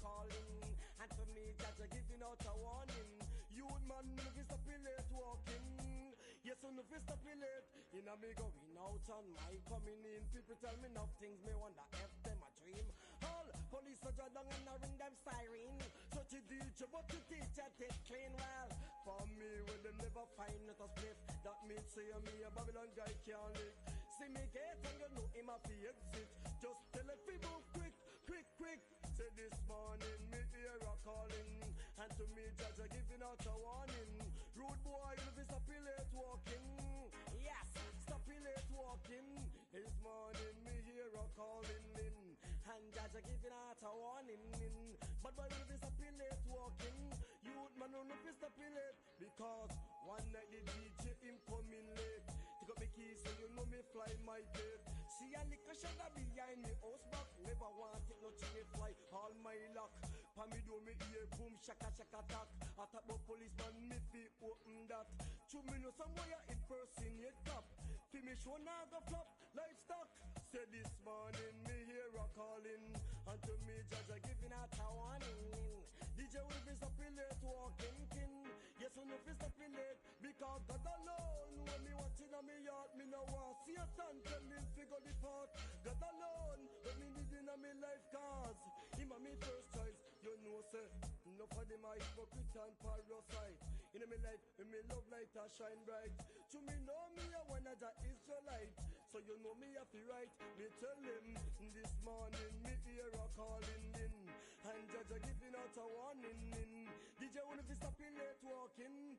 calling. And to me, Jaja giving out a warning. Youth man, if you stop late walking. Yes, so if you stop late, in a me going out and my coming in. People tell me enough things, me wonder if them a dream. All police are down and I ring them siren. So to DJ, but to teacher take clean. Well, for me, when them never find not a split, that means say me a Babylon guy can't live. See me get and you know him a fi exit. Just tell it fi move quick, quick, quick. Say this morning me hear a calling, and to me Jaja giving out a warning. Rude boy, you be stop late walking. Yes, stop late walking. This morning me hear a calling in, and Jaja giving out a warning in. But boy, you be stop late walking. Youth man, no be stop late, because one night the DJ him coming late. Take up me keys so you know me fly my plate. See a liquor shot behind me house back. Never want it no chain fly. All my luck. Pa me do me ear boom shaka shaka attack. I talk about policeman me fi open that. To me know somewhere in person yet top. Fi me show now go flop livestock. Say this morning me hear a calling, and to me Jaja giving out a warning. DJ will be stopping late walking kin. Yes, we no fi stopping late, because God alone. When me watching on me yard, me no want see a son tell me figure the part. God alone, when me need in a me life, cause him a me first choice. You know say, enough of them are hypocrite and parasite. In me life, when me love light a shine bright. To me know me a one of the Israelite. So you know me a fi right. Me tell him this morning me hear a calling in, and Jaja giving out a warning in. DJ wanna be stopping late walking.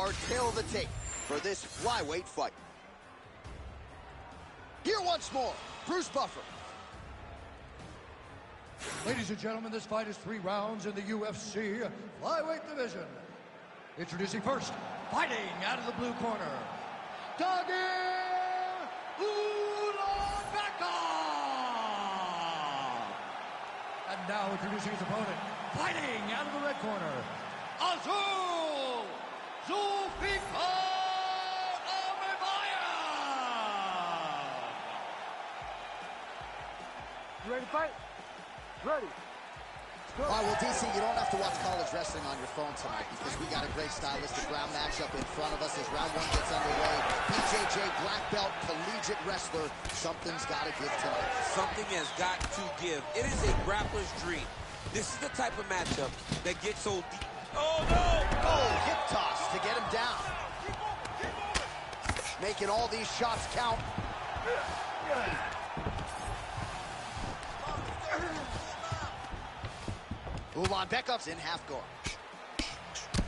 our tail of the tape for this flyweight fight. Here once more, Bruce Buffer. Ladies and gentlemen, this fight is 3 rounds in the UFC flyweight division. Introducing first, fighting out of the blue corner, and now introducing his opponent, fighting out of the red corner, Azul Zulfikar Imavov. You ready to fight? Ready. All right, well, DC, you don't have to watch college wrestling on your phone tonight because we got a great stylistic round matchup in front of us as round 1 gets underway. BJJ, black belt, collegiate wrestler. Something's got to give tonight. Something has got to give. It is a grappler's dream. This is the type of matchup that gets so deep. Oh, no! Oh, hip toss to get him down. Making all these shots count. Bekhov's in half guard.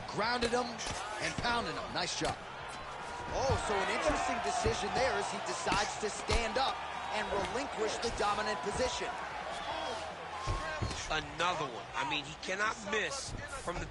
Grounded him and pounded him. Nice job. Oh, so an interesting decision there as he decides to stand up and relinquish the dominant position. Another one. I mean, he cannot miss from the...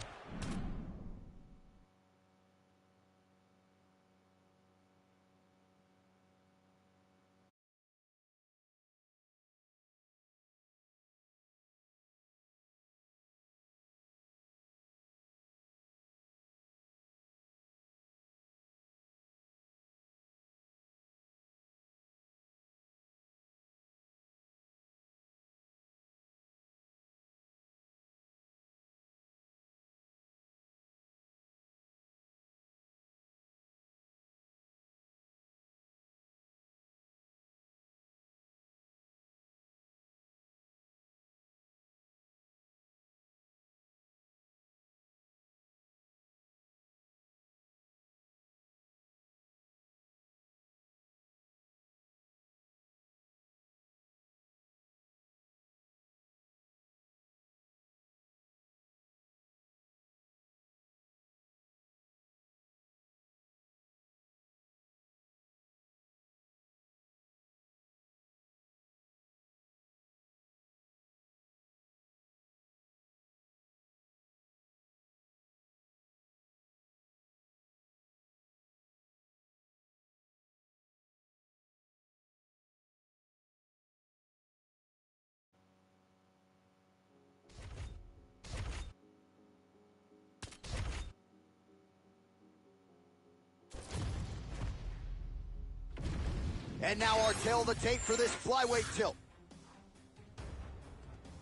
And now our tail of the tape for this flyweight tilt.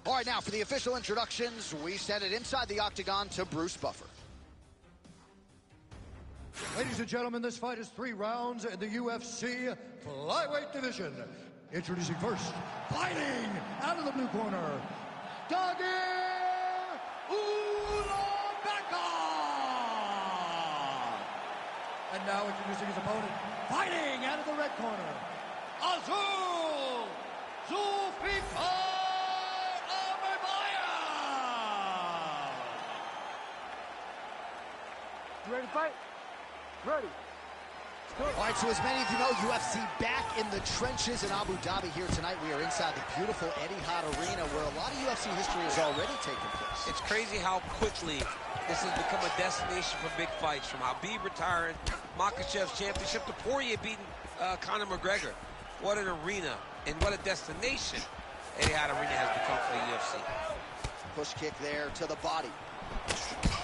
All right, now for the official introductions, we send it inside the octagon to Bruce Buffer. Ladies and gentlemen, this fight is 3 rounds in the UFC flyweight division. Introducing first, fighting out of the blue corner, and now introducing his opponent, fighting out of the red corner, Azul Zulfikar Imavov. You ready to fight? Ready. All right, so as many of you know, UFC back in the trenches in Abu Dhabi here tonight. We are inside the beautiful Etihad Arena where a lot of UFC history has already taken place. It's crazy how quickly this has become a destination for big fights, from Habib retiring, Makhachev's championship, to Poirier beating Conor McGregor. What an arena and what a destination Etihad Arena has become for the UFC. Push kick there to the body.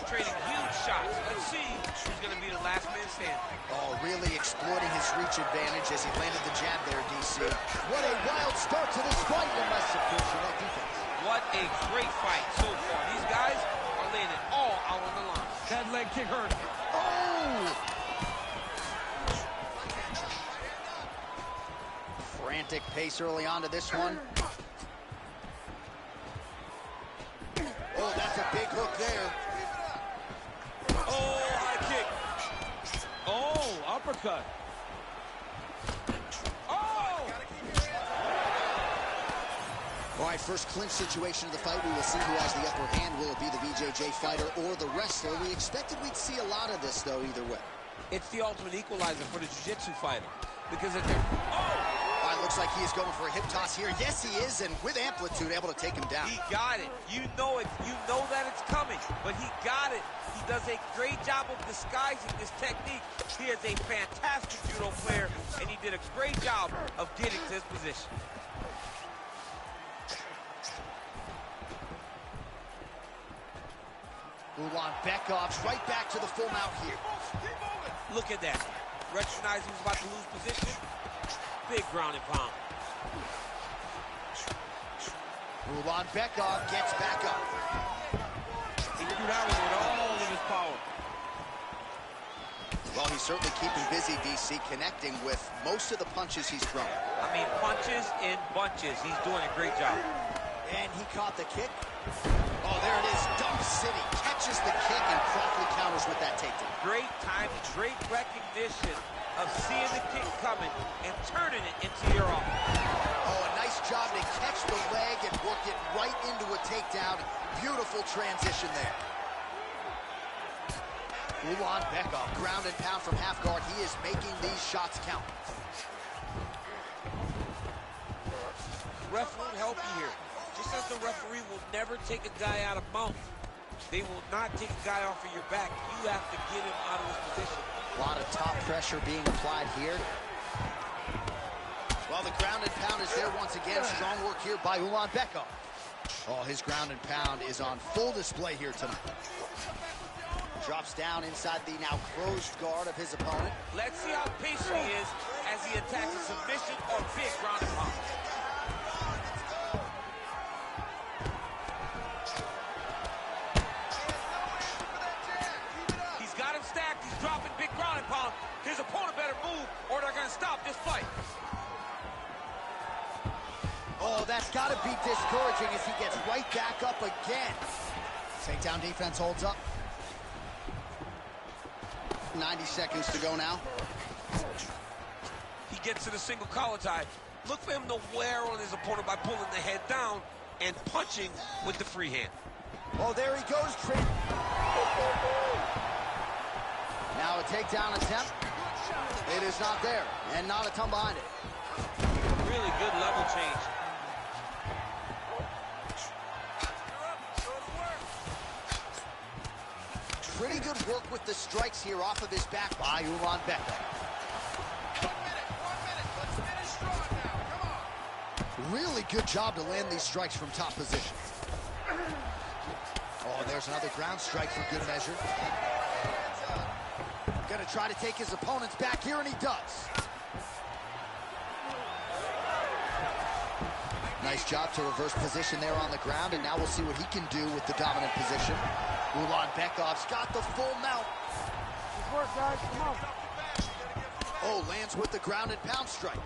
Trading huge shots. Let's see who's going to be the last man standing. Oh, really exploiting his reach advantage as he landed the jab there, DC. What a wild start to this fight, unless of course you like defense. What a great fight so far. These guys are laying it all out on the line. That leg kick hurt. Oh! Frantic pace early on to this one. Oh, that's a big hook there. Oh, high kick. Oh, uppercut. Oh! All right, first clinch situation of the fight. We will see who has the upper hand. Will it be the BJJ fighter or the wrestler? We expected we'd see a lot of this, though, either way. it's the ultimate equalizer for the jiu-jitsu fighter. Because if they're... All right, looks like he is going for a hip toss here. Yes, he is, and with amplitude, able to take him down. He got it. You know it. You know that it's coming, but he got it. He does a great job of disguising this technique. He is a fantastic judo player, and he did a great job of getting to his position. Bekhov's right back to the full mount here. Look at that. Recognized he was about to lose position. Big ground and pound. Bekov gets back up. He threw that one with all of his power. Well, he's certainly keeping busy, DC, connecting with most of the punches he's thrown. I mean, punches in bunches. He's doing a great job. And he caught the kick. Oh, there it is. Dump City catches the kick and promptly counters with that takedown. Great timing, great recognition of seeing the kick coming and turning it into your own. Oh, a nice job to catch the leg and work it right into a takedown. Beautiful transition there. Bekov, ground and pound from half guard. He is making these shots count. Ref won't help you here. Just as the referee will never take a guy out of mount, they will not take a guy off of your back. You have to get him out of his position. A lot of top pressure being applied here. Well, the ground and pound is there once again. Strong work here by Bekov. Oh, his ground and pound is on full display here tonight. Drops down inside the now closed guard of his opponent. Let's see how patient he is as he attacks a submission or big ground and pound. He's got him stacked. He's dropping big ground and pound. His opponent better move or they're going to stop this fight. Oh, that's got to be discouraging as he gets right back up again. Takedown defense holds up. 90 seconds to go now. He gets to the single collar tie. Look for him to wear on his opponent by pulling the head down and punching with the free hand. Oh, there he goes. Now a takedown attempt. It is not there, and not a ton behind it. Really good level change. Pretty good work with the strikes here off of his back by Bekov. 1 minute. Let's finish strong now. Come on. Really good job to land these strikes from top position. Oh, there's another ground strike for good measure. Gonna try to take his opponent's back here, and he does. Nice job to reverse position there on the ground, and now we'll see what he can do with the dominant position. Bekov's got the full mount. Good work, guys. Come on. Oh, lands with the ground and pound strike.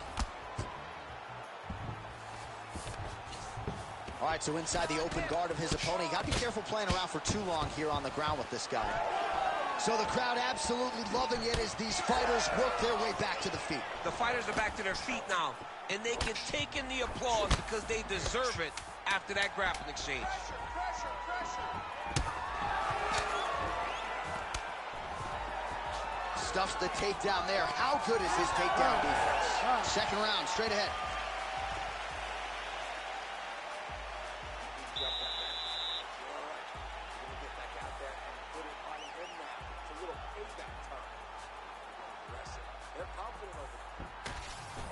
All right, so inside the open guard of his opponent. You got to be careful playing around for too long here on the ground with this guy. So the crowd absolutely loving it as these fighters work their way back to the feet. The fighters are back to their feet now, and they can take in the applause because they deserve it after that grappling exchange. Pressure. Stuffs the takedown there. How good is his takedown defense? Second round, straight ahead.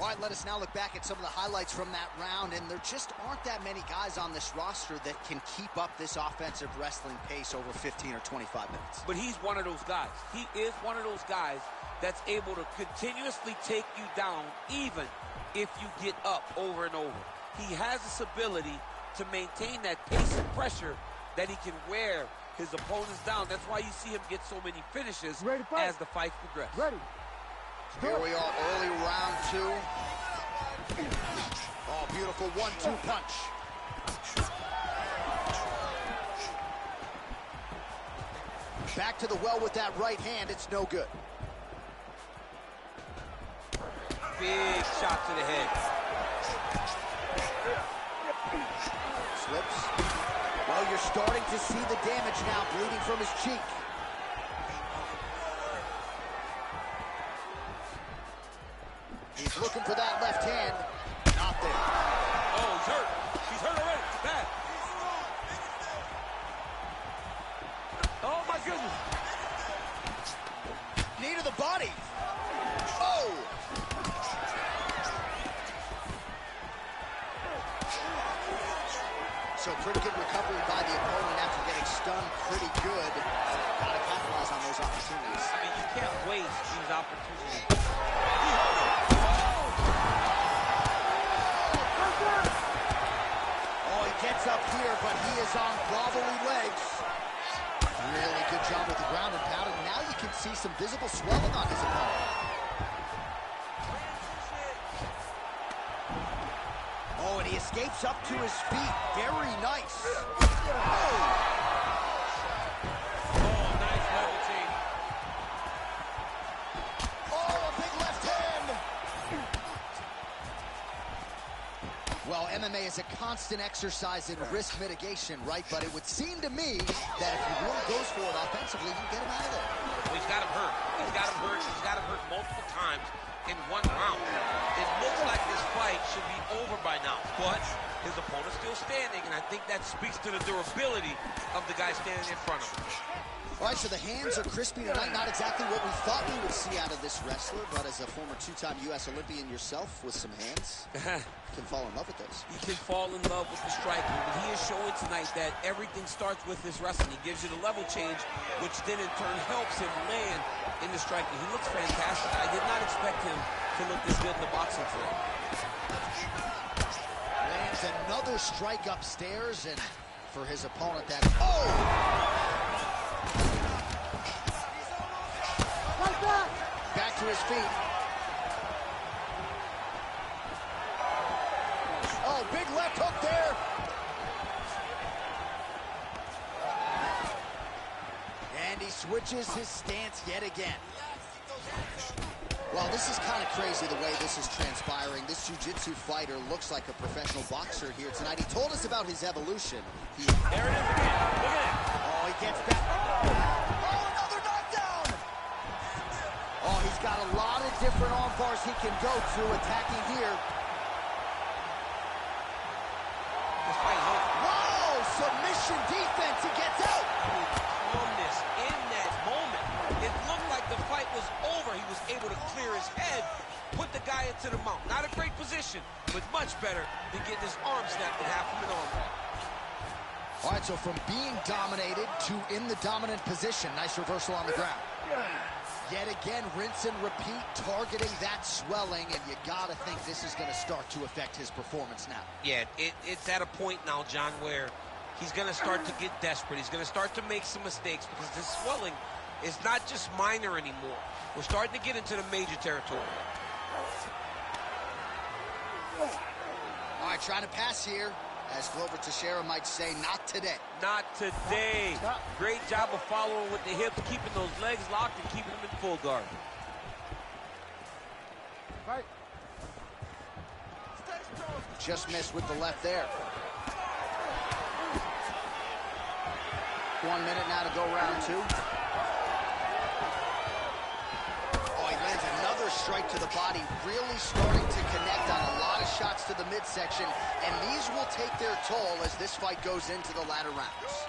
All right, let us now look back at some of the highlights from that round, and there just aren't that many guys on this roster that can keep up this offensive wrestling pace over 15 or 25 minutes. But he's one of those guys. He is one of those guys that's able to continuously take you down even if you get up over and over. He has this ability to maintain that pace and pressure that he can wear his opponents down. That's why you see him get so many finishes as the fight progresses. Ready. Here we are, early round two. Oh, beautiful 1-2 punch. Back to the well with that right hand. It's no good. Big shot to the head. Slips. Well, you're starting to see the damage now, bleeding from his cheek. So pretty good recovery by the opponent after getting stunned pretty good. Gotta capitalize on those opportunities. I mean, you can't waste these opportunities. Oh, he gets up here, but he is on wobbly legs. Really good job with the ground and pound. And now you can see some visible swelling on his opponent. Oh, and he escapes up to his feet. Very nice. Oh, Nice levitate. oh, a big left hand. Well, MMA is a constant exercise in risk mitigation, right? But it would seem to me that if he really goes for it offensively, you can get him out of there. Well, he's got him hurt. He's got him hurt. He's got him hurt multiple times in one round. It looks like this fight should be over by now, but his opponent's still standing, and I think that speaks to the durability of the guy standing in front of him. All right, so the hands are crispy tonight. Not exactly what we thought we would see out of this wrestler, but as a former two-time U.S. Olympian yourself with some hands, you can fall in love with those. He can fall in love with the striking, but he is showing tonight that everything starts with his wrestling. He gives you the level change, which then in turn helps him land in the striking. He looks fantastic. I did not expect him to look this good in the boxing field. Lands another strike upstairs, and for his opponent, that... Oh! Back to his feet. Oh, big left hook there. And he switches his stance yet again. Well, this is kind of crazy the way this is transpiring. This jiu-jitsu fighter looks like a professional boxer here tonight. He told us about his evolution. There it is again. Look at it. Oh, he gets back. Oh, another knockdown. Oh, he's got a lot of different arm bars he can go to attacking here. This fight is over. Whoa, submission defense. He gets out. Calmness in that moment. It looked like the fight was over. He was able to clear his head, put the guy into the mount. Not a great position, but much better than getting his arm snapped in half from an arm bar. All right, so from being dominated to in the dominant position. Nice reversal on the ground. Yet again, rinse and repeat, targeting that swelling, and you got to think this is going to start to affect his performance now. Yeah, it's at a point now, John, where he's going to start to get desperate. He's going to start to make some mistakes because this swelling is not just minor anymore. We're starting to get into the major territory. All right, trying to pass here. As Glover Teixeira might say, not today. Not today. Great job of following with the hips, keeping those legs locked and keeping them in full guard. Right. Just missed with the left there. 1 minute now to go round two. Oh, he lands another strike to the body, really starting to connect on a lot of shots to the midsection, and these will take their toll as this fight goes into the latter rounds.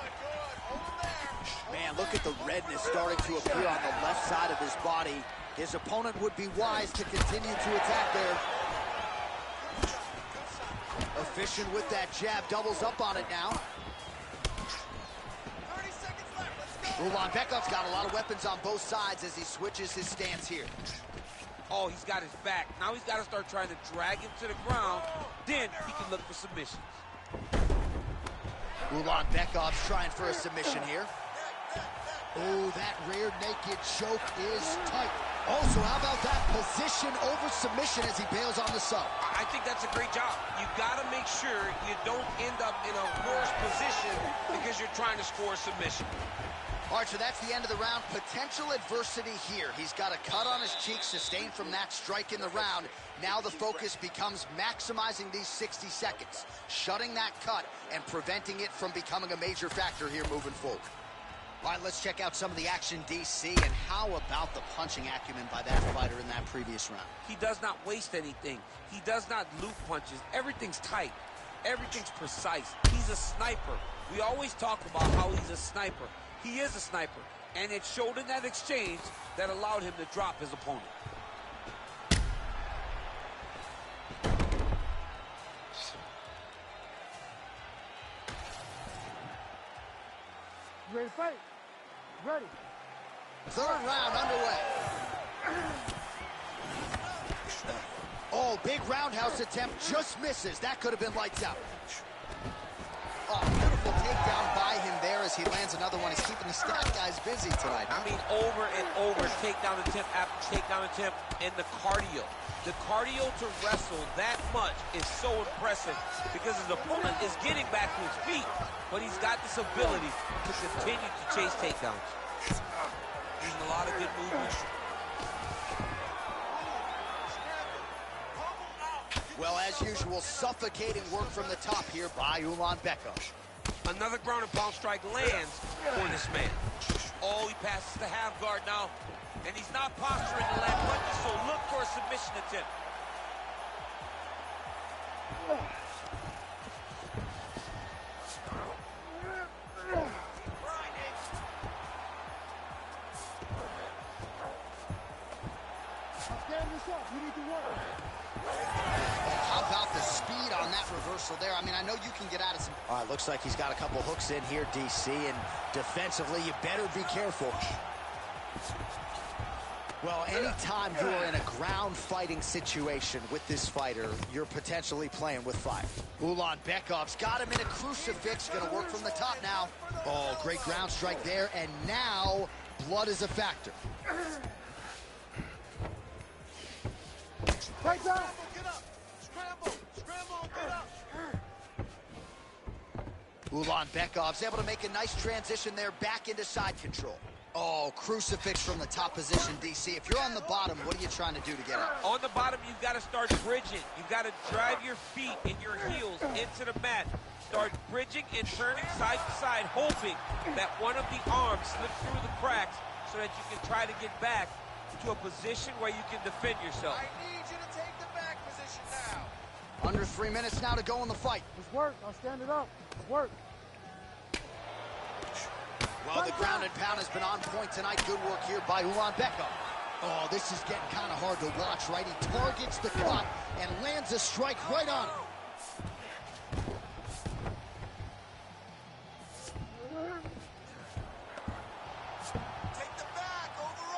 Man, look at the redness starting to appear on the left side of his body. His opponent would be wise to continue to attack there. Efficient with that jab, doubles up on it now. Bekhov's got a lot of weapons on both sides as he switches his stance here. Oh, he's got his back. Now he's got to start trying to drag him to the ground. Then he can look for submissions. Bekhov's trying for a submission here. Oh, that rear naked choke is tight. Also, how about that position over submission as he bails on the sub? I think that's a great job. You got to make sure you don't end up in a worse position because you're trying to score a submission. All right, so that's the end of the round. Potential adversity here. He's got a cut on his cheek sustained from that strike in the round. Now the focus becomes maximizing these 60 seconds, shutting that cut and preventing it from becoming a major factor here moving forward. All right, let's check out some of the action, DC, and how about the punching acumen by that fighter in that previous round? He does not waste anything. He does not loop punches. Everything's tight. Everything's precise. He's a sniper. We always talk about how he's a sniper. He is a sniper, and it showed in that exchange that allowed him to drop his opponent. You ready to fight? Ready. Third round underway. Oh, big roundhouse attempt, just misses. That could have been lights out. Oh, beautiful takedown by him there as he lands another one. He's keeping the stat guys busy tonight. I mean, over and over, takedown attempt after takedown attempt, and the cardio. The cardio to wrestle that much is so impressive because his opponent is getting back to his feet, but he's got this ability to continue to chase takedowns. Using a lot of good movement. Well, as usual, suffocating work from the top here by Ulanbekov. Another ground and pound strike lands for this man. Oh, he passes the half guard now, and he's not posturing to land punches, so look for a submission attempt. I'm standing this up. You need to work. How about the speed on that reversal there? I mean, I know you can get out of some... All right, looks like he's got a couple hooks in here, DC, and defensively, you better be careful. Well, anytime you are in a ground fighting situation with this fighter, you're potentially playing with fire. Ulanbekov's got him in a crucifix, gonna work from the top now. Oh, great ground strike there, and now blood is a factor. Take down. Ulanbekov's able to make a nice transition there back into side control. Oh, crucifix from the top position, DC. If you're on the bottom, what are you trying to do to get up? On the bottom, you've got to start bridging. You've got to drive your feet and your heels into the mat. Start bridging and turning side to side, hoping that one of the arms slips through the cracks so that you can try to get back to a position where you can defend yourself. I need you to take the back position now. Under 3 minutes now to go in the fight. Let's work. I'll stand it up. Let's work. Well, the ground and pound has been on point tonight. Good work here by Ulanbekov. Oh, this is getting kind of hard to watch, right? He targets the clock and lands a strike right on it. Take the back, over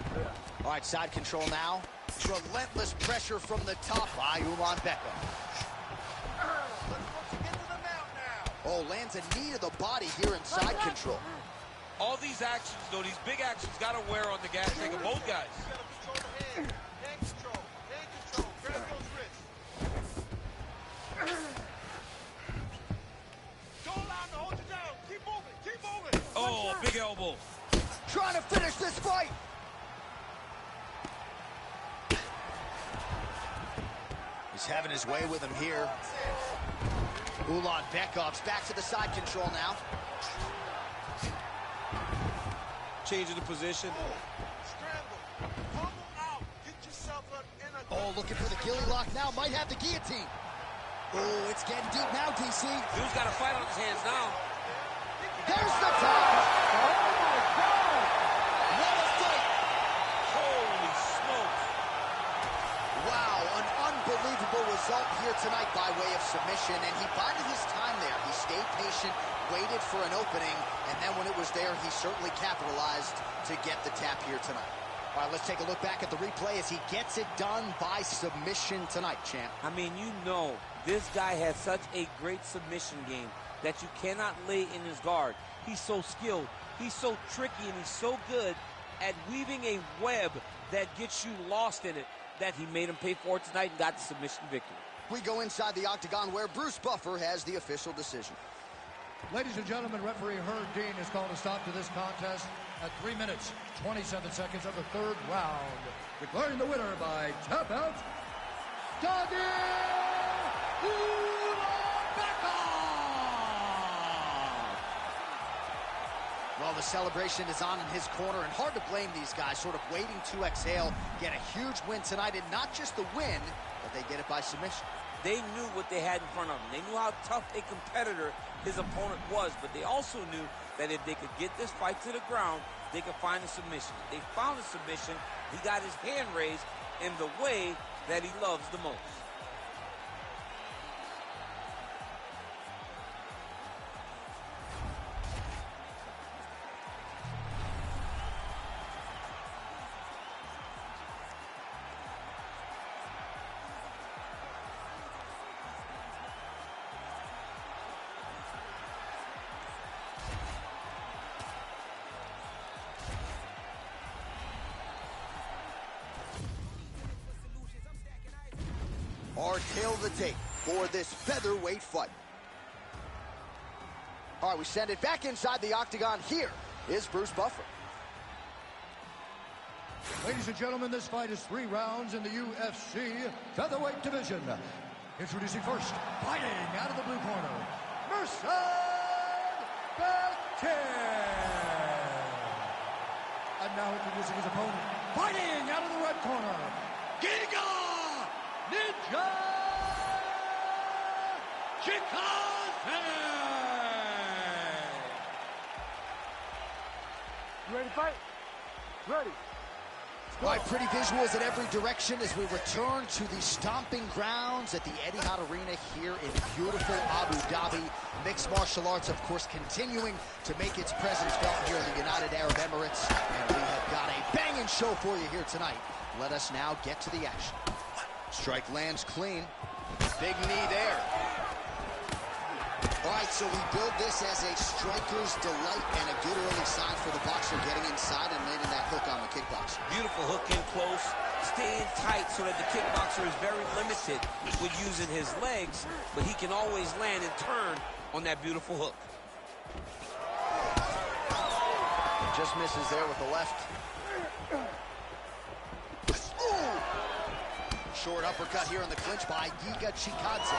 under. All right, side control now. Relentless pressure from the top by Ulanbekov. Oh, lands a knee to the body here in side control. All these actions, though, these big actions, got to wear on the gas tank of both guys. You gotta control the hand. Hand control. Hand control. Grab those wrists. Don't allow him to hold you down. Keep moving. Keep moving. Oh, big elbow. Trying to finish this fight. He's having his way with him here. Ulanbekov's back to the side control now. Changing the position. Scramble. Pummel out. Get yourself up in a... Oh, looking for the gilly lock now. Might have the guillotine. Oh, it's getting deep now, DC. Dude's got a fight on his hands now. There's the tap. Oh, my God. What a fight. Holy smokes. Wow, an unbelievable result here tonight by way of submission, and he bided his time there. He stayed patient, waited for an opening, and then when it was there, he certainly capitalized to get the tap here tonight. All right, let's take a look back at the replay as he gets it done by submission tonight, champ. I mean, you know, this guy has such a great submission game that you cannot lay in his guard. He's so skilled, he's so tricky, and he's so good at weaving a web that gets you lost in it, that he made him pay for it tonight and got the submission victory. We go inside the octagon where Bruce Buffer has the official decision. Ladies and gentlemen, referee Herb Dean has called a stop to this contest at 3 minutes, 27 seconds of the third round. Declaring the winner by tap out, Well, the celebration is on in his corner, and hard to blame these guys, sort of waiting to exhale, get a huge win tonight, and not just the win, but they get it by submission. They knew what they had in front of them. They knew how tough a competitor his opponent was, but they also knew that if they could get this fight to the ground, they could find a submission. They found a submission. He got his hand raised in the way that he loves the most. Hard tale of the tape for this featherweight fight. All right, we send it back inside the octagon. Here is Bruce Buffer. Ladies and gentlemen, this fight is 3 rounds in the UFC featherweight division. Introducing first, fighting out of the blue corner, and now introducing his opponent, fighting out of the red corner, Giga Ninja Chikadze! You ready to fight? Ready. All right, pretty visuals in every direction as we return to the stomping grounds at the Etihad Arena here in beautiful Abu Dhabi. Mixed martial arts, of course, continuing to make its presence felt here in the United Arab Emirates. And we have got a banging show for you here tonight. Let us now get to the action. Strike lands clean. Big knee there. All right, so we build this as a striker's delight and a good early sign for the boxer getting inside and landing that hook on the kickboxer. Beautiful hook in close, staying tight so that the kickboxer is very limited with using his legs, but he can always land and turn on that beautiful hook. Just misses there with the left. Ooh! Short uppercut here in the clinch by Giga Chikadze.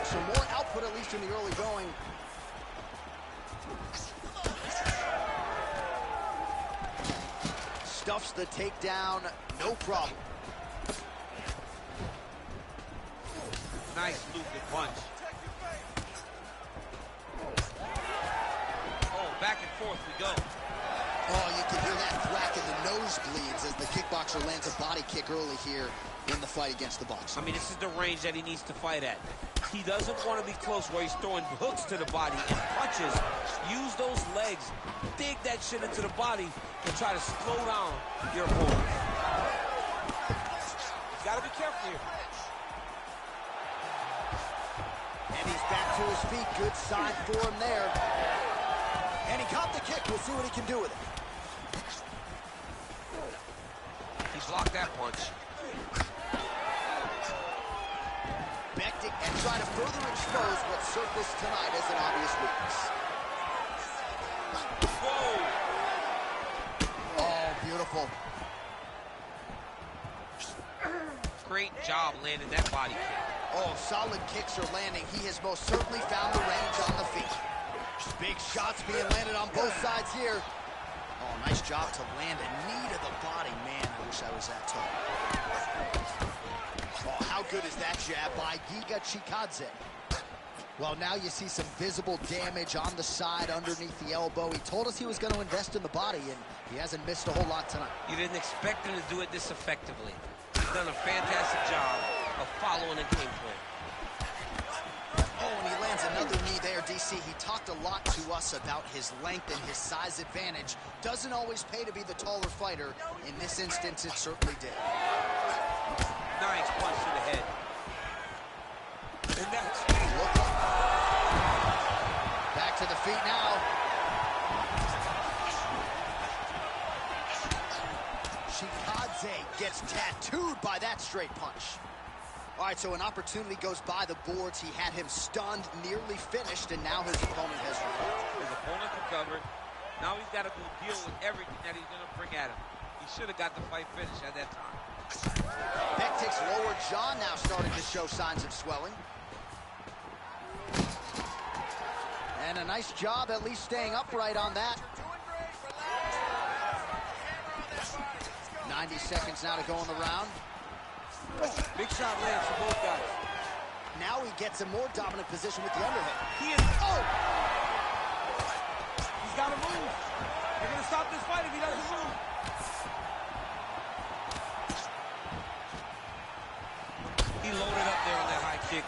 So more output, at least in the early going. Stuffs the takedown, no problem. Nice looping punch. Oh, back and forth we go. Oh, you can hear that thwack in the nosebleeds as the kickboxer lands a body kick early here in the fight against the boxer. I mean, this is the range that he needs to fight at. He doesn't want to be close where he's throwing hooks to the body and punches. Use those legs, dig that shit into the body, and try to slow down your opponent. He's got to be careful here. And he's back to his feet. Good sign for him there. And he caught the kick. We'll see what he can do with it. He blocked that punch. Bectic and try to further expose what surfaced tonight as an obvious weakness. Whoa! Oh, beautiful. Great job landing that body kick. Oh, solid kicks are landing. He has most certainly found the range on the feet. Big shots being landed on both sides here. Oh, nice job to land a knee to the body. Man, I wish I was that tall. Oh, how good is that jab by Giga Chikadze? Well, now you see some visible damage on the side underneath the elbow. He told us he was going to invest in the body, and he hasn't missed a whole lot tonight. You didn't expect him to do it this effectively. He's done a fantastic job of following a game plan. Oh, and he lands another knee there, DC. He talked a lot to us about his length and his size advantage. Doesn't always pay to be the taller fighter. In this instance, it certainly did. Nice punch to the head. And that's back to the feet now. Chikadze gets tattooed by that straight punch. All right, so an opportunity goes by the boards. He had him stunned, nearly finished, and now his opponent has recovered. His opponent recovered. Now he's got to go deal with everything that he's going to bring at him. He should have got the fight finished at that time. Bectic's lower jaw now starting to show signs of swelling. And a nice job at least staying upright on that. 90 seconds now to go in the round. Big shot lands for both guys. Now he gets a more dominant position with the underhook. He is... Oh! He's got to move. They're going to stop this fight if he doesn't move. He loaded up there on that high kick.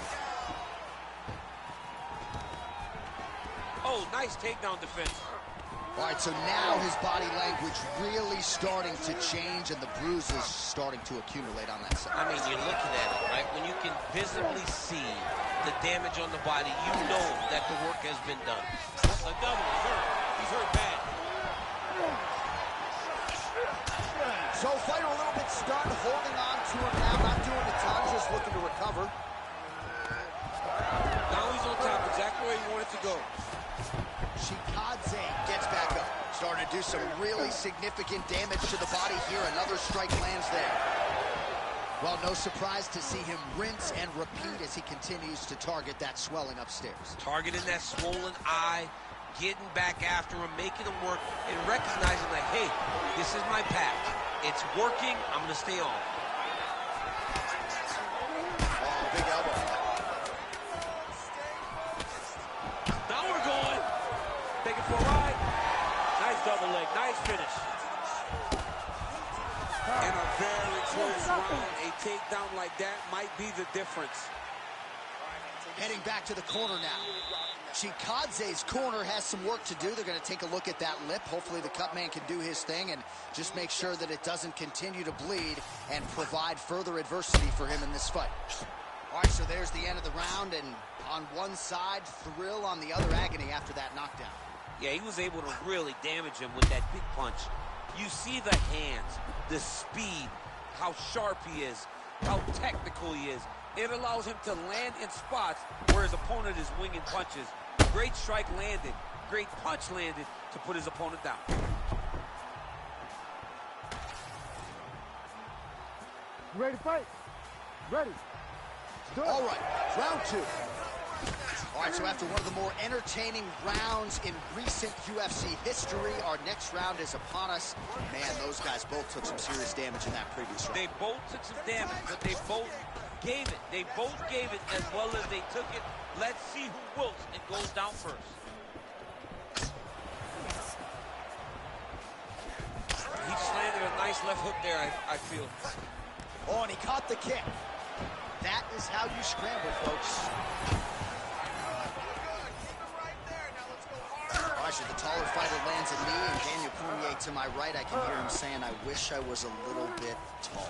Oh, nice takedown defense. All right, so now his body language really starting to change and the bruises starting to accumulate on that side. I mean, you're looking at it, right? When you can visibly see the damage on the body, you know that the work has been done. Another one, he's hurt. He's hurt bad. So fighter a little bit stunned, holding on to him now, not doing a ton, just looking to recover. Now he's on top, exactly where he wanted to go. Chikadze gets back up. Starting to do some really significant damage to the body here. Another strike lands there. Well, no surprise to see him rinse and repeat as he continues to target that swelling upstairs. Targeting that swollen eye, getting back after him, making him work, and recognizing like, hey, this is my path. It's working, I'm gonna stay on. Oh, big elbow. Now we're going. Take it for a ride. Nice double leg, nice finish. In a very close round, a takedown like that might be the difference. Heading back to the corner now. Chikadze's corner has some work to do. They're going to take a look at that lip. Hopefully the cut man can do his thing and just make sure that it doesn't continue to bleed and provide further adversity for him in this fight. All right, so there's the end of the round, and on one side, thrill, on the other, agony after that knockdown. Yeah, he was able to really damage him with that big punch. You see the hands, the speed, how sharp he is, how technical he is. It allows him to land in spots where his opponent is winging punches. Great strike landed, great punch landed to put his opponent down. You ready to fight? Ready. All right, round two. All right, so after one of the more entertaining rounds in recent UFC history, our next round is upon us. Man, those guys both took some serious damage in that previous round. They both took some damage, but they both gave it. They both gave it as well as they took it. Let's see who wilts and goes down first. He just landed a nice left hook there, I feel. Oh, and he caught the kick. That is how you scramble, folks. All right, so the taller fighter lands a knee, and Daniel Cormier to my right, I can hear him saying, I wish I was a little bit taller.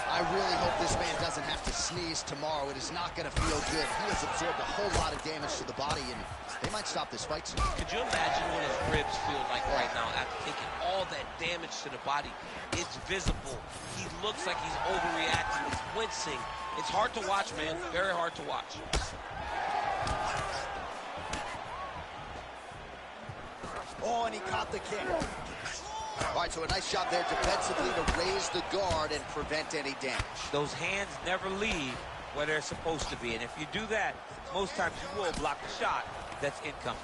I really hope this man doesn't have to sneeze tomorrow. It is not going to feel good. He has absorbed a whole lot of damage to the body, and they might stop this fight soon. Could you imagine what his ribs feel like right now after taking all that damage to the body? It's visible. He looks like he's overreacting. He's wincing. It's hard to watch, man. Very hard to watch. Oh, and he caught the kick. All right, so a nice shot there defensively to raise the guard and prevent any damage. Those hands never leave where they're supposed to be, and if you do that, most times you will block the shot that's incoming.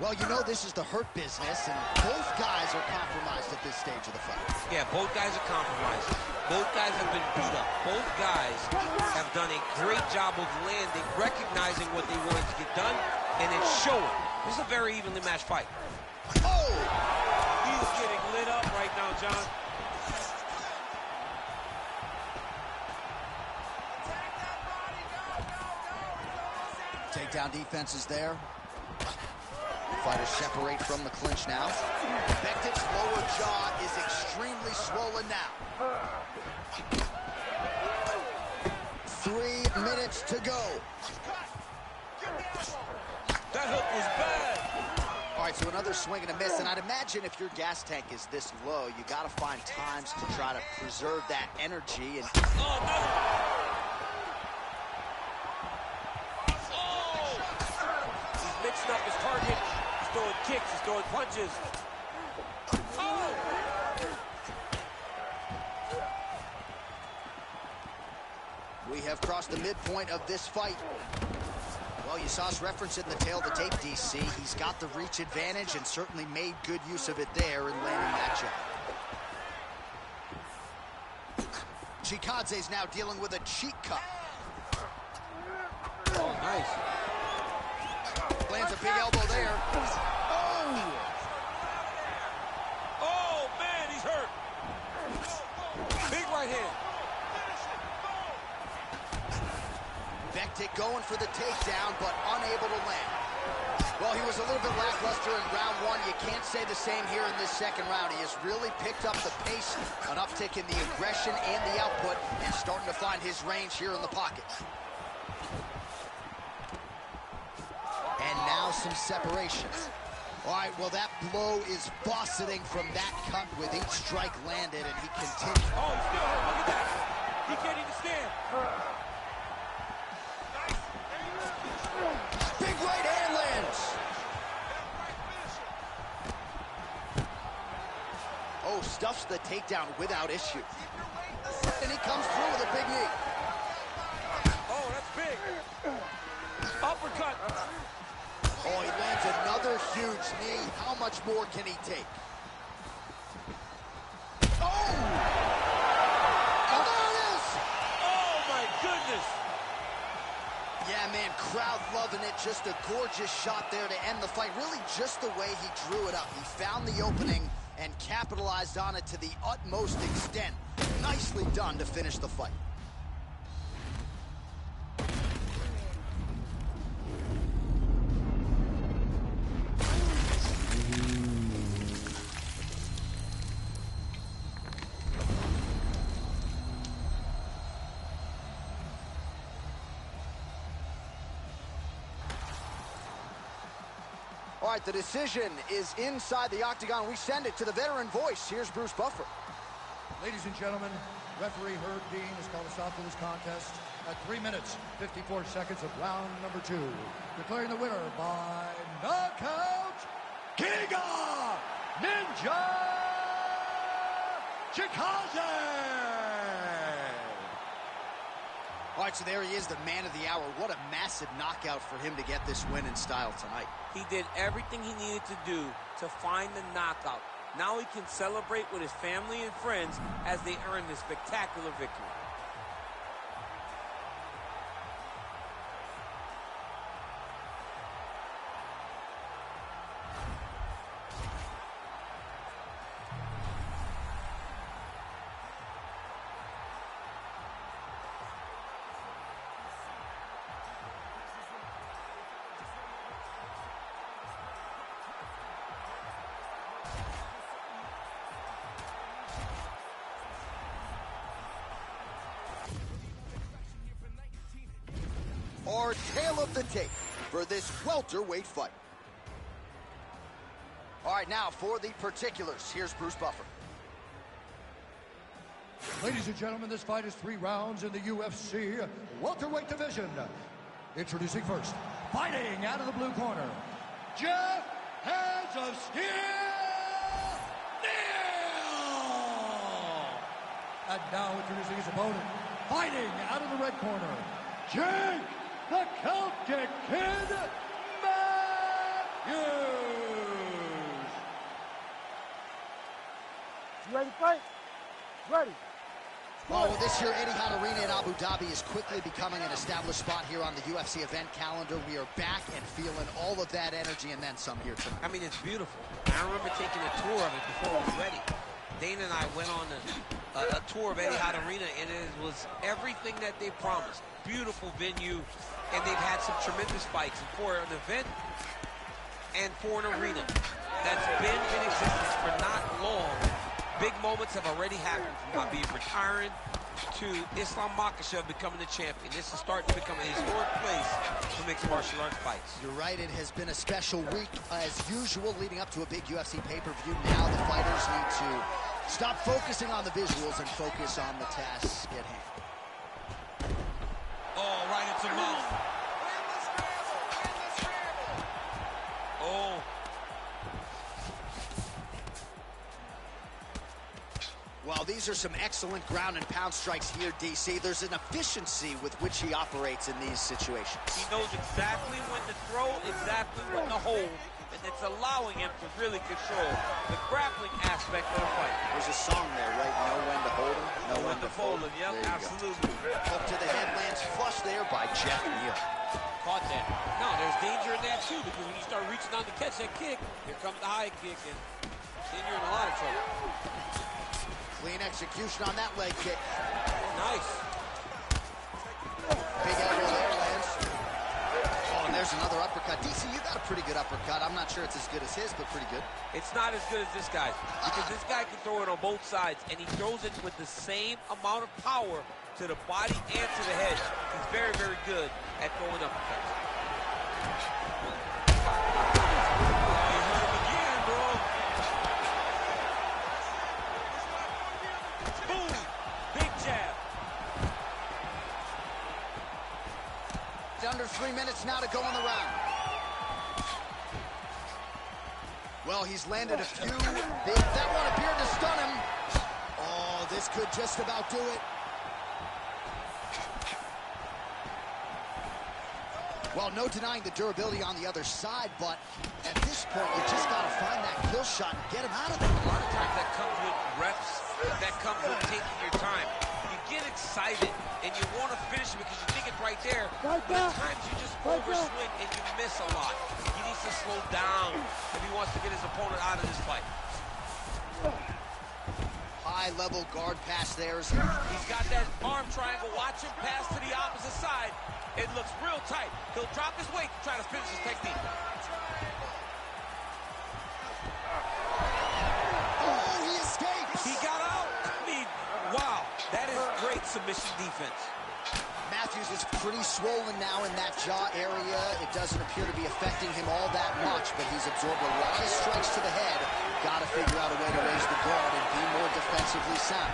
Well, you know this is the hurt business, and both guys are compromised at this stage of the fight. Yeah, both guys are compromised. Both guys have been beat up. Both guys have done a great job of landing, recognizing what they wanted to get done, and it's showing. This is a very evenly matched fight. Oh! He's getting lit up right now, John. Takedown defense is there. Fighters separate from the clinch now. Bektic's lower jaw is extremely swollen now. 3 minutes to go. That hook was bad. All right, so another swing and a miss, and I'd imagine if your gas tank is this low, you got to find times to try to preserve that energy. And oh, no. Oh! He's mixing up his target. He's throwing kicks. He's throwing punches. Oh! We have crossed the midpoint of this fight. Well, you saw us reference it in the tail of the tape, DC. He's got the reach advantage and certainly made good use of it there in landing that jab. Chikadze's now dealing with a cheek cut. Oh, nice. Lands a big elbow there. Oh! Oh, man, he's hurt. Big right hand. Bektic going for the takedown, but unable to land. Well, he was a little bit lackluster in round one. You can't say the same here in this second round. He has really picked up the pace, an uptick in the aggression and the output, and starting to find his range here in the pocket. And now some separation. All right, well, that blow is buffeting from that cut with each strike landed, and he continues. Oh, he's still hurt. Look at that. He can't even stand. Big right hand lands. Oh, stuffs the takedown without issue. And he comes through with a big knee. Oh, that's big. Uppercut. Oh, he lands another huge knee. How much more can he take? Oh! And there it is! Oh, my goodness. Yeah, man, crowd loving it. Just a gorgeous shot there to end the fight. Really just the way he drew it up. He found the opening and capitalized on it to the utmost extent. Nicely done to finish the fight. All right, the decision is inside the octagon. We send it to the veteran voice. Here's Bruce Buffer. Ladies and gentlemen, referee Herb Dean has called a stop to this contest at 3 minutes, 54 seconds of round number 2. Declaring the winner by knockout, Giga Ninja Chikadze! All right, so there he is, the man of the hour. What a massive knockout for him to get this win in style tonight. He did everything he needed to do to find the knockout. Now he can celebrate with his family and friends as they earn this spectacular victory. Our tale of the tape for this welterweight fight. All right, now for the particulars, here's Bruce Buffer. Ladies and gentlemen, this fight is 3 rounds in the UFC welterweight division. Introducing first, fighting out of the blue corner, Jeff Hands of Steel Neal! And now introducing his opponent, fighting out of the red corner, Jake the Celtic Kid Matthews! You ready to fight? Ready. Well, this year, Etihad Arena in Abu Dhabi is quickly becoming an established spot here on the UFC event calendar. We are back and feeling all of that energy and then some here tonight. I mean, it's beautiful. I remember taking a tour of it before it was ready. Dana and I went on a tour of Etihad Arena, and it was everything that they promised. Beautiful venue, and they've had some tremendous fights. And for an event and for an arena that's been in existence for not long, big moments have already happened, from Habib retiring to Islam Makhachev becoming the champion. This is starting to become a historic place for mixed martial arts fights. You're right, it has been a special week as usual leading up to a big UFC pay-per-view. Now the fighters need to stop focusing on the visuals and focus on the task at hand. Oh, right into mouth. Oh. Well, these are some excellent ground and pound strikes here, DC. There's an efficiency with which he operates in these situations. He knows exactly when to throw, exactly when to hold, and it's allowing him to really control the grappling aspect of the fight. There's a song there, right? Know when to hold him, know when to fold him. Yep, absolutely. Hook to the head lands flush there by Jeff Neal. Caught that. No, there's danger in that too, because when you start reaching down to catch that kick, here comes the high kick, and then you're in a lot of trouble. Clean execution on that leg kick. Nice. Big elbow there lands. Oh, and there's another uppercut. DC, you got a pretty good uppercut. I'm not sure it's as good as his, but pretty good. It's not as good as this guy's, because this guy can throw it on both sides, and he throws it with the same amount of power to the body and to the head. He's very, very good at throwing uppercuts. Oh, he hurt him now to go in the round. Well, he's landed a few. That one appeared to stun him. Oh, this could just about do it. Well, no denying the durability on the other side, but at this point, you just got to find that kill shot and get him out of there. A lot of times that comes with reps, that comes with taking your time. You get excited, and you want to finish it because you think it's right there, but at times you just overswing and you miss a lot. He needs to slow down if he wants to get his opponent out of this fight. High-level guard pass there. He's got that arm triangle. Watch him pass to the opposite side. It looks real tight. He'll drop his weight to try to finish his technique. Oh, he escaped. He got out. I mean, wow. That is great submission defense. Matthews is pretty swollen now in that jaw area. It doesn't appear to be affecting him all that much, but he's absorbed a lot of strikes to the head. Got to figure out a way to raise the guard and be more defensively sound.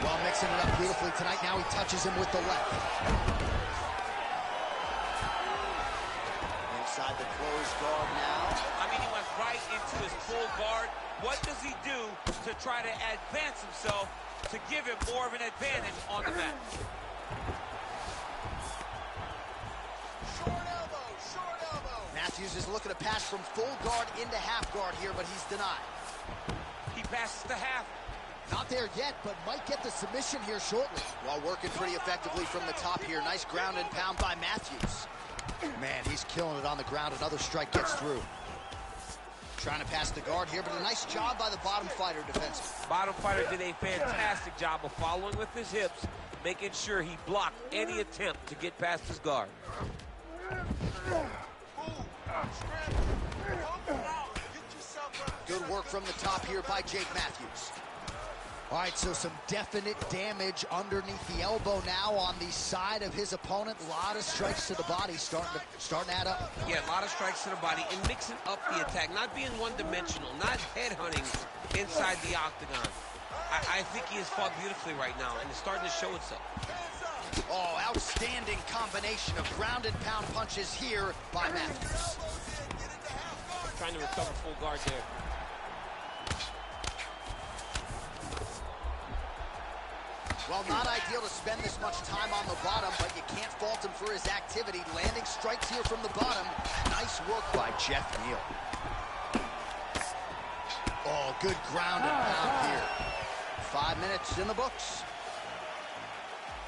Well, mixing it up beautifully tonight. Now he touches him with the left. Inside the closed guard now. I mean, he went right into his full guard. What does he do to try to advance himself to give him more of an advantage on the mat? Short elbow. Matthews is looking to pass from full guard into half guard here, but he's denied. He passes to half. Not there yet, but might get the submission here shortly. While working pretty effectively from the top here. Nice ground and pound by Matthews. Man, he's killing it on the ground. Another strike gets through. Trying to pass the guard here, but a nice job by the bottom fighter defensively. Bottom fighter did a fantastic job of following with his hips, making sure he blocked any attempt to get past his guard. Good work from the top here by Jake Matthews. All right, so some definite damage underneath the elbow now on the side of his opponent. A lot of strikes to the body starting to add up. Yeah, a lot of strikes to the body and mixing up the attack, not being one-dimensional, not headhunting inside the octagon. I think he has fought beautifully right now, and it's starting to show itself. Oh, outstanding combination of ground and pound punches here by Matthews. Trying to recover full guard there. Well, not ideal to spend this much time on the bottom, but you can't fault him for his activity. Landing strikes here from the bottom. Nice work by Jeff Neal. Oh, good ground and pound here. 5 minutes in the books.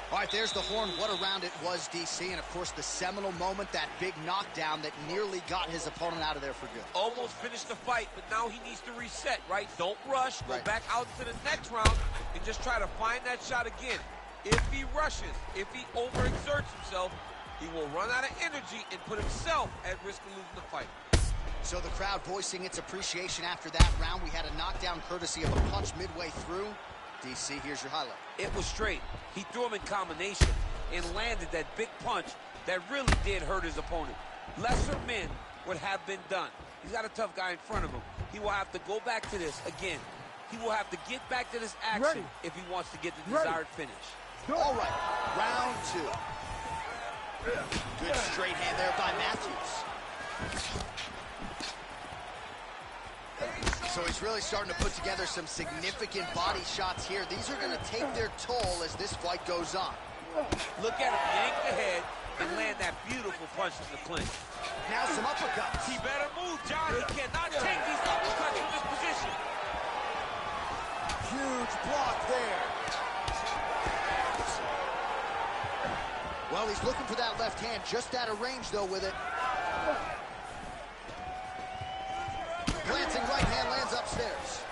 All right, there's the horn. What a round it was, DC. And, of course, the seminal moment, that big knockdown that nearly got his opponent out of there for good. Almost finished the fight, but now he needs to reset, right? Don't rush. Go Right. back out to the next round and just try to find that shot again. If he rushes, if he overexerts himself, he will run out of energy and put himself at risk of losing the fight. So the crowd voicing its appreciation after that round. We had a knockdown courtesy of a punch midway through. DC, here's your highlight. It was straight. He threw him in combination and landed that big punch that really did hurt his opponent. Lesser men would have been done. He's got a tough guy in front of him. He will have to go back to this again. He will have to get back to this action if he wants to get the desired finish. All right, round two. Good straight hand there by Matthews. So he's really starting to put together some significant body shots here. These are going to take their toll as this fight goes on. Look at him yank the head and land that beautiful punch in the clinch. Now some uppercuts. He better move, John. He cannot take these uppercuts from this position. Huge block there. Well, he's looking for that left hand, just out of range, though, with it. Glancing right hand lands upstairs.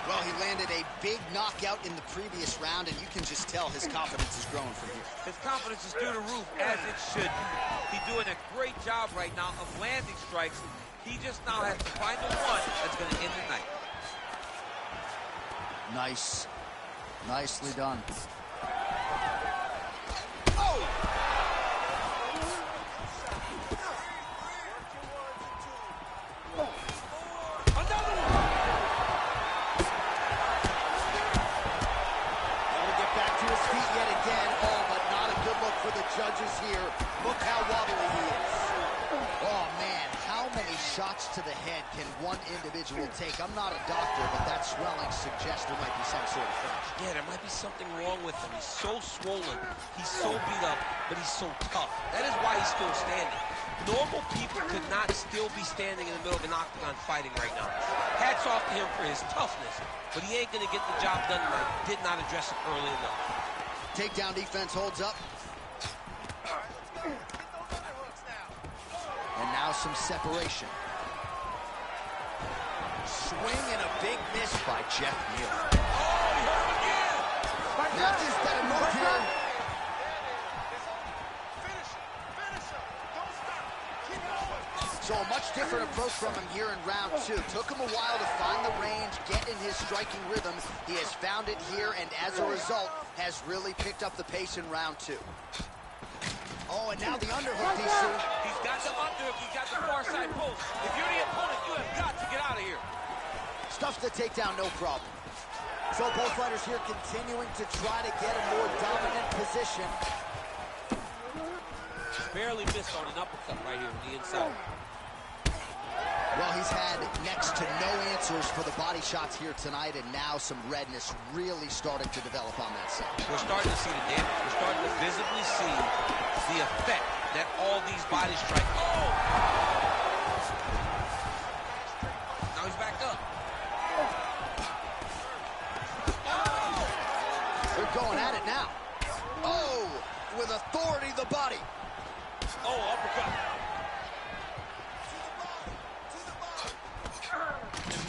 Well, he landed a big knockout in the previous round, and you can just tell his confidence is growing from here. His confidence is through the roof, as it should be. He's doing a great job right now of landing strikes. He just now has to find the one that's going to end the night. Nice. Nicely done. for the judges here. Look how wobbly he is. Oh, man, how many shots to the head can one individual take? I'm not a doctor, but that swelling suggests there might be some sort of finish. Yeah, there might be something wrong with him. He's so swollen, he's so beat up, but he's so tough. That is why he's still standing. Normal people could not still be standing in the middle of an octagon fighting right now. Hats off to him for his toughness, but he ain't going to get the job done tonight. Did not address it early enough. Takedown defense holds up. And now some separation. Swing and a big miss by Jeff Neal. Oh, he hurt him again! Matthews better move here. So a much different approach from him here in round 2. Took him a while to find the range, get in his striking rhythm. He has found it here, and as a result, has really picked up the pace in round 2. Oh, and now the underhook, DC. He's got the underhook, he's got the far side post. If you're the opponent, you have got to get out of here. Stuffs the takedown, no problem. So both fighters here continuing to try to get a more dominant position. Barely missed on an uppercut right here on the inside. Well, he's had next to no answers for the body shots here tonight, and now some redness really starting to develop on that side. We're starting to see the damage. We're starting to visibly see the effect that all these body strikes. Oh! Now he's backed up. They're going at it now. Oh, with authority, the body. Oh, uppercut.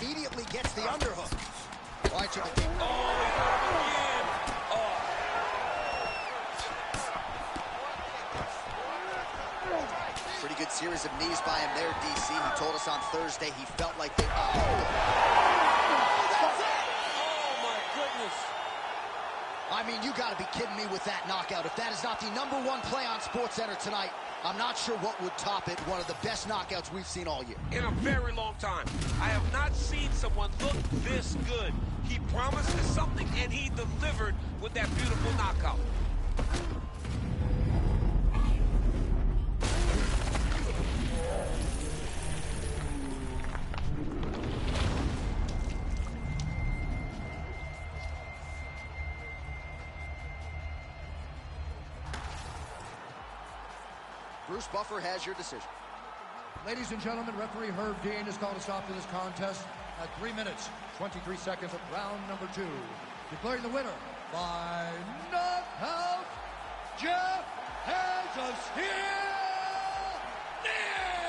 Immediately gets the underhook. Right to the kick. Oh, he hurt him again. Oh. Pretty good series of knees by him there, DC. He told us on Thursday he felt like they... Oh, Oh, my goodness. I mean, you got to be kidding me with that knockout. If that is not the #1 play on SportsCenter tonight, I'm not sure what would top it. One of the best knockouts we've seen all year. In a very long time. I have not seen someone look this good. He promised us something, and he delivered with that beautiful knockout. Bruce Buffer has your decision. Ladies and gentlemen, referee Herb Dean has called a stop to this contest at 3 minutes, 23 seconds of round number 2. Declaring the winner by knockout, Jeff Hands of Steel Neal!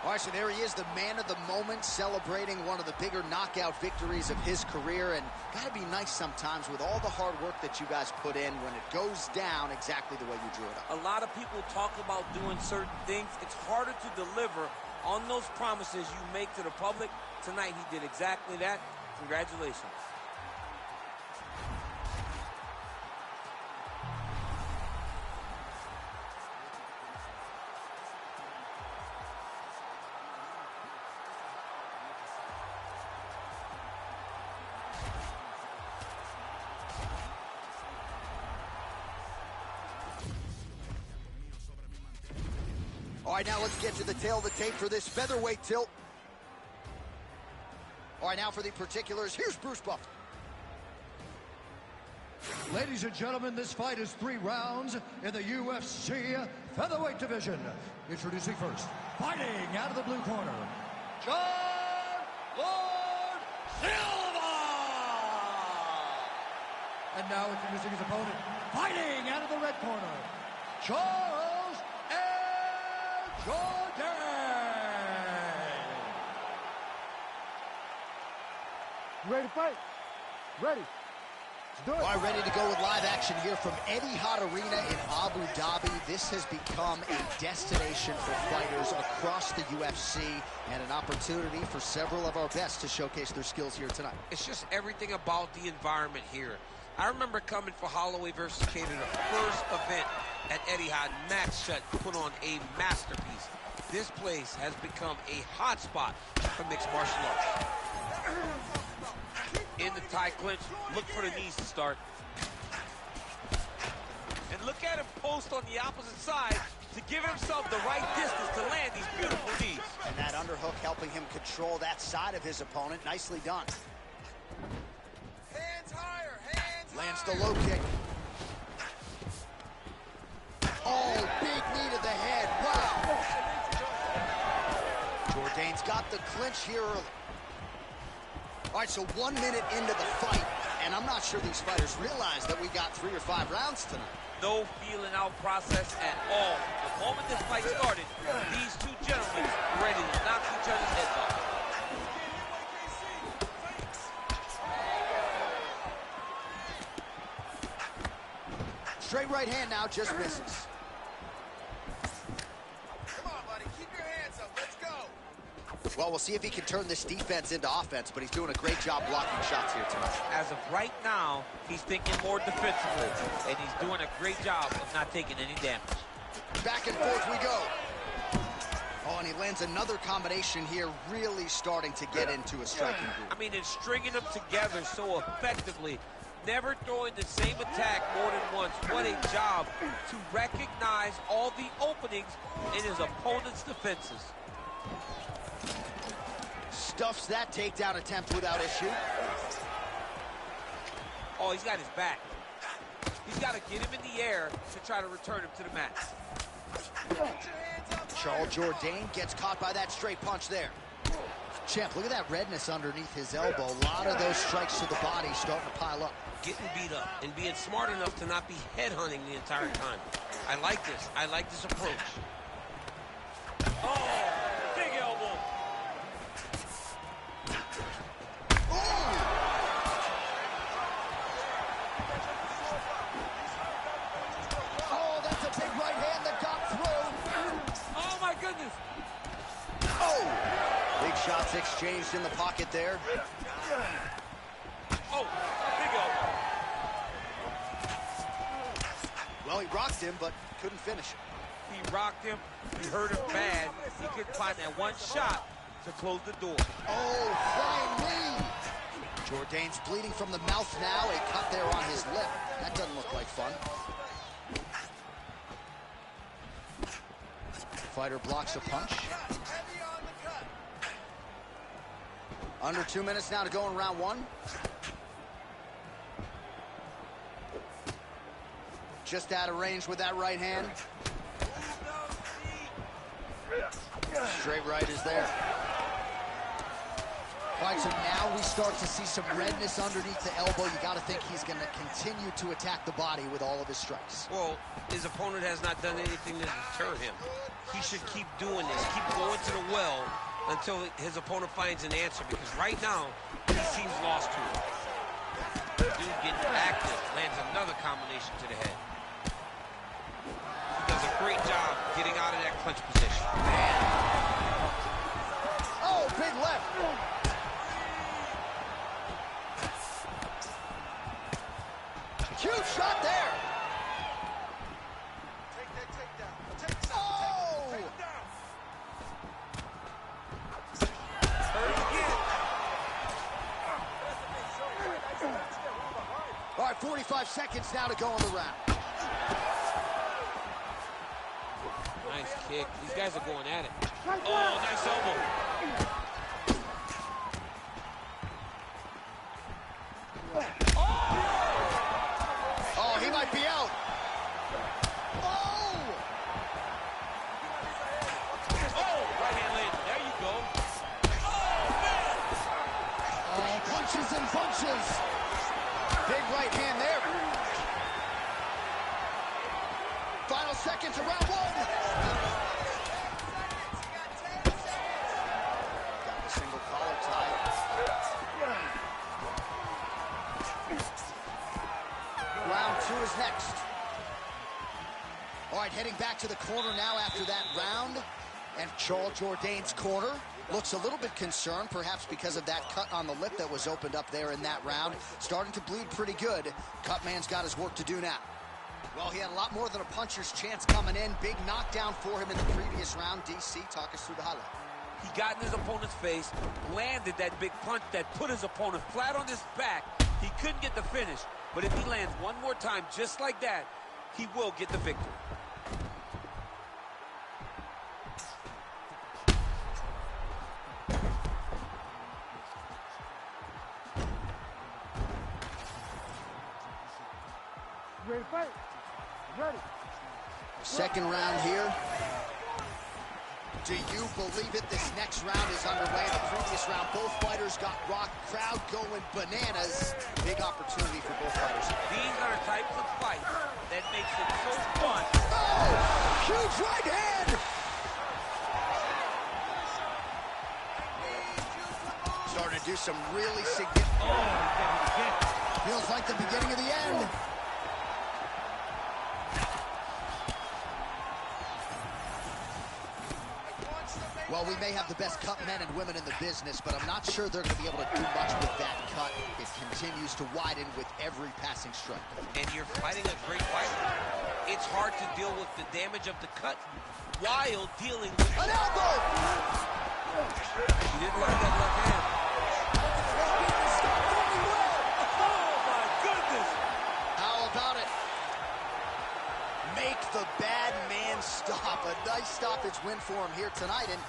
All right, so there he is, the man of the moment, celebrating one of the bigger knockout victories of his career. And gotta be nice sometimes with all the hard work that you guys put in when it goes down exactly the way you drew it up. A lot of people talk about doing certain things. It's harder to deliver on those promises you make to the public. Tonight, he did exactly that. Congratulations. All right, now let's get to the tail of the tape for this featherweight tilt. All right, now for the particulars, here's Bruce Buffer. Ladies and gentlemen, this fight is 3 rounds in the UFC featherweight division. Introducing first, fighting out of the blue corner, John Lord Silva! And now introducing his opponent, fighting out of the red corner, Charles Jordan! You ready to fight? Ready. Let's do it. All right, ready to go with live action here from Etihad Arena in Abu Dhabi. This has become a destination for fighters across the UFC and an opportunity for several of our best to showcase their skills here tonight. It's just everything about the environment here. I remember coming for Holloway versus Cater, the first event at Etihad. Max Shut put on a masterpiece. This place has become a hot spot for mixed martial arts. In the tie clinch, look for the knees to start. Look at him post on the opposite side to give himself the right distance to land these beautiful knees. And that underhook helping him control that side of his opponent. Nicely done. Hands higher, hands Lands higher. the low kick. Oh, big knee to the head. Wow. Jourdain's got the clinch here early. All right, so 1 minute into the fight, and I'm not sure these fighters realize that we got 3 or 5 rounds tonight. No feeling out process at all. The moment this fight started, these two gentlemen were ready to knock each other's heads off. Straight right hand now, just misses. Come on, buddy. Keep your hands up. Let's go. Well, we'll see if he can turn this defense into offense, but he's doing a great job blocking shots here tonight. As of right now, he's thinking more defensively, and he's doing a great job of not taking any damage. Back and forth we go. Oh, and he lands another combination here, really starting to get into a striking groove. I mean, it's stringing them together so effectively, never throwing the same attack more than once. What a job to recognize all the openings in his opponent's defenses. Stuffs that takedown attempt without issue. Oh, he's got his back. He's got to get him in the air to try to return him to the mat. Charles Jourdain gets caught by that straight punch there. Champ, look at that redness underneath his elbow. A lot of those strikes to the body starting to pile up. Getting beat up and being smart enough to not be headhunting the entire time. I like this. I like this approach. Oh, big elbow. Oh, that's a big right hand that got through. Oh, my goodness. Oh! Big shots exchanged in the pocket there. Oh, big elbow. Well, he rocked him, but couldn't finish it. He rocked him. He hurt him bad. He couldn't find that one shot to close the door. Oh, flying knee! Jourdain's bleeding from the mouth now. A cut there on his lip. That doesn't look like fun. Fighter blocks a punch. Under 2 minutes now to go in round 1. Just out of range with that right hand. Straight right is there. All right, so now we start to see some redness underneath the elbow. You got to think he's going to continue to attack the body with all of his strikes. Well, his opponent has not done anything to deter him. He should keep doing this, keep going to the well until his opponent finds an answer, because right now, he seems lost to it. Dude getting active, lands another combination to the head. He does a great job getting out of that clinch position. Man. Oh, big left. Huge shot there. Take that takedown. Take that. Oh! Hurt again. All right, 45 seconds now to go in the round. Nice kick. These guys are going at it. Oh, nice elbow. Oh, he might be out. Oh! Oh, right hand landed. There you go. Oh, man. Punches and punches. Big right hand there. Final seconds of round 1. Got the single collar tie. Round 2 is next. All right, heading back to the corner now after that round. And Charles Jourdain's corner looks a little bit concerned, perhaps because of that cut on the lip that was opened up there in that round. Starting to bleed pretty good. Cutman's got his work to do now. Well, he had a lot more than a puncher's chance coming in. Big knockdown for him in the previous round. DC, talk us through the highlight. He got in his opponent's face, landed that big punch that put his opponent flat on his back. He couldn't get the finish, but if he lands one more time just like that, he will get the victory. Ready to fight? Ready. Second round here. Do you believe it? This next round is underway. The previous round, both fighters got rocked. Crowd going bananas. Big opportunity for both fighters. These are the types of fights that makes it so fun. Oh, huge right hand. Starting to do some really significant. Oh, feels like the beginning of the end. Well, we may have the best cut men and women in the business, but I'm not sure they're going to be able to do much with that cut. It continues to widen with every passing strike. And you're fighting a great fighter. It's hard to deal with the damage of the cut while dealing with an elbow. He didn't like that left hand. Oh my goodness! How about it? Make the bad man stop. A nice stoppage win for him here tonight, and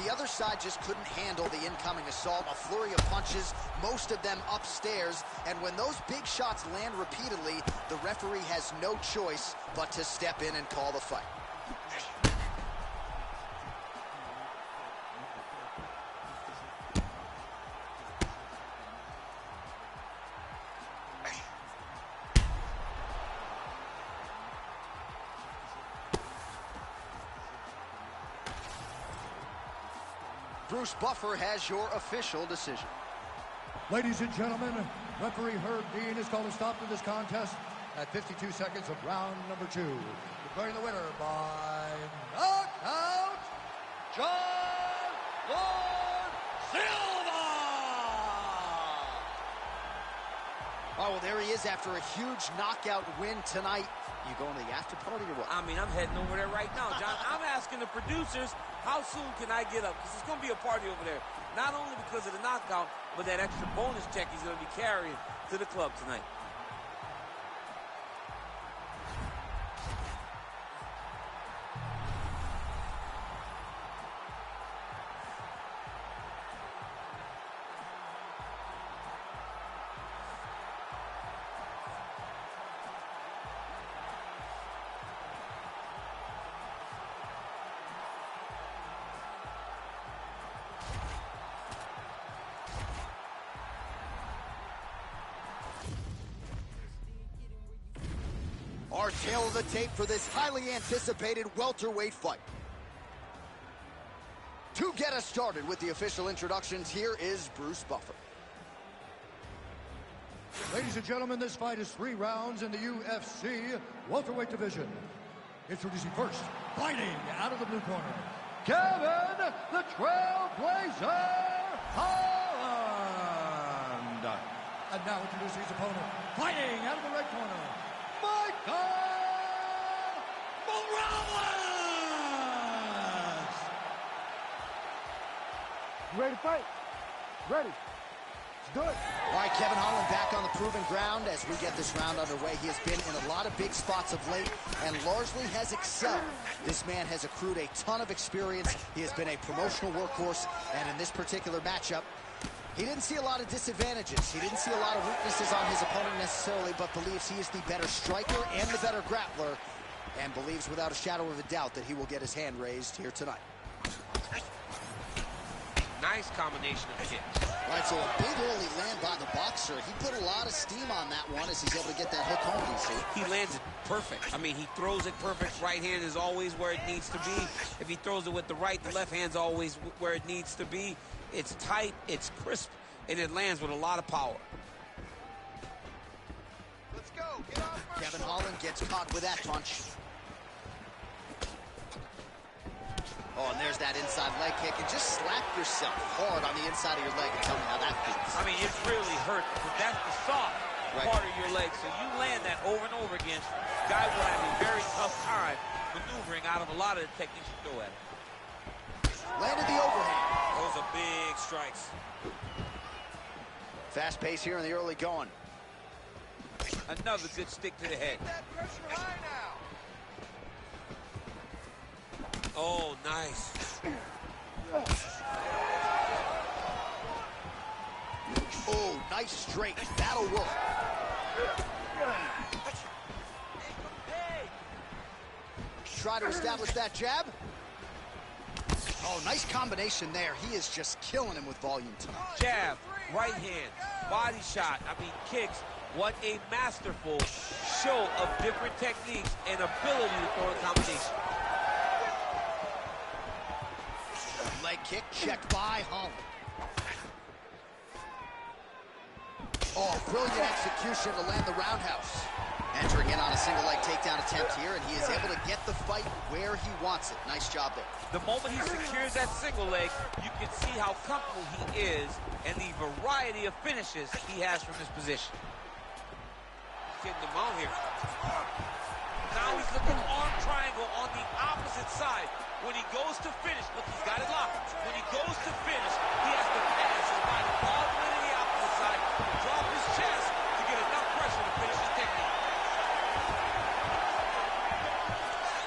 the other side just couldn't handle the incoming assault. A flurry of punches, most of them upstairs, and when those big shots land repeatedly, the referee has no choice but to step in and call the fight. Bruce Buffer has your official decision. Ladies and gentlemen, referee Herb Dean has called a stop to this contest at 52 seconds of round number 2. Declaring the winner by knockout, John Lord Silva! Oh, well, there he is after a huge knockout win tonight. You going to the after party or what? I mean, I'm heading over there right now, John. I'm asking the producers, how soon can I get up? Because it's going to be a party over there. Not only because of the knockout, but that extra bonus check he's going to be carrying to the club tonight. Our tail of the tape for this highly anticipated welterweight fight. To get us started with the official introductions, here is Bruce Buffer. Ladies and gentlemen, this fight is 3 rounds in the UFC welterweight division. Introducing first, fighting out of the blue corner, Kevin the Trailblazer Holland. And now introducing his opponent, fighting out of the red corner, Michael Morales! You ready to fight? Ready. Let's do it. All right, Kevin Holland back on the proven ground as we get this round underway. He has been in a lot of big spots of late and largely has excelled. This man has accrued a ton of experience. He has been a promotional workhorse, and in this particular matchup, he didn't see a lot of disadvantages. He didn't see a lot of weaknesses on his opponent necessarily, but believes he is the better striker and the better grappler, and believes without a shadow of a doubt that he will get his hand raised here tonight. Nice combination of kicks. All right, so a big early land by the boxer. He put a lot of steam on that one as he's able to get that hook home, DC. He lands it perfect. I mean, he throws it perfect. Right hand is always where it needs to be. If he throws it with the right, the left hand's always where it needs to be. It's tight, it's crisp, and it lands with a lot of power. Let's go. Get off first. Kevin Holland gets caught with that punch. Oh, and there's that inside leg kick. And just slap yourself hard on the inside of your leg and tell me how that feels. I mean, it really hurts, but that's the soft part of your leg. So you land that over and over again. Guy will have a very tough time maneuvering out of a lot of the techniques you throw at him. Landed the overhand. Those are big strikes. Fast pace here in the early going. Another good stick to the head. Keep that pressure high now. Oh, nice. Oh, nice straight. That'll work. Try to establish that jab. Oh, nice combination there. He is just killing him with volume tonight. Jab, right hand, body shot, kicks. What a masterful show of different techniques and ability to throw a combination. Leg kick, checked by Holland. Oh, brilliant execution to land the roundhouse. Entering in on a single leg takedown attempt here, and he is able to get the fight where he wants it. Nice job there. The moment he secures that single leg, you can see how comfortable he is and the variety of finishes he has from this position. Getting him out here. Now he's looking arm triangle on the opposite side. When he goes to finish, look, he's got it locked. When he goes to finish, he has to pass his body all the way to the opposite side, drop his chest to get enough pressure to finish his technique.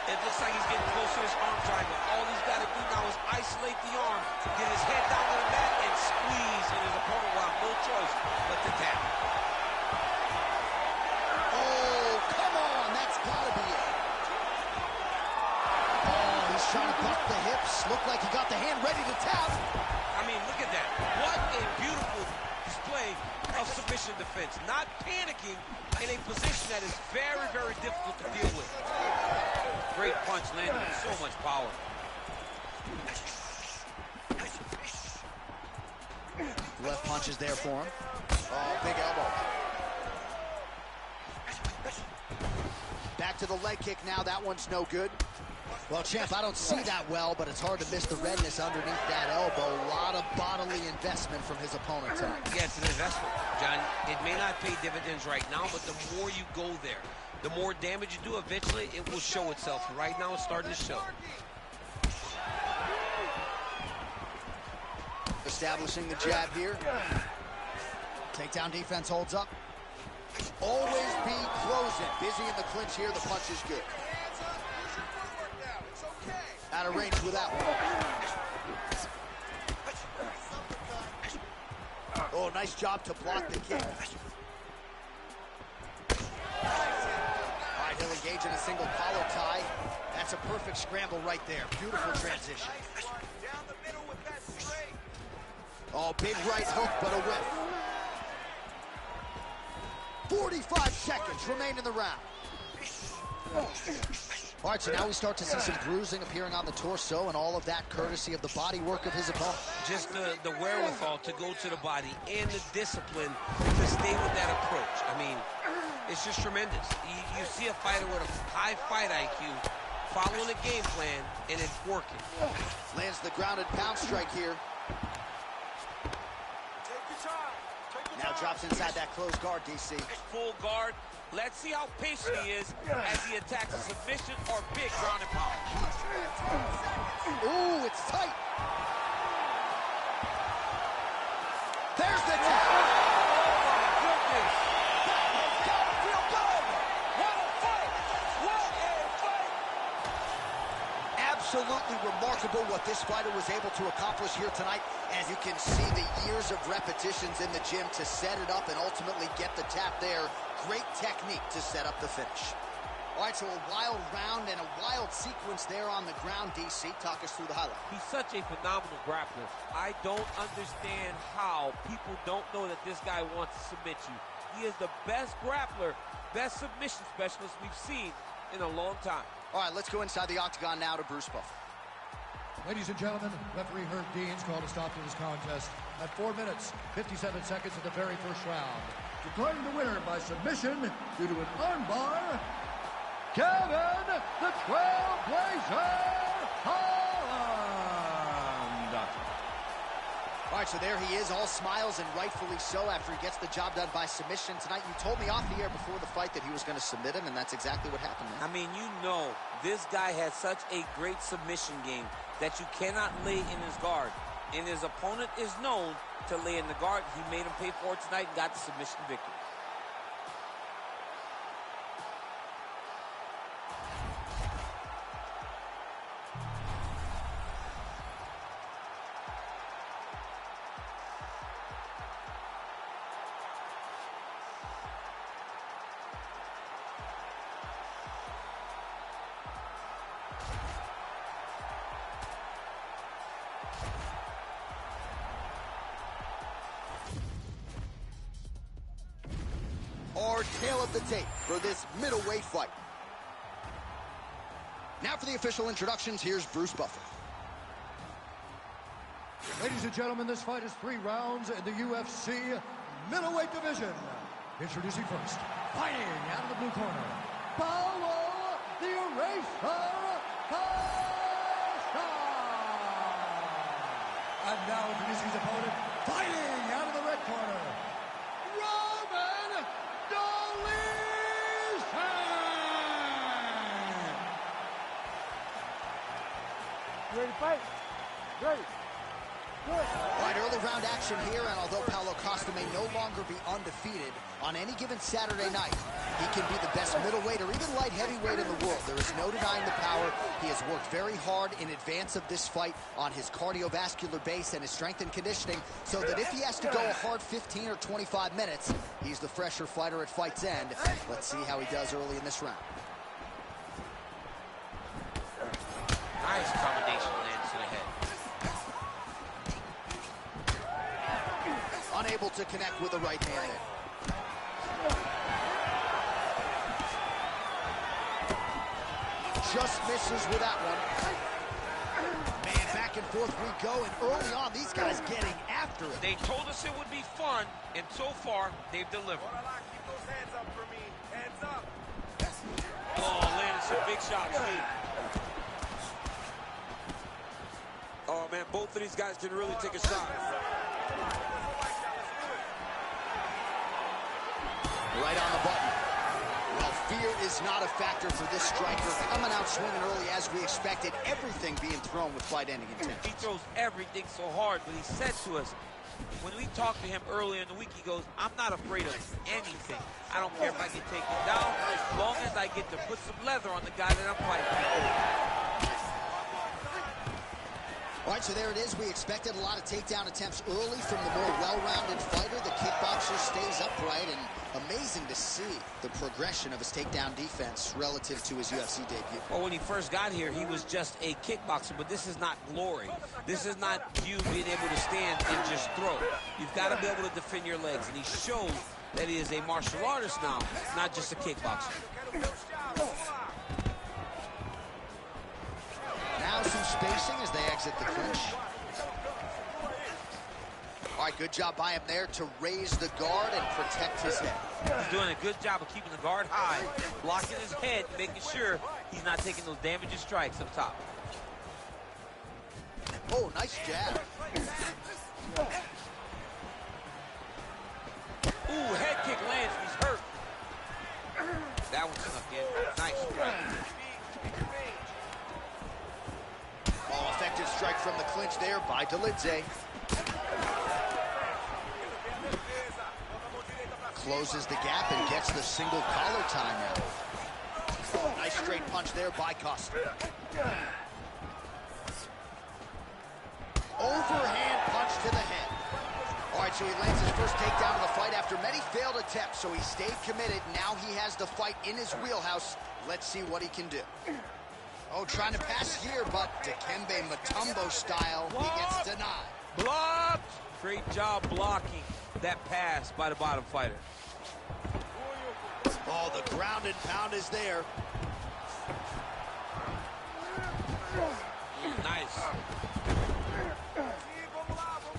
It looks like he's getting close to this arm triangle. All he's got to do now is isolate the arm, get his head down to the mat, and squeeze, and his opponent will have no choice but to tap. Oh, come on, that's gotta be it. Oh, he's trying to buck the hips. Looked like he got the hand ready to tap. Look at that. What a beautiful display of submission defense. Not panicking in a position that is very, very difficult to deal with. Great punch landed with so much power. Left punch is there for him. Oh, big elbow. Back to the leg kick now. That one's no good. Well, champ, I don't see that well, but it's hard to miss the redness underneath that elbow. A lot of bodily investment from his opponent tonight. Yeah, it's an investment, John. It may not pay dividends right now, but the more you go there, the more damage you do, eventually it will show itself. Right now, it's starting to show. Establishing the jab here. Takedown defense holds up. Always be closing. Busy in the clinch here. The punch is good. Out of range with that one. Oh, nice job to block the kick. All right, he'll engage in a single collar tie. That's a perfect scramble right there. Beautiful transition. Down the middle with that straight. Oh, big right hook, but a whiff. 45 seconds remain in the round. All right, so now we start to see some bruising appearing on the torso, and all of that courtesy of the body work of his opponent. Just the wherewithal to go to the body and the discipline to stay with that approach. It's just tremendous. You see a fighter with a high fight IQ following a game plan, and it's working. Lands the grounded pound strike here. Now drops inside that closed guard, DC. Full guard. Let's see how patient he is as he attacks a submission or big ground and pound. Ooh, it's tight. There's the tap. Oh, my goodness. That has got to feel good. What a fight. What a fight. Absolutely remarkable what this fighter was able to accomplish here tonight. As you can see, the years of repetitions in the gym to set it up and ultimately get the tap there. Great technique to set up the finish. All right, so a wild round and a wild sequence there on the ground, DC. Talk us through the highlight. He's such a phenomenal grappler. I don't understand how people don't know that this guy wants to submit you. He is the best grappler, best submission specialist we've seen in a long time. All right, let's go inside the octagon now to Bruce Buffer. Ladies and gentlemen, referee Herb Deans called a stop to this contest at 4 minutes, 57 seconds of the very first round. Declaring the winner by submission due to an armbar, Kevin the Trailblazer Holland. All right, so there he is, all smiles, and rightfully so after he gets the job done by submission tonight. You told me off the air before the fight that he was going to submit him, and that's exactly what happened, man. You know, this guy has such a great submission game that you cannot lay in his guard. And his opponent is known to lay in the guard. He made him pay for it tonight and got the submission victory. our tale of the tape for this middleweight fight. Now for the official introductions, here's Bruce Buffer. Ladies and gentlemen, this fight is 3 rounds in the UFC middleweight division. Introducing first, fighting out of the blue corner, Paulo the Eraser Costa. And now introducing his opponent, fighting out of the red corner, Roman Dolce. Ready to fight? Ready. All right, early round action here, and although Paulo Costa may no longer be undefeated, on any given Saturday night, he can be the best middleweight or even light heavyweight in the world. There is no denying the power. He has worked very hard in advance of this fight on his cardiovascular base and his strength and conditioning, so that if he has to go a hard 15 or 25 minutes, he's the fresher fighter at fight's end. Let's see how he does early in this round. Nice combination lands to the head. Unable to connect with the right hand there. Just misses with that one. Man, back and forth we go, and early on, these guys getting after it. They told us it would be fun, and so far, they've delivered. Keep those hands up for me. Hands up. Oh, landed some big shots, Steve. Oh, man, both of these guys can really take a shot. Right on the button. Well, fear is not a factor for this striker. Coming out swinging early as we expected. Everything being thrown with fight-ending intent. He throws everything so hard, but he said to us, when we talked to him earlier in the week, he goes, I'm not afraid of anything. I don't care if I get taken down, as long as I get to put some leather on the guy that I'm fighting. All right, so there it is. We expected a lot of takedown attempts early from the more well-rounded fighter. The kickboxer stays upright, and amazing to see the progression of his takedown defense relative to his UFC debut. Well, when he first got here, he was just a kickboxer, but this is not glory. This is not you being able to stand and just throw. You've got to be able to defend your legs, and he shows that he is a martial artist now, not just a kickboxer. Now some spacing as they exit the clinch. All right, good job by him there to raise the guard and protect his head. He's doing a good job of keeping the guard high, blocking his head, making sure he's not taking those damaging strikes up top. Oh, nice jab. Ooh, head kick lands, he's hurt. That one snuck in. Nice strike. Oh, effective strike from the clinch there by Dolce. Closes the gap and gets the single collar tie now. Nice straight punch there by Costa. Overhand punch to the head. All right, so he lands his first takedown of the fight after many failed attempts, so he stayed committed. Now he has the fight in his wheelhouse. Let's see what he can do. Oh, trying to pass here, but Dikembe Mutombo style, he gets denied. Blocked! Great job blocking that pass by the bottom fighter. Oh, the ground and pound is there. Nice.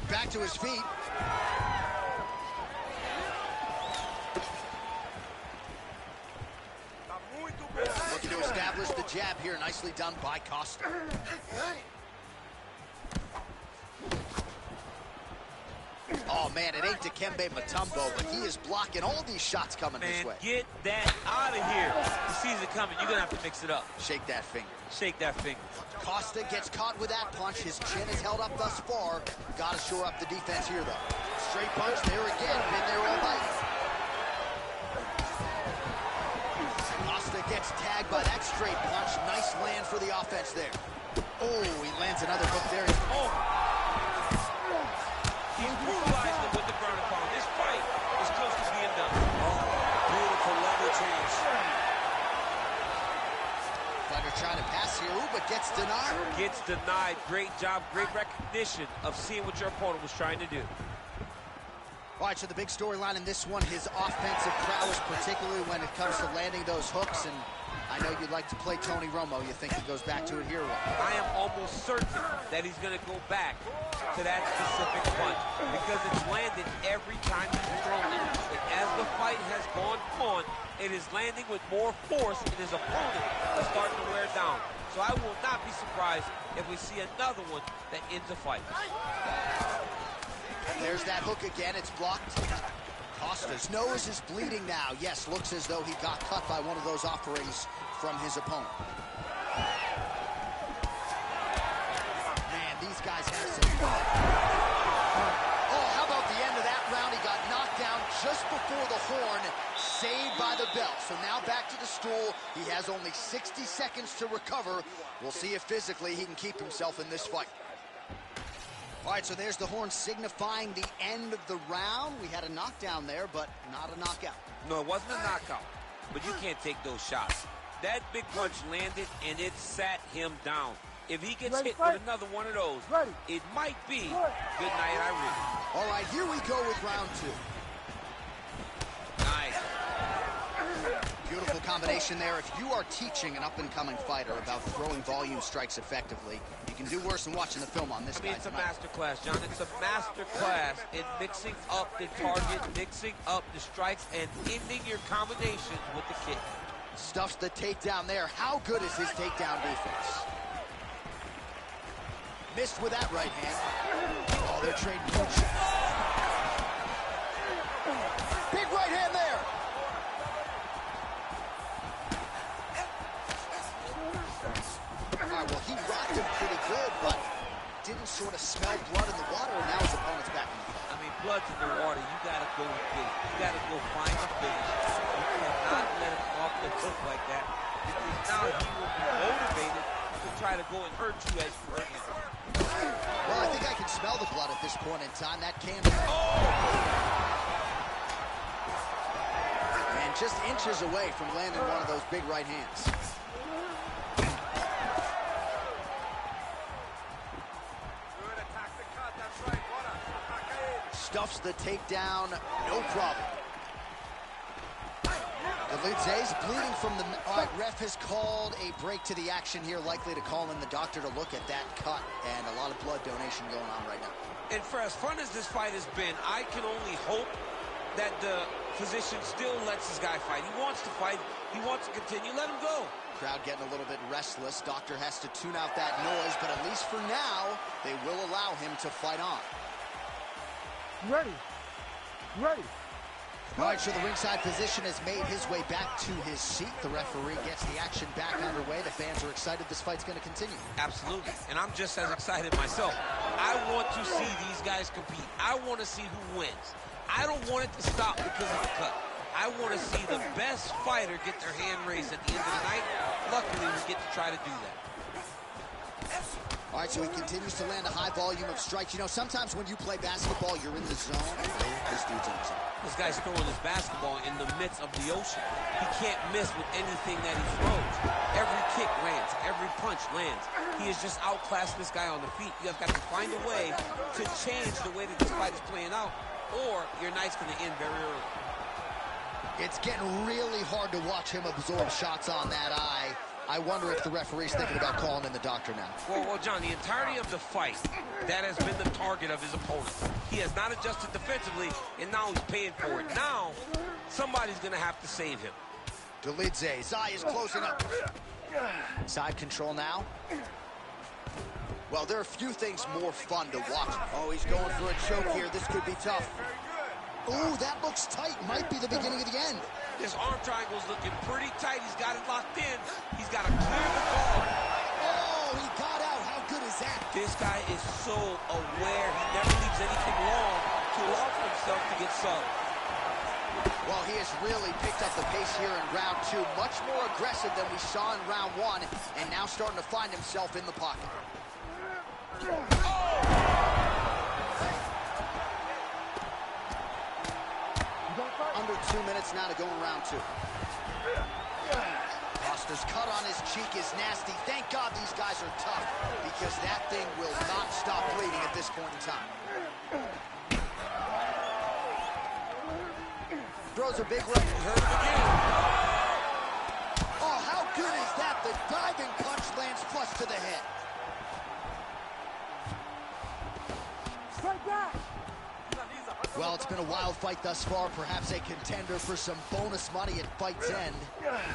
Back to his feet. Looking to establish the jab here. Nicely done by Costa. Oh, man, it ain't Dikembe Mutombo, but he is blocking all these shots coming his way. Get that out of here. He sees it coming. You're going to have to mix it up. Shake that finger. Shake that finger. Costa gets caught with that punch. His chin is held up thus far. Got to shore up the defense here, though. Straight punch there again. Been there all night. Costa gets tagged by that straight punch. Nice land for the offense there. Oh, he lands another hook there. Oh! He's brutalized him with the ground and pound. This fight is close to being done. Oh, beautiful level change. Fighter trying to pass here, ooh, but gets denied. Gets denied. Great job, great recognition of seeing what your opponent was trying to do. All All right, so the big storyline in this one, his offensive prowess, particularly when it comes to landing those hooks. And I know you'd like to play Tony Romo. You think he goes back to it here? I am almost certain that he's going to go back to that specific punch because it's landed every time he's thrown it. And as the fight has gone on, it is landing with more force, and his opponent is starting to wear down. So I will not be surprised if we see another one that ends the fight. There's that hook again. It's blocked. Costa's nose is bleeding now. Yes, looks as though he got cut by one of those offerings from his opponent. Man, these guys have some fun. Oh, how about the end of that round? He got knocked down just before the horn, saved by the bell. So now back to the stool. He has only 60 seconds to recover. We'll see if physically he can keep himself in this fight. All right, so there's the horn signifying the end of the round. We had a knockdown there, but not a knockout. No, it wasn't a knockout, but you can't take those shots. That big punch landed, and it sat him down. If he gets hit with another one of those, it might be good night, Irene. All right, here we go with round two. Nice. Beautiful combination there. If you are teaching an up-and-coming fighter about throwing volume strikes effectively, you can do worse than watching the film on this guy. It's a master class, John. It's a master class in mixing up the target, mixing up the strikes, and ending your combinations with the kick. Stuffs the takedown there. How good is his takedown defense? Missed with that right hand. Oh, they're trading punches. Big right hand there. All right, well, he rocked him pretty good, but didn't sort of smell blood in the water, and now his opponent's back in the fight. I mean, blood's in the water. You got to go big. You got to go find the finish. You cannot let him off the hook like that, because now he will be motivated to try to go and hurt you as you hurt him. Well, I think I can smell the blood at this point in time. That can be. And just inches away from landing one of those big right hands. Stuffs the takedown, no problem. Dolidze's bleeding from the... All right, ref has called a break to the action here, likely to call in the doctor to look at that cut, and a lot of blood donation going on right now. And for as fun as this fight has been, I can only hope that the physician still lets this guy fight. He wants to fight. He wants to continue. Let him go. Crowd getting a little bit restless. Doctor has to tune out that noise, but at least for now, they will allow him to fight on. Ready. Ready. All right, so the ringside physician has made his way back to his seat. The referee gets the action back underway. The fans are excited. This fight's going to continue. Absolutely, and I'm just as excited myself. I want to see these guys compete. I want to see who wins. I don't want it to stop because of the cut. I want to see the best fighter get their hand raised at the end of the night. Luckily, we get to try to do that. All right, so he continues to land a high volume of strikes. You know, sometimes when you play basketball, you're in the zone. This dude's in the zone. This guy's throwing his basketball in the midst of the ocean. He can't miss with anything that he throws. Every kick lands. Every punch lands. He has just outclassed this guy on the feet. You have got to find a way to change the way that this fight is playing out, or your night's going to end very early. It's getting really hard to watch him absorb shots on that eye. I wonder if the referee's thinking about calling in the doctor now. Well, John, the entirety of the fight, that has been the target of his opponent. He has not adjusted defensively, and now he's paying for it. Now, somebody's going to have to save him. Dolidze's eye is closing up. Side control now. Well, there are a few things more fun to watch. Oh, he's going for a choke here. This could be tough. Ooh, that looks tight. Might be the beginning of the end. This arm triangle's looking pretty tight. He's got it locked in. He's got to clear the guard. Oh, he got out. How good is that? This guy is so aware. He never leaves anything long to allow for himself to get subbed. Well, he has really picked up the pace here in round two. Much more aggressive than we saw in round one, and now starting to find himself in the pocket. Under 2 minutes now to go in round two. Costa's cut on his cheek is nasty. Thank God these guys are tough, because that thing will not stop bleeding at this point in time. throws a big right. Heard it again. Oh, how good is that? The diving punch lands flush to the head. Strike back. Well, it's been a wild fight thus far, perhaps a contender for some bonus money at fight's end.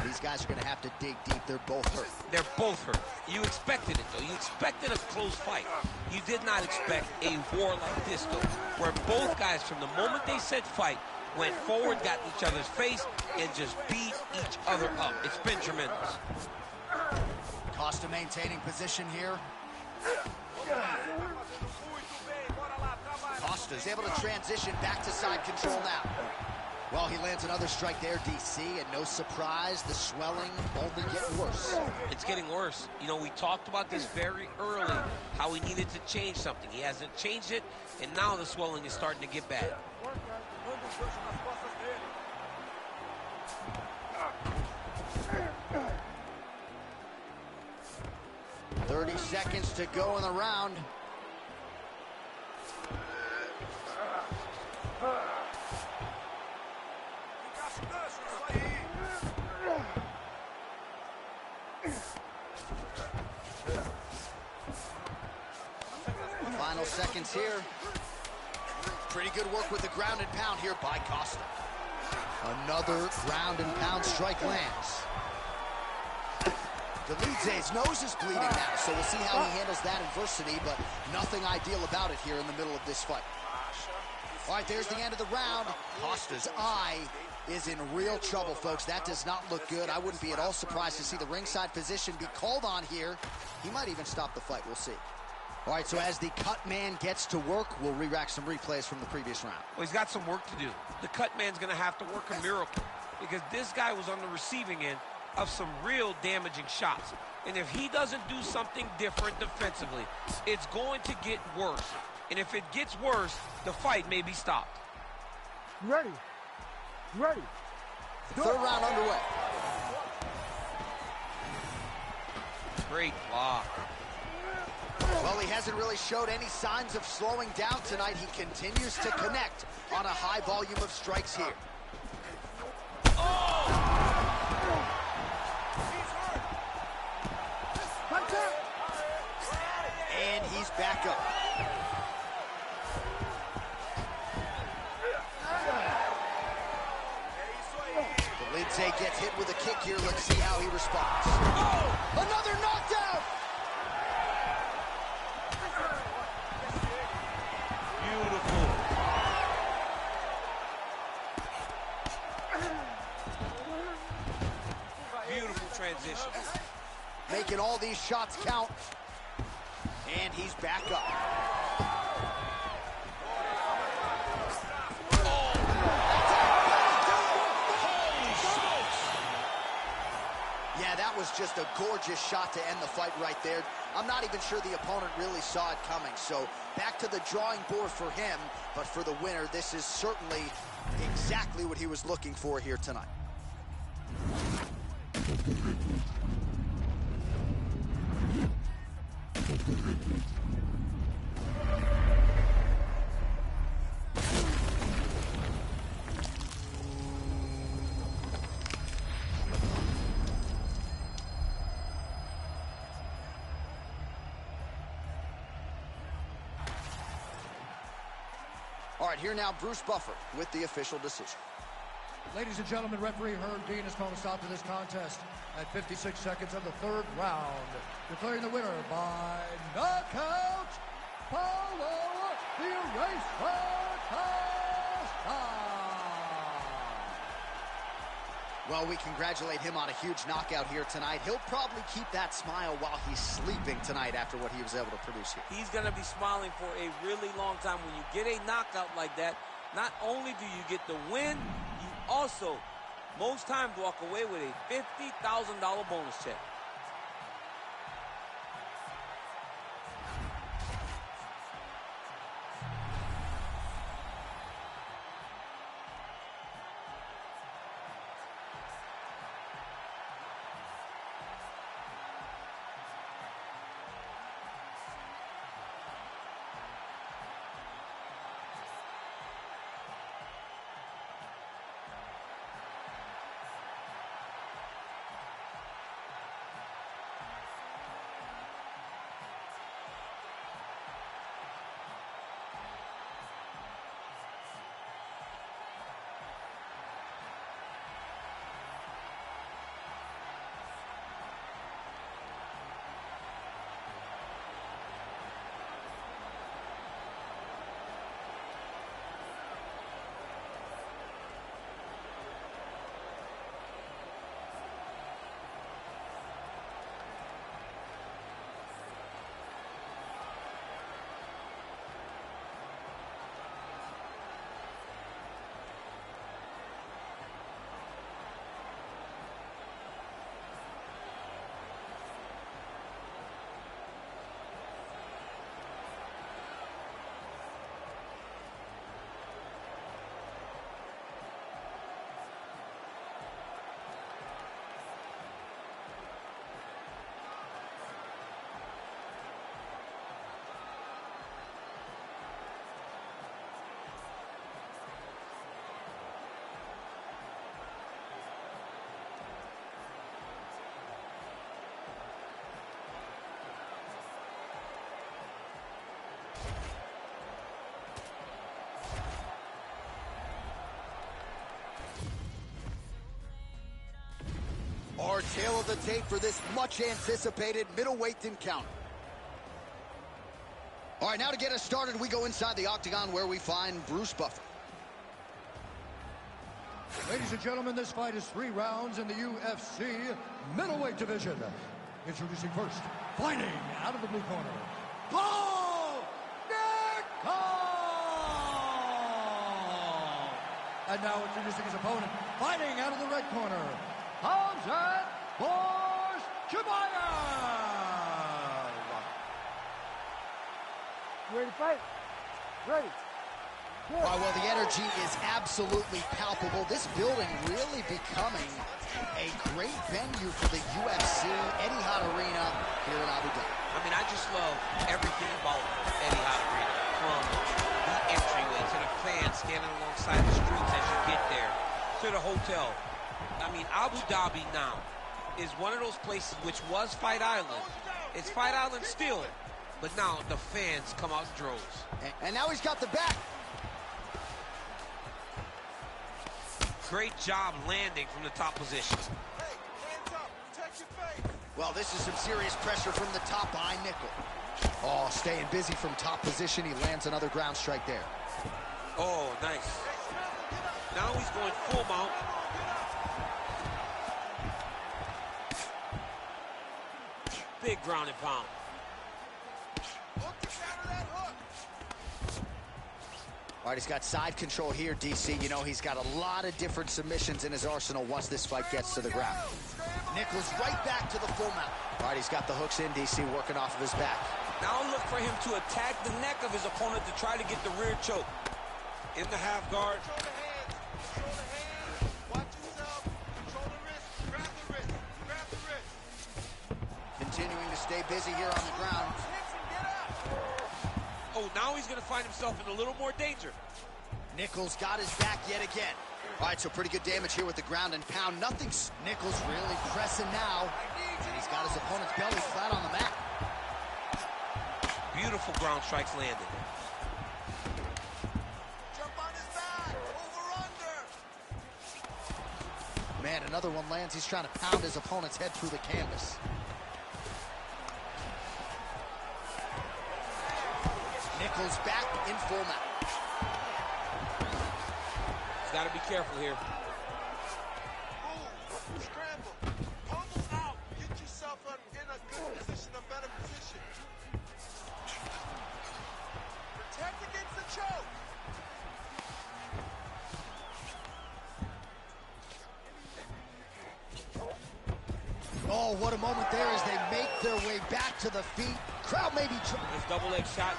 These guys are going to have to dig deep. They're both hurt. They're both hurt. You expected it, though. You expected a close fight. You did not expect a war like this, though, where both guys, from the moment they said fight, went forward, got in each other's face, and just beat each other up. It's been tremendous. Costa maintaining position here. Costa's able to transition back to side control now. Well, he lands another strike there, DC, and no surprise, the swelling only getting worse. It's getting worse. You know, we talked about this very early, how he needed to change something. He hasn't changed it, and now the swelling is starting to get bad. 30 seconds to go in the round. Final seconds here. Pretty good work with the ground and pound here by Costa. Another ground and pound strike lands. Delidze's nose is bleeding now, so we'll see how he handles that adversity, but nothing ideal about it here in the middle of this fight. All right, there's the end of the round. Costa's eye is in real trouble, folks. That does not look good. I wouldn't be at all surprised to see the ringside physician be called on here. He might even stop the fight. We'll see. All right, so as the cut man gets to work, we'll re-rack some replays from the previous round. Well, he's got some work to do. The cut man's going to have to work a miracle because this guy was on the receiving end of some real damaging shots. And if he doesn't do something different defensively, it's going to get worse. And if it gets worse, the fight may be stopped. Ready. Ready. Third round underway. Great block. Well, he hasn't really showed any signs of slowing down tonight. He continues to connect on a high volume of strikes here. And he's back up. Delidze gets hit with a kick here. Let's see how he responds. Oh! Another knockdown! Beautiful. Beautiful transition. Making all these shots count. And he's back up. Yeah, that was just a gorgeous shot to end the fight right there. I'm not even sure the opponent really saw it coming. So back to the drawing board for him. But for the winner, this is certainly exactly what he was looking for here tonight. All right, here now, Bruce Buffer with the official decision. Ladies and gentlemen, referee Herb Dean has called a stop to this contest at 56 seconds of the third round, declaring the winner by knockout, Paulo the Eraser Costa. Well, we congratulate him on a huge knockout here tonight. He'll probably keep that smile while he's sleeping tonight after what he was able to produce here. He's going to be smiling for a really long time. When you get a knockout like that, not only do you get the win, you also, most times, walk away with a $50,000 bonus check. Our tail of the tape for this much-anticipated middleweight encounter. All right, now to get us started, we go inside the octagon where we find Bruce Buffer. Ladies and gentlemen, this fight is 3 rounds in the UFC middleweight division. Introducing first, fighting out of the blue corner, Bo Nickal! And now introducing his opponent, fighting out of the red corner, Hamzat Chimaev! You ready to fight? Ready. Good. Well, the energy is absolutely palpable. This building really becoming a great venue for the UFC Etihad Arena here in Abu Dhabi. I mean, I just love everything about Etihad Arena, from the entryway to the fans standing alongside the streets as you get there, to the hotel. I mean, Abu Dhabi now is one of those places which was Fight Island. It's Fight Island still, but now the fans come out in droves. And now he's got the back. Great job landing from the top position. Hey, hands up, protect your face. Well, this is some serious pressure from the top by Nickal. Oh, staying busy from top position. He lands another ground strike there. Oh, nice. Now he's going full mount. Big ground and pound. Hook the counter that hook. All right, he's got side control here, DC. You know, he's got a lot of different submissions in his arsenal once this fight gets to the ground. Nickal's right back to the full mount. All right, he's got the hooks in, DC, working off of his back. Now look for him to attack the neck of his opponent to try to get the rear choke. In the half guard. Control the hands. Control the hands. Watch yourself. Control the wrist. Grab the wrist. Grab the wrist. Continuing to stay busy here on the ground. Hits and get up. Oh, now he's going to find himself in a little more danger. Nickal's got his back yet again. All right, so pretty good damage here with the ground and pound. Nothing's... Nickal's really pressing now. And he's got his opponent's belly flat on the mat. Beautiful ground strikes landed. Jump on his back. Over under. Man, another one lands. He's trying to pound his opponent's head through the canvas. Nickal's back in full mount. He's got to be careful here. Move. Scramble. Pummel out. Get yourself in a good position, a better position. Protect against the choke. Oh, what a moment there as they make their way back to the feet. Crowd maybe... His double leg shot.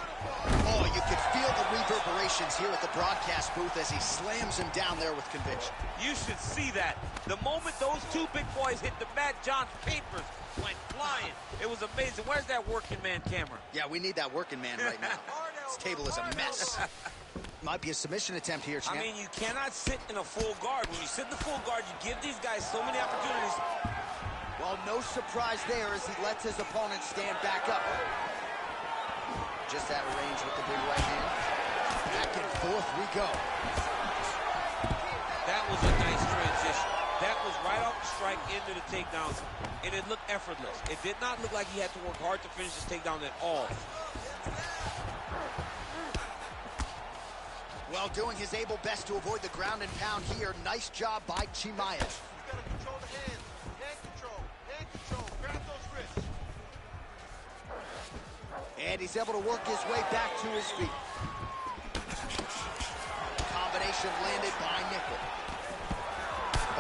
Oh, you could feel the reverberations here at the broadcast booth as he slams him down there with conviction. You should see that. The moment those two big boys hit the mat, John's papers went flying. It was amazing. Where's that working man camera? Yeah, we need that working man right now. This table is a mess. Might be a submission attempt here, champ. I mean, you cannot sit in a full guard. When you sit in the full guard, you give these guys so many opportunities. Well, no surprise there as he lets his opponent stand back up. Just out of range with the big right hand. Back and forth we go. That was a nice transition. That was right off the strike into the takedown, and it looked effortless. It did not look like he had to work hard to finish this takedown at all. Well, doing his able best to avoid the ground and pound here. Nice job by Chimaev. You gotta control the hands. Hand control. Hand control. Grab those wrists. And he's able to work his way back to his feet. Combination landed by Nickal.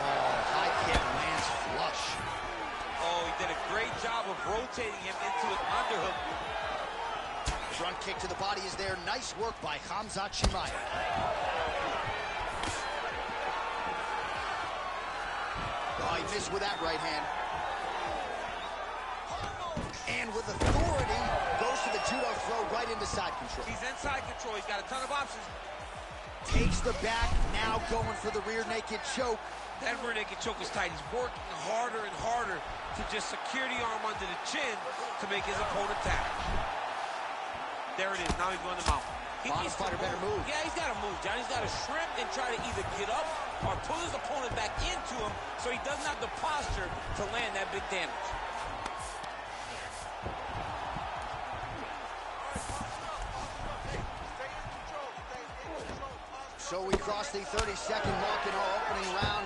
Oh, high kick lands flush. Oh, he did a great job of rotating him into an underhook. Front kick to the body is there. Nice work by Hamzat Chimaev. Oh, he missed with that right hand. And with authority, goes to the judo throw right into side control. He's inside control. He's got a ton of options. Takes the back, now going for the rear naked choke. That rear naked choke is tight. He's working harder and harder to just secure the arm under the chin to make his opponent tap. There it is. Now he's going to mount. Bottom fighter better move. Yeah, he's got to move, John. He's got to shrimp and try to either get up or pull his opponent back into him so he doesn't have the posture to land that big damage. So we cross the 30-second mark in our opening round.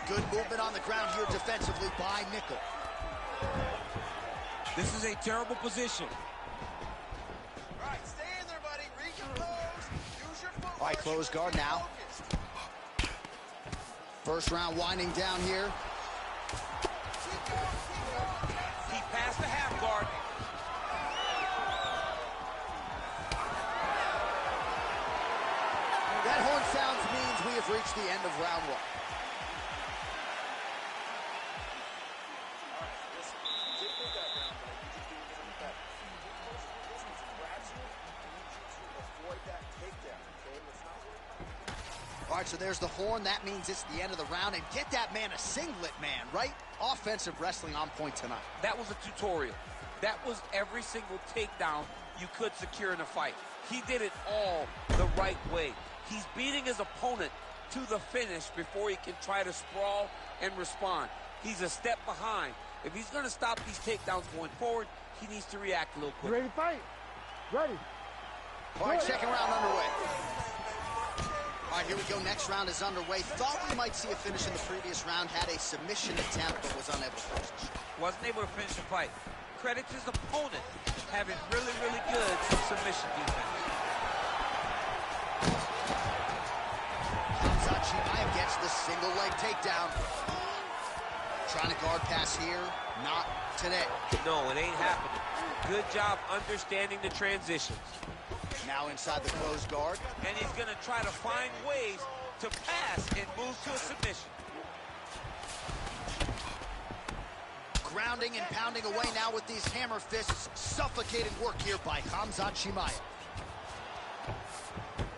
Good movement on the ground here defensively by Nickel. This is a terrible position. All right, stay in there, buddy. Read your pose. Use your footwork. All right, close guard now. First round winding down here. Keep going. He passed the half guard. That horn sounds means we have reached the end of round one. All right, so there's the horn. That means it's the end of the round. And get that man a singlet, man, right? Offensive wrestling on point tonight. That was a tutorial. That was every single takedown you could secure in a fight. He did it all the right way. He's beating his opponent to the finish before he can try to sprawl and respond. He's a step behind. If he's going to stop these takedowns going forward, he needs to react a little You quicker. ready to fight? Ready. All right, second round underway. All right, here we go. Next round is underway. Thought we might see a finish in the previous round. Had a submission attempt, but was unable to finish. Wasn't able to finish the fight. Credit his opponent having really, really good submission defense. Adesanya gets the single leg takedown. Trying to guard pass here. Not today. No, it ain't happening. Good job understanding the transitions. Now inside the closed guard. And he's going to try to find ways to pass and move to a submission. Grounding and pounding away now with these hammer fists. Suffocating work here by Khamzat Chimaev.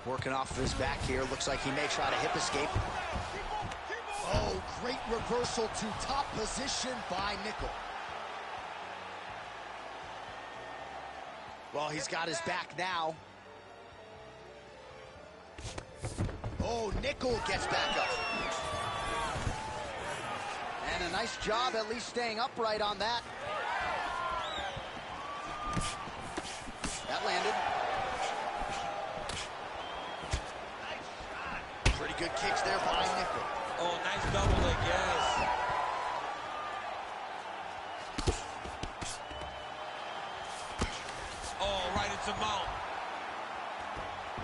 Working off of his back here. Looks like he may try to hip escape. Oh, great reversal to top position by Nickel. Well, he's got his back now. Oh, Nickel gets back up. And a nice job at least staying upright on that. That landed. Pretty good kicks there by Nickel. Oh, nice double leg, yes. Oh, right into mount.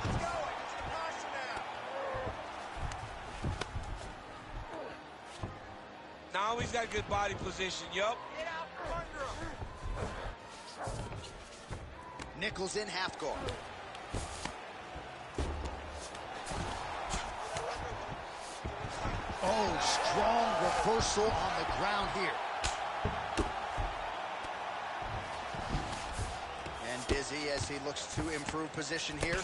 Let's go. I get your posture now. Now he's got good body position, yup. Get out from under him. Nickel's in half guard. Oh, strong reversal on the ground here. And busy as he looks to improve position here.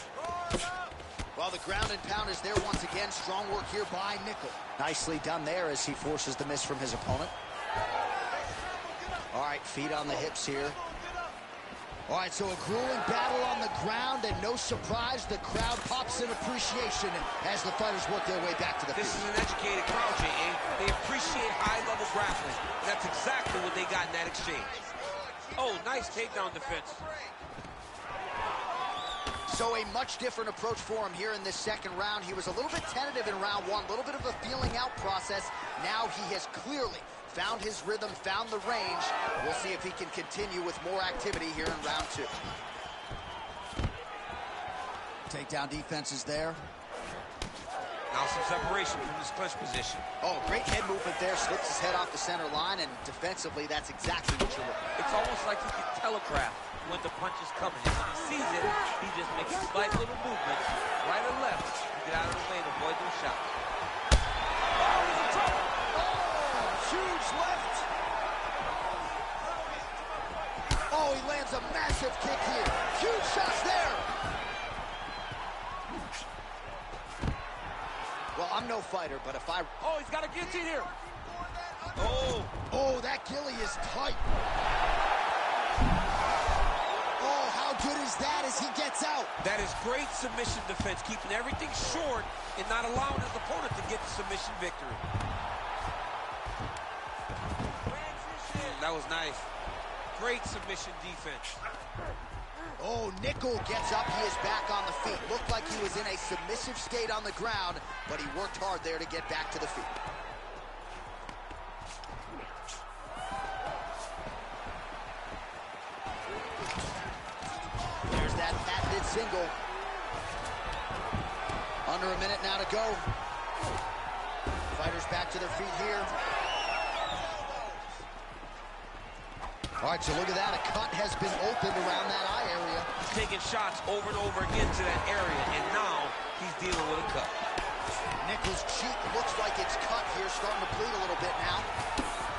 Well, the ground and pound is there once again. Strong work here by Nickel. Nicely done there as he forces the miss from his opponent. All right, feet on the hips here. All right, so a grueling battle on the ground, and no surprise, the crowd pops in appreciation as the fighters work their way back to the field. This is an educated crowd, J.A. They appreciate high-level grappling. That's exactly what they got in that exchange. Oh, nice takedown defense. So a much different approach for him here in this second round. He was a little bit tentative in round one, a little bit of a feeling out process. Now he has clearly found his rhythm, found the range. We'll see if he can continue with more activity here in round two. Takedown defense is there. Now some separation from this clinch position. Oh, great head movement there. Slips his head off the center line, and defensively, that's exactly what you're looking for. It's almost like he can telegraph when the punch is coming. And when he sees it, he just makes a slight little movement, right or left, to get out of the way to avoid those shots. Huge left. Oh, he lands a massive kick here. Huge shots there. Well, I'm no fighter, but if I... Oh, he's got a guillotine here. Oh, that ghillie is tight. Oh, how good is sees that as he gets out. That is great submission defense, keeping everything short and not allowing his opponent to get the submission victory. That was nice. Great submission defense. Oh, Nickel gets up. He is back on the feet. Looked like he was in a submissive state on the ground, but he worked hard there to get back to the feet. There's that patented single. Under a minute now to go. Fighters back to their feet here. All right, so look at that. A cut has been opened around that eye area. He's taking shots over and over again to that area, and now he's dealing with a cut. Nickel's cheek looks like it's cut here, starting to bleed a little bit now.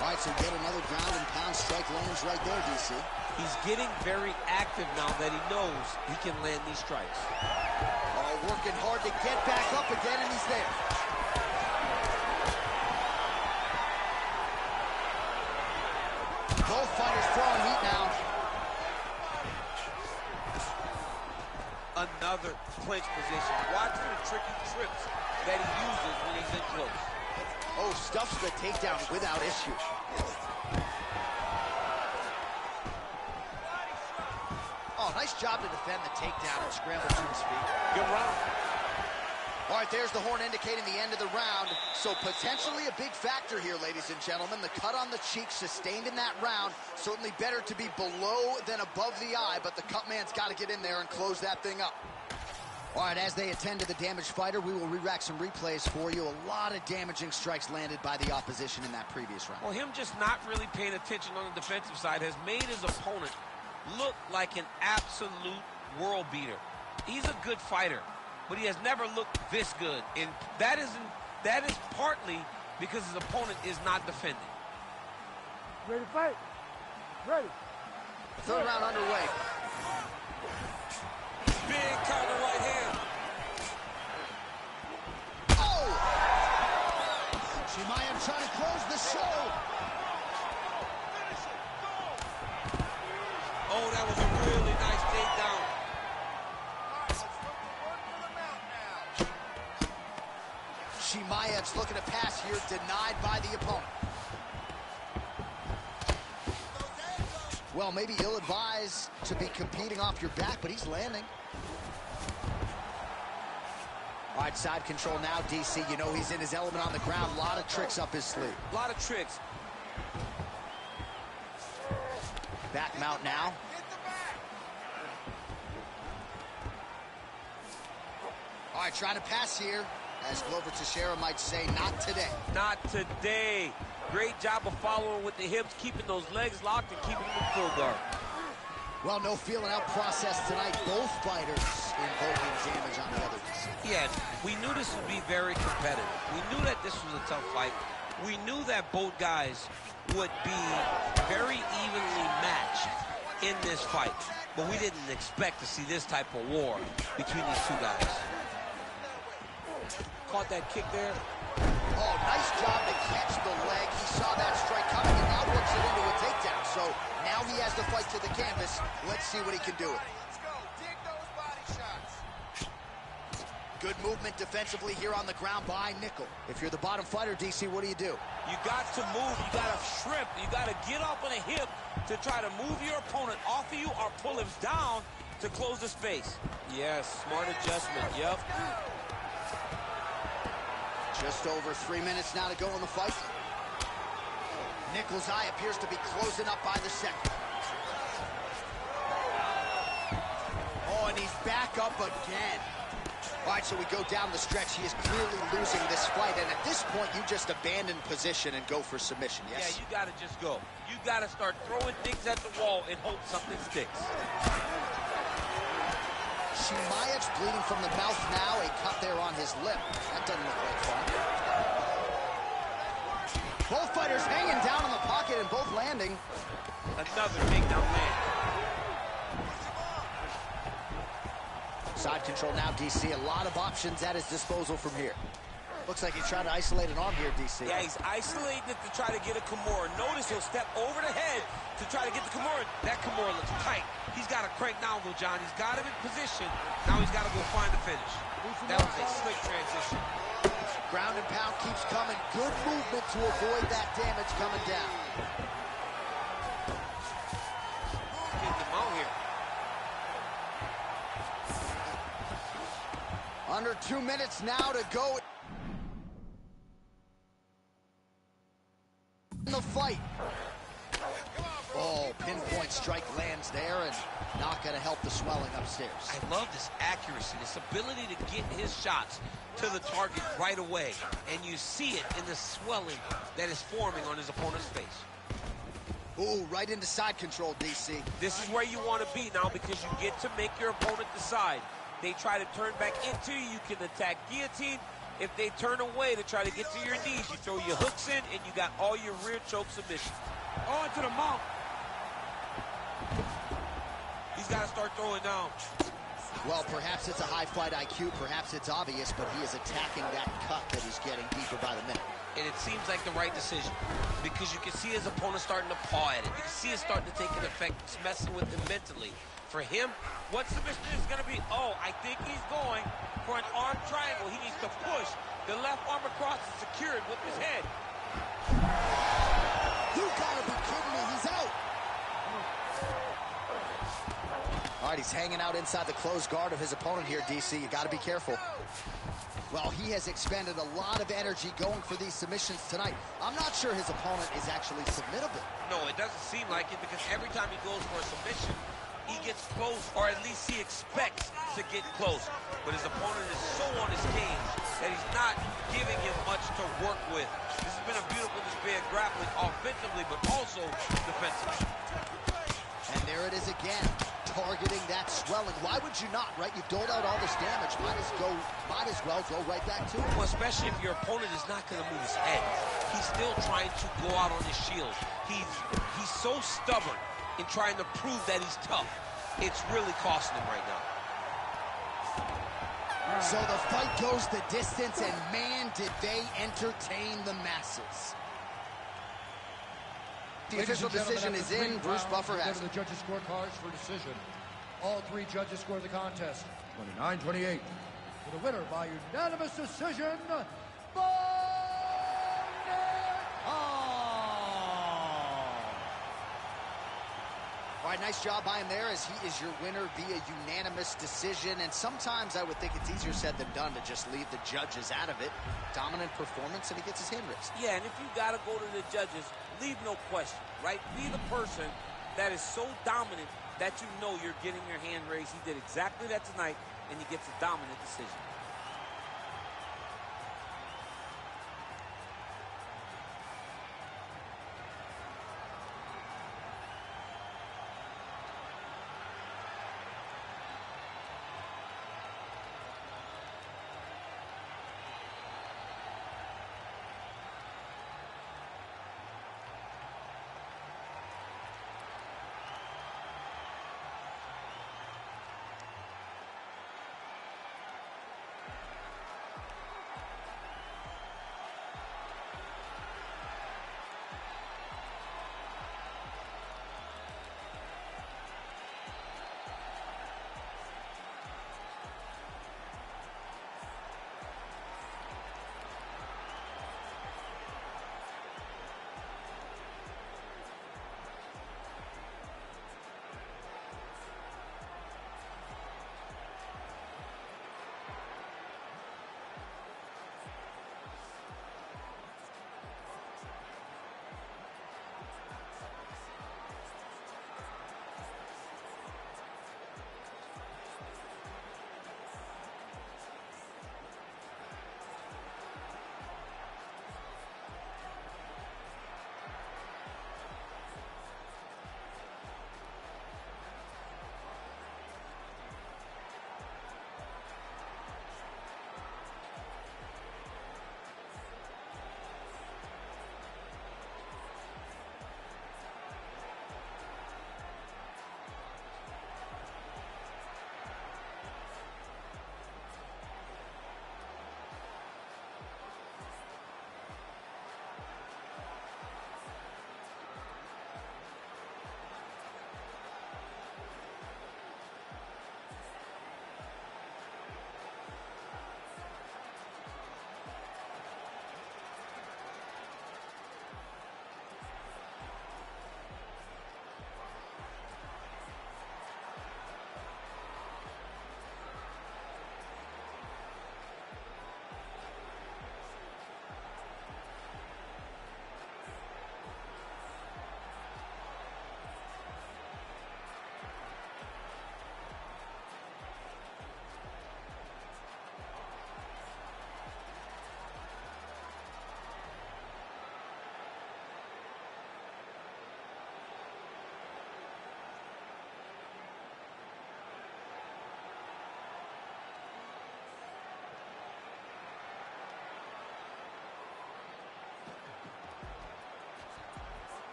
All right, so get another ground and pound strike lands right there, DC. He's getting very active now that he knows he can land these strikes. Oh, working hard to get back up again, and he's there. Both fighters throwing heat now. Another clinch position. Watch for the tricky trips that he uses when he's in close. Oh, stuffs the takedown without issue. Oh, nice job to defend the takedown and scramble to his feet. Good round. All right, there's the horn indicating the end of the round. So potentially a big factor here, ladies and gentlemen. The cut on the cheek sustained in that round. Certainly better to be below than above the eye, but the cut man's got to get in there and close that thing up. All right, as they attend to the damaged fighter, we will re-rack some replays for you. A lot of damaging strikes landed by the opposition in that previous round. Well, him just not really paying attention on the defensive side has made his opponent look like an absolute world beater. He's a good fighter, but he has never looked this good, and that is partly because his opponent is not defending. Ready to fight? Ready. Third round underway. Big counter right hand. Oh! Chimaev trying to close the show. Oh, that was a really nice takedown. Chimaev's looking to pass here, denied by the opponent. Well, maybe ill-advised to be competing off your back, but he's landing. All right, side control now, DC. You know he's in his element on the ground. A lot of tricks up his sleeve. A lot of tricks. Back mount now. All right, trying to pass here. As Glover Teixeira might say, not today. Not today. Great job of following with the hips, keeping those legs locked and keeping them in full guard. Well, no feeling out process tonight. Both fighters invoking damage on the other. Yeah, we knew this would be very competitive. We knew that this was a tough fight. We knew that both guys would be very evenly matched in this fight. But we didn't expect to see this type of war between these two guys. Caught that kick there. Oh, nice job to catch the leg. He saw that strike coming and now works it into a takedown. So now he has to fight to the canvas. Let's see what he can do. Let's go. Dig those body shots. Good movement defensively here on the ground by Nickel. If you're the bottom fighter, DC, what do? You got to move. You got to shrimp. You got to get up on a hip to try to move your opponent off of you or pull him down to close the space. Yes, smart adjustment. Yep. Just over 3 minutes now to go in the fight. Nickel's eye appears to be closing up by the second. Oh, and he's back up again. All right, so we go down the stretch. He is clearly losing this fight, and at this point, you just abandon position and go for submission, yes? Yeah, you got to just go. You got to start throwing things at the wall and hope something sticks. Chimaev's bleeding from the mouth now. A cut there on his lip. That doesn't look like fun. Both fighters hanging down in the pocket and both landing. Another takedown land. Side control now, DC. A lot of options at his disposal from here. Looks like he's trying to isolate an arm here, DC. Yeah, he's isolating it to try to get a Kimura. Notice he'll step over the head to try to get the Kimura. That Kimura looks tight. He's got to crank now, though, John. He's got him in position. Now he's got to go find the finish. That was a slick transition. Ground and pound keeps coming. Good movement to avoid that damage coming down. Getting him out here. Under 2 minutes now to go in the fight. Oh, pinpoint strike lands there and not going to help the swelling upstairs. I love this accuracy, this ability to get his shots to the target right away. And you see it in the swelling that is forming on his opponent's face. Ooh, right into side control, DC. This is where you want to be now because you get to make your opponent decide. They try to turn back into you, you can attack guillotine. If they turn away to try to get to your knees, you throw your hooks in and you got all your rear choke submission. On to the mount. He's got to start throwing down. Well, perhaps it's a high fight IQ, perhaps it's obvious, but he is attacking that cut that he's getting deeper by the minute. And it seems like the right decision because you can see his opponent starting to paw at it. You can see it starting to take an effect. It's messing with him mentally. For him, what submission is going to be? Oh, I think he's going for an arm triangle. He needs to push the left arm across and secure it with his head. You gotta be kidding me, he's out. All right, he's hanging out inside the closed guard of his opponent here, DC. You gotta be careful. Well, he has expended a lot of energy going for these submissions tonight. I'm not sure his opponent is actually submittable. No, it doesn't seem like it because every time he goes for a submission, he gets close, or at least he expects to get close. But his opponent is so on his game that he's not giving him much to work with. This has been a beautiful display of grappling offensively, but also defensively. And there it is again, targeting that swelling. Why would you not, right? You've doled out all this damage. Might as well go right back to it. Well, especially if your opponent is not going to move his head. He's still trying to go out on his shield. He's so stubborn in trying to prove that he's tough. It's really costing him right now. So the fight goes the distance, and man, did they entertain the masses. The official decision is in. Bruce Buffer has the judges' scorecards for decision. All three judges scored the contest 29-28. For the winner by unanimous decision, All right, nice job by him there as he is your winner via unanimous decision. And sometimes I would think it's easier said than done to just leave the judges out of it. Dominant performance, and he gets his hand raised. Yeah, and if you got to go to the judges, leave no question, right? Be the person that is so dominant that you know you're getting your hand raised. He did exactly that tonight, and he gets a dominant decision.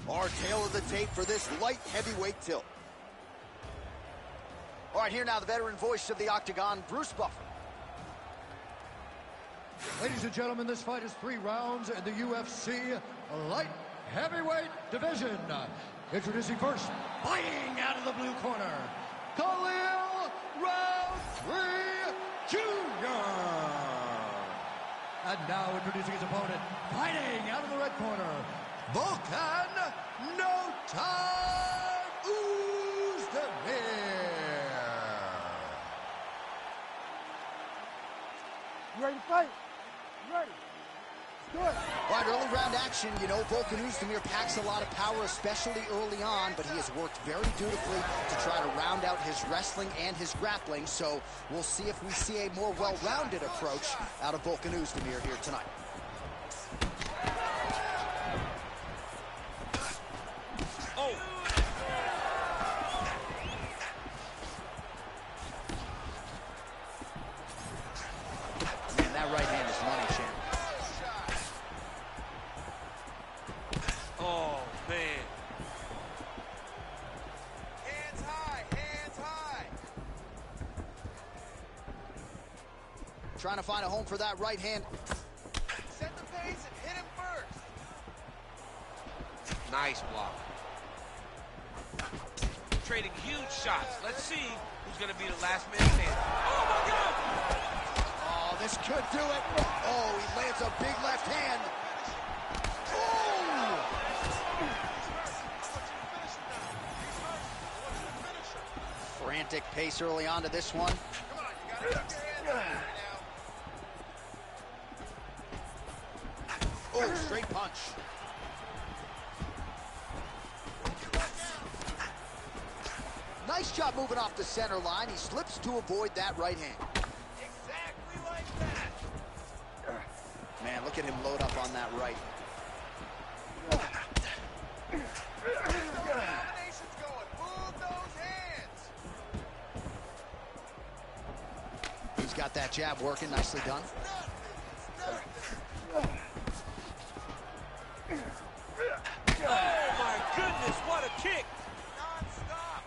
Our tail of the tape for this light heavyweight tilt. All right, here now the veteran voice of the Octagon, Bruce Buffer. Ladies and gentlemen, this fight is 3 rounds in the UFC light heavyweight division. Introducing first, fighting out of the blue corner, Khalil Roundtree Jr. And now introducing his opponent, fighting out of the red corner, Volkan No Time Oezdemir. You ready to fight? You ready? Let's do it. All right, early round action. You know, Volkan Oezdemir packs a lot of power, especially early on, but he has worked very dutifully to try to round out his wrestling and his grappling. So we'll see if we see a more well-rounded approach out of Volkan Oezdemir here tonight. Oh! Man, that right hand is money, champ. Oh, man. Hands high, hands high. Trying to find a home for that right hand. Set the pace and hit him first. Nice block. Trading huge shots. Let's see who's going to be the last man standing. Oh, my God! Oh, this could do it. Oh, he lands a big left hand. Oh! Frantic pace early on to this one. Come on, you gotta keep your hands high now. Oh, straight punch. Nice job moving off the center line. He slips to avoid that right hand. Exactly like that. Man, look at him load up on that right. Combination's going. Move those hands. He's got that jab working. Nicely done. Oh, my goodness, what a kick! Non-stop.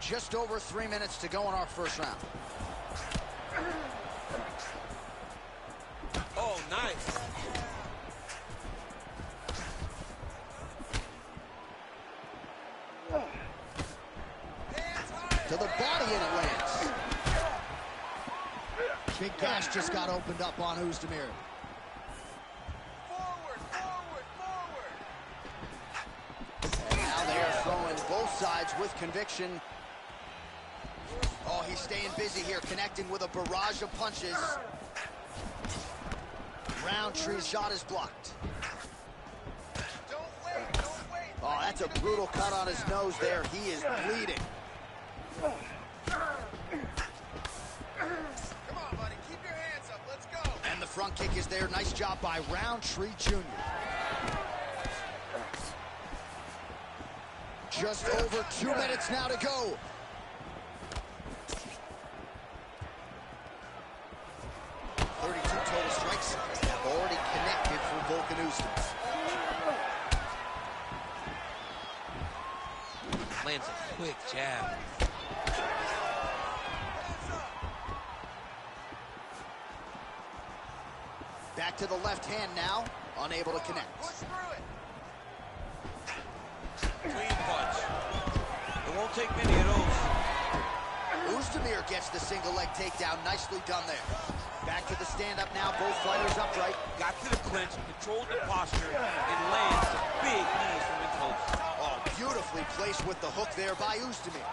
Just over 3 minutes to go in our first round. Oh, nice. Hands high. To the body and it lands. Big gash just got opened up on Oezdemir. Forward, forward, forward. And now they are throwing both sides with conviction. Oh, he's staying busy here, connecting with a barrage of punches. Roundtree's shot is blocked. Don't wait, don't wait. Oh, that's a brutal cut on his nose there. He is bleeding. Come on, buddy, keep your hands up. Let's go. And the front kick is there. Nice job by Roundtree Jr. Just over 2 minutes now to go. Total strikes have already connected for Volkan Oezdemir. Lands a quick jab. Back to the left hand now, unable to connect. Push through it. Clean punch. It won't take many of those. Oezdemir gets the single leg takedown. Nicely done there. Back to the stand-up now, both fighters upright. Got to the clinch, controlled the posture, and lands big knees from in close. Oh, beautifully placed with the hook there by Oezdemir.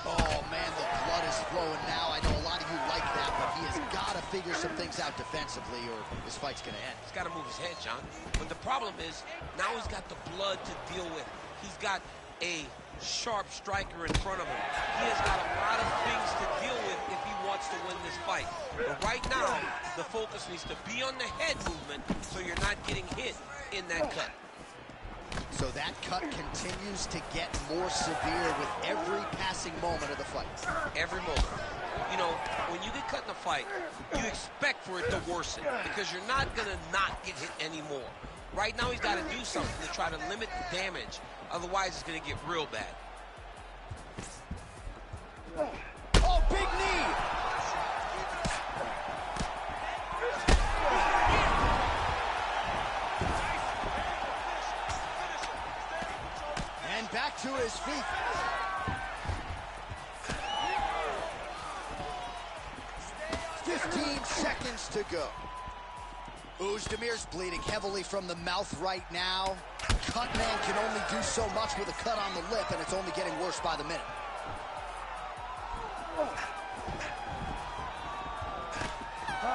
Oh, man, the blood is flowing now. I know a lot of you like that, but he has got to figure some things out defensively or this fight's going to end. He's got to move his head, John. But the problem is, now he's got the blood to deal with. He's got a sharp striker in front of him. He has got a lot of things to deal with if he wants to win this fight. But right now, the focus needs to be on the head movement so you're not getting hit in that cut. So that cut continues to get more severe with every passing moment of the fight. Every moment. You know, When you get cut in a fight, you expect for it to worsen because you're not going to not get hit anymore. Right now, he's got to do something to try to limit the damage. Otherwise, it's going to get real bad. Oh, big knee! And back to his feet. Seconds to go. Uzdemir's bleeding heavily from the mouth right now. Cut man can only do so much with a cut on the lip, and it's only getting worse by the minute.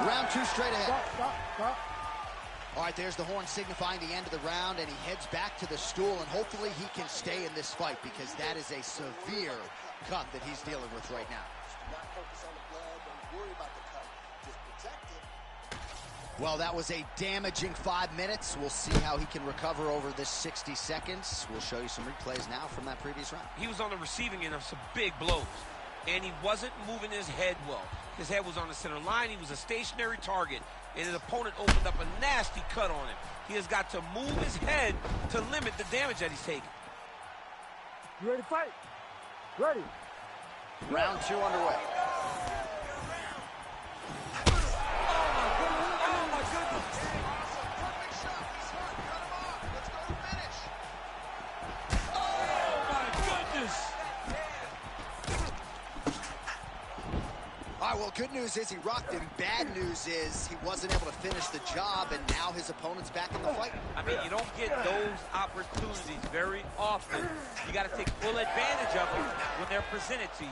Round 2 straight ahead. Stop. All right, there's the horn signifying the end of the round, and he heads back to the stool, and hopefully he can stay in this fight because that is a severe cut that he's dealing with right now. Not focus on the blood, don't worry about the cut. Just protect it. Well, that was a damaging 5 minutes. We'll see how he can recover over this 60 seconds. We'll show you some replays now from that previous round. He was on the receiving end of some big blows, and he wasn't moving his head well. His head was on the center line. He was a stationary target, and his opponent opened up a nasty cut on him. He has got to move his head to limit the damage that he's taking. You ready to fight? Ready. Round 2 underway. All right, well, good news is he rocked him. Bad news is he wasn't able to finish the job, and now his opponent's back in the fight. I mean, you don't get those opportunities very often. You got to take full advantage of them when they're presented to you.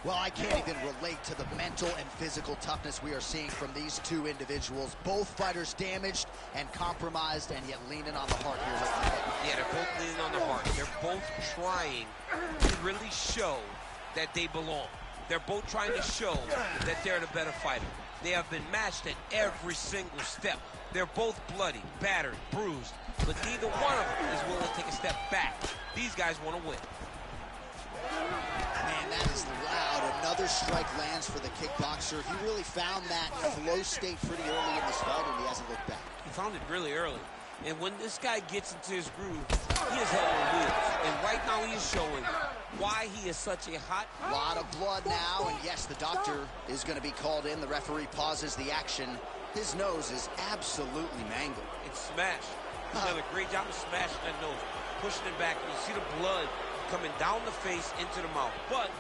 Well, I can't even relate to the mental and physical toughness we are seeing from these two individuals. Both fighters damaged and compromised, and yet leaning on the heart here. Yeah, they're both leaning on the heart. They're both trying to really show that they belong. They're both trying to show that they're the better fighter. They have been matched at every single step. They're both bloody, battered, bruised, but neither one of them is willing to take a step back. These guys want to win. Man, that is loud. Another strike lands for the kickboxer. He really found that flow state pretty early in this fight, and he hasn't looked back. He found it really early. And when this guy gets into his groove, he is held on wheels. And right now he is showing why he is such a hot... Lot of blood now, and yes, the doctor is going to be called in. The referee pauses the action. His nose is absolutely mangled. It's smashed. He's done a great job of smashing that nose, pushing it back. You see the blood coming down the face into the mouth. But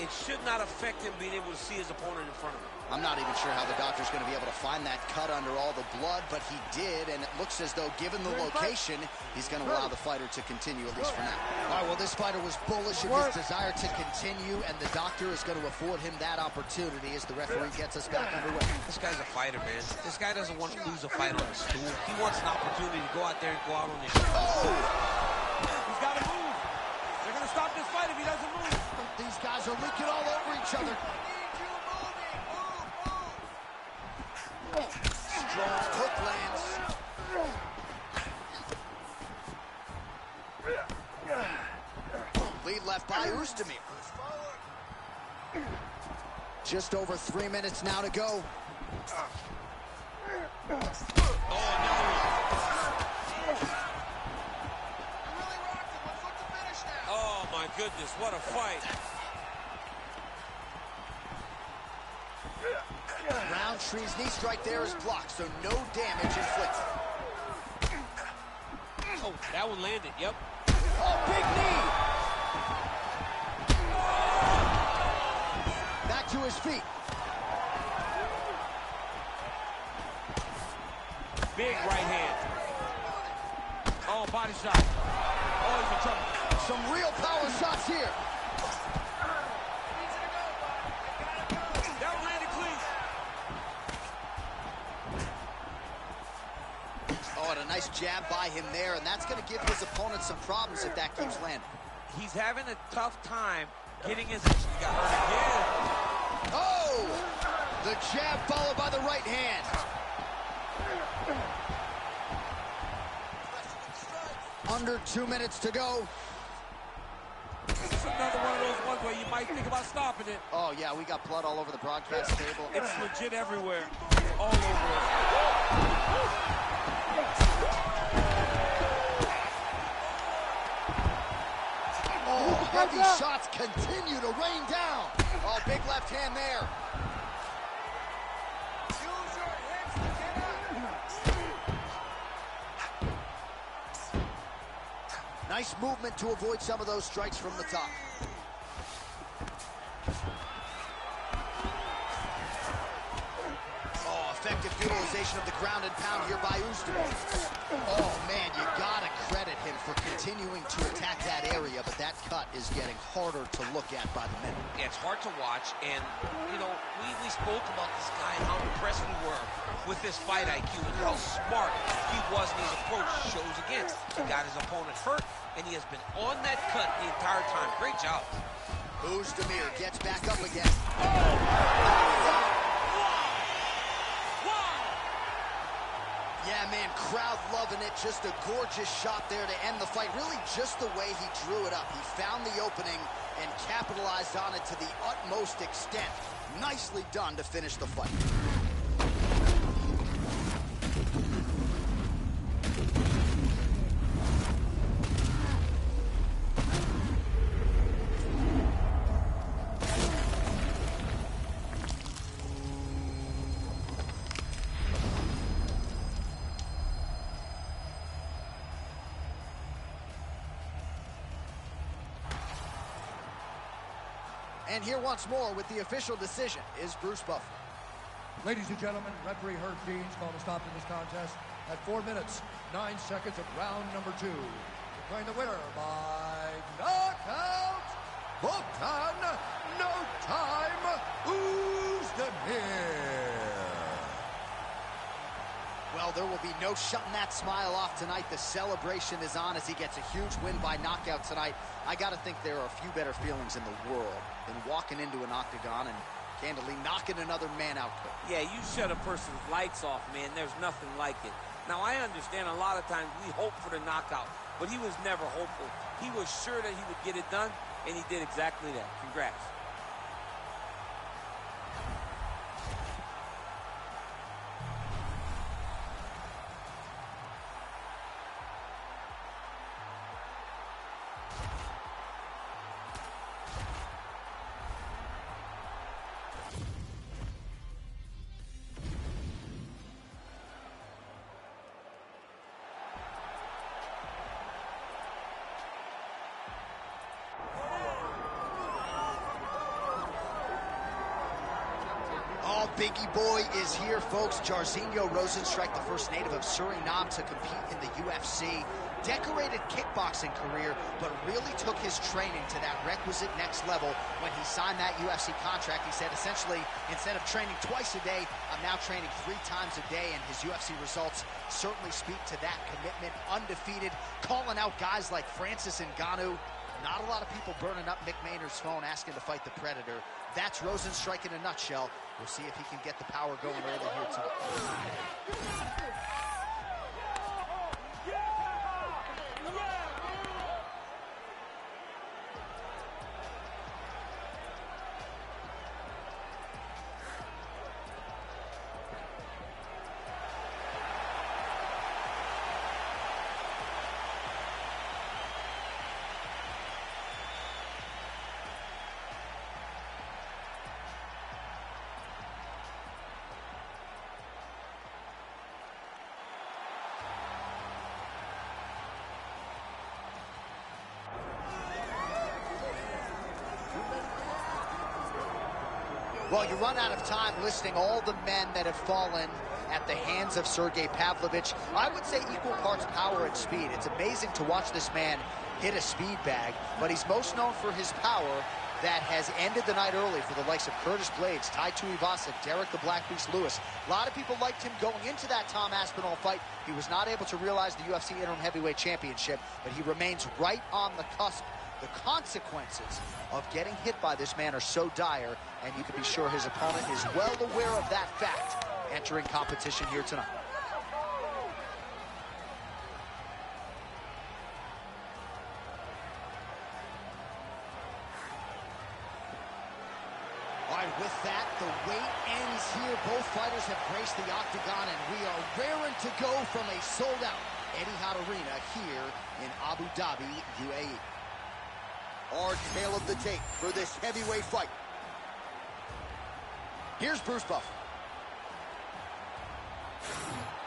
it should not affect him being able to see his opponent in front of him. I'm not even sure how the doctor's going to be able to find that cut under all the blood, but he did, and it looks as though, given the location, he's going to allow the fighter to continue, at least for now. All right, well, this fighter was bullish in his desire to continue, and the doctor is going to afford him that opportunity as the referee gets us back underway. This guy's a fighter, man. This guy doesn't want to lose a fight on the stool. He wants an opportunity to go out there and go out on his shoes. He's got to move. They're going to stop this fight if he doesn't move. These guys are leaking all over each other. Strong hook lands. Lead left by Uzdemir. Just over 3 minutes now to go. Oh, my goodness, what a fight. Roundtree's knee strike there is blocked, so no damage inflicted. Oh, that one landed, yep. Oh, big knee! Back to his feet. Big right hand. Oh, body shot. Oh, he's in trouble. Some real power shots here. That one landed clean. Oh, and a nice jab by him there, and that's going to give his opponent some problems if that keeps landing. He's having a tough time getting his... He got hurt again. Oh! The jab followed by the right hand. Under 2 minutes to go. This is another one of those ones where you might think about stopping it. Oh, yeah, we got blood all over the broadcast table. It's legit everywhere. All over it. Oh, heavy shots continue to rain down. Oh, big left hand there. Use your hips to get up. Nice movement to avoid some of those strikes from the top. Oh, effective utilization of the ground and pound here by Oezdemir. Oh, man, you gotta credit him for continuing to attack that area, but that cut is getting harder to look at by the minute. Yeah, it's hard to watch, and, you know, we spoke about this guy and how impressed we were with his fight IQ and how smart he was in his approach. Shows again, he got his opponent hurt, and he has been on that cut the entire time. Great job. Oezdemir gets back up again. Yeah, man, crowd loving it. Just a gorgeous shot there to end the fight. Really just the way he drew it up. He found the opening and capitalized on it to the utmost extent. Nicely done to finish the fight. And here once more with the official decision is Bruce Buffer. Ladies and gentlemen, referee Herb Dean's called a stop to this contest at 4 minutes, 9 seconds of round number 2. Declaring the winner by knockout, Bogdan No Time Oezdemir. Well, there will be no shutting that smile off tonight. The celebration is on as he gets a huge win by knockout tonight. I got to think there are a few better feelings in the world than walking into an octagon and candidly knocking another man out quick. Yeah, you shut a person's lights off, man. There's nothing like it. Now, I understand a lot of times we hope for the knockout, but he was never hopeful. He was sure that he would get it done, and he did exactly that. Congrats. Biggie Boy is here, folks. Jairzinho Rozenstruik, the first native of Suriname to compete in the UFC. Decorated kickboxing career, but really took his training to that requisite next level when he signed that UFC contract. He said, essentially, instead of training twice a day, I'm now training 3 times a day, and his UFC results certainly speak to that commitment. Undefeated, calling out guys like Francis Ngannou. Not a lot of people burning up Mick Maynard's phone asking to fight the Predator. That's Rozenstruik in a nutshell. We'll see if he can get the power going early here tonight. Well, you run out of time listing all the men that have fallen at the hands of Sergey Pavlovich. I would say equal parts power and speed. It's amazing to watch this man hit a speed bag, but he's most known for his power that has ended the night early for the likes of Curtis Blades, Tai Tuivasa, Derek the Black Beast Lewis. A lot of people liked him going into that Tom Aspinall fight. He was not able to realize the UFC Interim Heavyweight Championship, but he remains right on the cusp. The consequences of getting hit by this man are so dire, and you can be sure his opponent is well aware of that fact entering competition here tonight. With that, the wait ends here. Both fighters have graced the octagon, and we are raring to go from a sold-out Etihad Arena here in Abu Dhabi, UAE. Our tale of the tape for this heavyweight fight. Here's Bruce Buffer.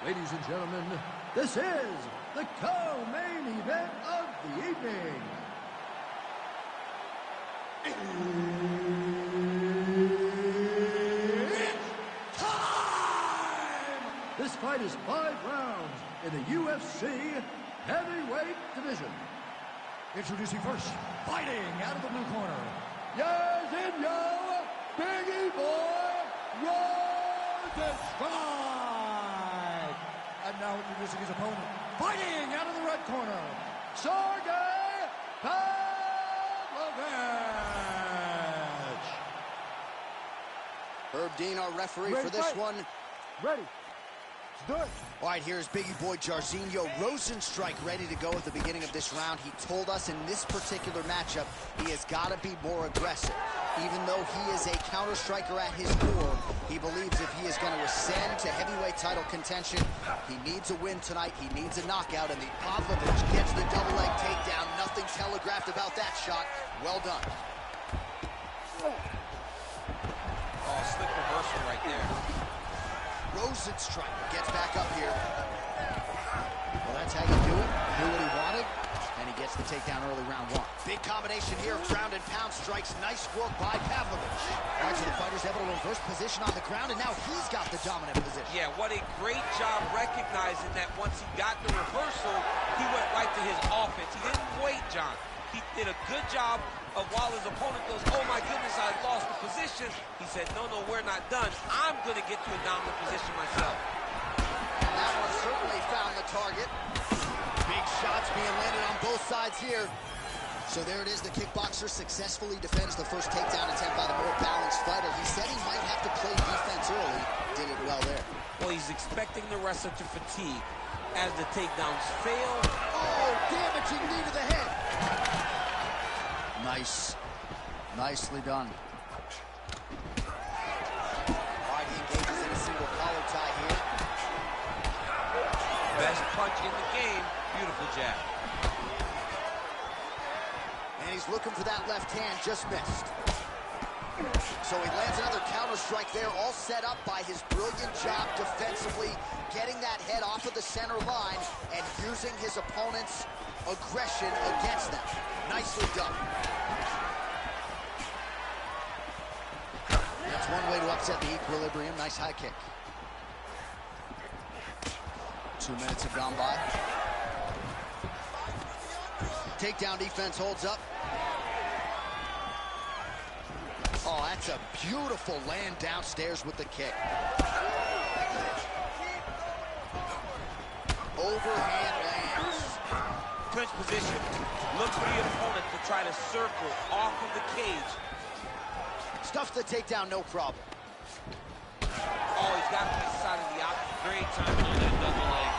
Ladies and gentlemen, this is the co-main event of the evening. It's time! This fight is 5 rounds in the UFC heavyweight division. Introducing first, fighting out of the blue corner, yes in yo, Biggie Boy, Rosenstrike. And now introducing his opponent, fighting out of the red corner, Sergey Pavlovich. Herb Dean, our referee for this one. Ready. Let's do it. All right, here's Biggie Boy Jairzinho Rosenstrike ready to go at the beginning of this round. He told us in this particular matchup he has got to be more aggressive. Even though he is a counter-striker at his core, he believes if he is going to ascend to heavyweight title contention, he needs a win tonight, he needs a knockout, and the Pavlovich gets the double leg takedown. Nothing telegraphed about that shot. Well done. Oh, slick reversal right there. Rosenstrike gets back up here. Well, that's how you do it. Knew what he wanted, and he gets the takedown early round 1. Big combination here of ground and pound strikes. Nice work by Pavlovich. All right, so the fighter's able to reverse position on the ground, and now he's got the dominant position. Yeah, what a great job recognizing that once he got the reversal, he went right to his offense. He didn't wait, John. He did a good job of while his opponent goes, oh my goodness, I lost the position. He said, no, we're not done. I'm going to get to a dominant position myself. And that one certainly found the target. Big shots being landed on both sides here. So there it is, the kickboxer successfully defends the first takedown attempt by the more balanced fighter. He said he might have to play defense early. Did it well there. Well, he's expecting the wrestler to fatigue as the takedowns fail. Oh, damaging knee to the head. Nice. Nicely done. All right, he engages in a single collar tie here. Best punch in the game. Beautiful jab. And he's looking for that left hand, just missed. So he lands another counter strike there, all set up by his brilliant job defensively, getting that head off of the center line and using his opponent's aggression against them. Nicely done. That's one way to upset the equilibrium. Nice high kick. 2 minutes have gone by. Takedown defense holds up. Oh, that's a beautiful land downstairs with the kick. Overhand lands. Clinch position. Look for the opponent to try to circle off of the cage. Stuffs the takedown, no problem. Oh, he's got to be inside of the option. Great time on that double leg.